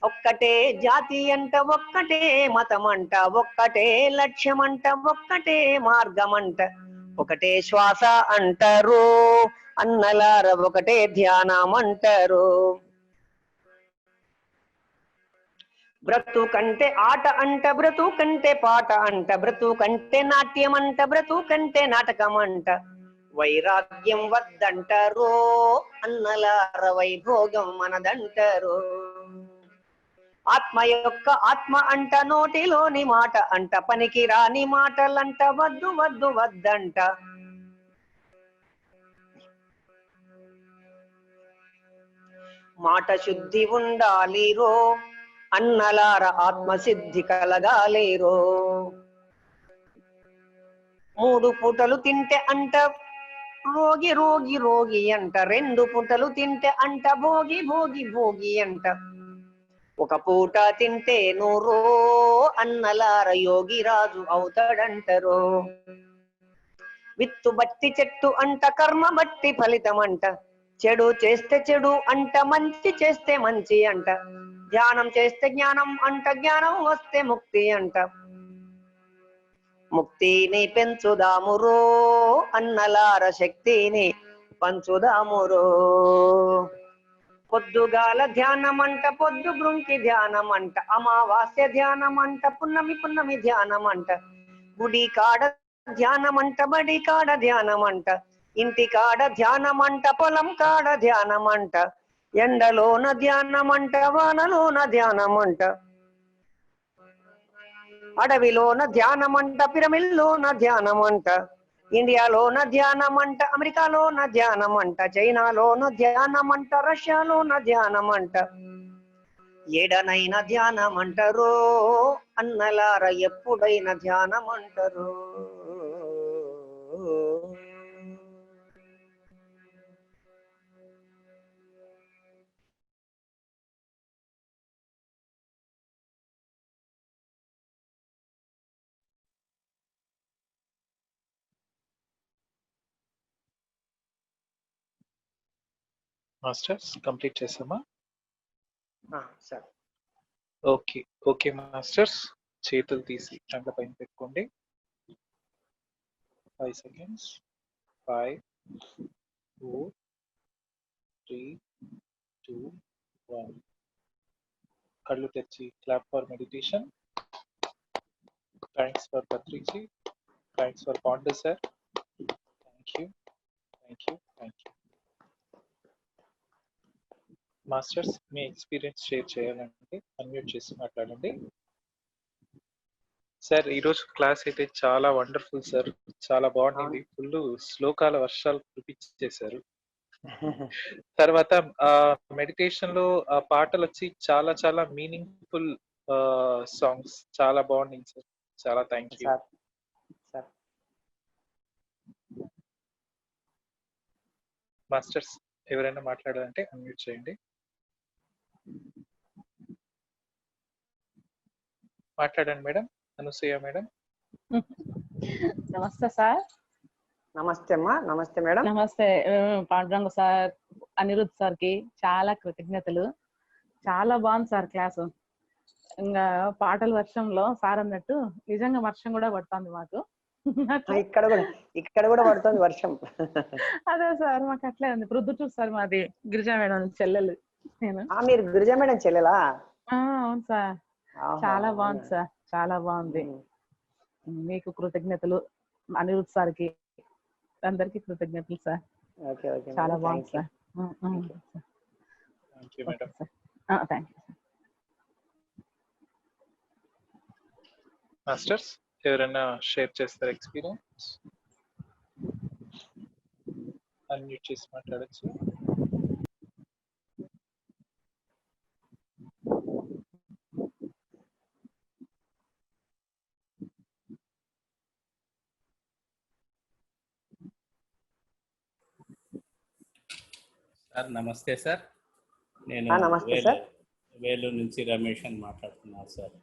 ఒక్కటే జాతి అంట, ఒక్కటే మతం అంట, ఒక్కటే లక్ష్యం అంట, ఒక్కటే మార్గం అంట, ఒకటే శ్వాస అంటారు అన్నలార ఒకటే ధ్యానం అంటారు. బ్రతుకంటే ఆట అంట, బ్రతుకంటే పాట అంట, బ్రతుకంటే నాట్యం అంట, బ్రతుకంటే నాటకం అంట, వైరాగ్యం వద్దంటారో అన్నలార వైభోగం మనదంటారు. ఆత్మ యొక్క ఆత్మ అంట, నోటిలోని మాట అంట, పనికి రాని మాటలంట, వద్దు వద్దు వద్దంట, మాట శుద్ధి ఉండాలిరో అన్నలార ఆత్మసిద్ధి కలగాలిరో. 3 పూటలు తింటే అంట రోగి రోగి రోగి అంట, 2 పూటలు తింటే అంట భోగి భోగి భోగి అంట, ఒక పూట తింటే నూరో అన్నలార యోగి రాజు అవుతాడంటారో. విత్తు బట్టి చెట్టు అంట, కర్మ బట్టి ఫలితం అంట, చెడు చేస్తే చెడు అంట, మంచి చేస్తే మంచి అంట, ధ్యానం చేస్తే జ్ఞానం అంట, జ్ఞానం వస్తే ముక్తి అంట, ముక్తిని పెంచుదామురో అన్నలార శక్తిని పంచుదామురో. పొద్దుగాల ధ్యానం అంట, పొద్దు బృంకి ధ్యానం అంట, అమావాస్య ధ్యానం అంట, పున్నమి పున్నమి ధ్యానం అంట, గుడి కాడ ధ్యానం అంట, బడి కాడ ధ్యానం అంట, ఇంటి కాడ ధ్యానం అంట, పొలం కాడ ధ్యానం అంట, ఎండలోన ధ్యానం అంట, వానలోన ధ్యానం అంట, అడవిలోన ధ్యానం అంట, పిరమిల్లోన ధ్యానం అంట, ఇండియాలోన ధ్యానం అంట, అమెరికాలోన ధ్యానం అంట, చైనాలోన ధ్యానం అంట, రష్యాలోన ధ్యానం అంట, ఏడనైనా ధ్యానం అంటారో అన్నలార ఎప్పుడైనా ధ్యానం అంటారు. మాస్టర్స్ కంప్లీట్ చేసామా? సరే. ఓకే ఓకే మాస్టర్స్, చేతులు తీసి కండ్ల పైన పెట్టుకోండి. 5 seconds. 5 4 3 2 1. కళ్ళు తెరిచి clap for meditation. Thanks for Patriji, thanks for Pandu sir, thank you thank you thank you. Masters me experience share చేయాలంటే అన్మ్యూట్ చేసి మాట్లాడండి. సార్ ఈరోజు క్లాస్ అయితే చాలా వండర్ఫుల్ సార్, చాలా బాగుంది. ఫుల్ శ్లోకాల వర్షాలు కురిపించేశారు. తర్వాత మెడిటేషన్ లో ఆ పాటలు వచ్చి చాలా చాలా మీనింగ్ఫుల్ సాంగ్స్, చాలా బాగున్నాయి సార్, చాలా థ్యాంక్ యూ. మాస్టర్స్ ఎవరైనా మాట్లాడాలంటే అన్మ్యూట్ చేయండి. మాట్లాడండి మేడం. అనసూయ మేడం. నమస్తే సార్. నమస్తే అమ్మా. నమస్తే మేడం. నమస్తే పాండురంగ సార్, అనిరుద్ సార్ కి చాలా కృతజ్ఞతలు. చాలా బాగుంది సార్ క్లాసు. ఇంకా పాటల వర్షంలో సార్ అన్నట్టు నిజంగా వర్షం కూడా పడుతుంది మాకు. ఇక్కడ కూడా పడుతుంది వర్షం. అదే సార్ మాకు అట్లే ఉంది. ప్రొద్దుటూరు సార్ మాది, గిరిజా మేడం చెల్లెలు నేను. మీరు గిరిజా మేడం చెల్లెలా? అవును సార్. చాలా బాగుంది సార్, చాలా బాగుంది. మీకు కృతజ్ఞతలు, అనిరుద్ సార్ కి అందరికి కృతజ్ఞతలు సార్. చాలా బాగుంది సార్. Thank you. మాస్టర్స్ ఎవరైనా షేర్ చేస్తారు ఎక్స్పీరియన్స్? అన్మ్యూట్ చేసి మాట్లాడచ్చు. సార్ నమస్తే సార్. నేను వేలూరు నుంచి రమేష్ అని మాట్లాడుతున్నాను సార్.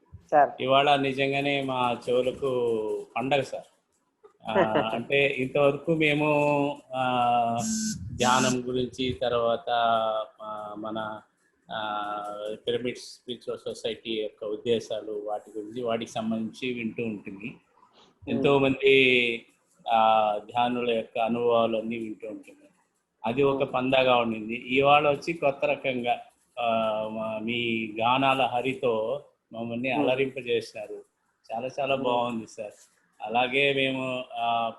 ఇవాళ నిజంగానే మా చెవులకు పండగ సార్. అంటే ఇంతవరకు మేము ధ్యానం గురించి, తర్వాత మన పిరమిడ్ స్పిరిచువల్ సొసైటీ యొక్క ఉద్దేశాలు, వాటి గురించి వాటికి సంబంధించి వింటూ ఉంటుంది. ఎంతోమంది ధ్యానుల యొక్క అనుభవాలు అన్నీ వింటూ ఉంటుంది. అది ఒక పందాగా ఉండింది. ఇవాళ వచ్చి కొత్త రకంగా మీ గానాల హరితో మమ్మల్ని అలరింపజేసినారు. చాలా చాలా బాగుంది సార్. అలాగే మేము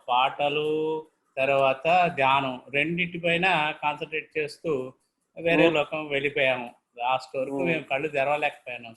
పాటలు తర్వాత ధ్యానం రెండింటిపైన కాన్సన్ట్రేట్ చేస్తూ వేరే లోకం వెళ్ళిపోయాము. లాస్ట్ వరకు మేము కళ్ళు తెరవలేకపోయాము.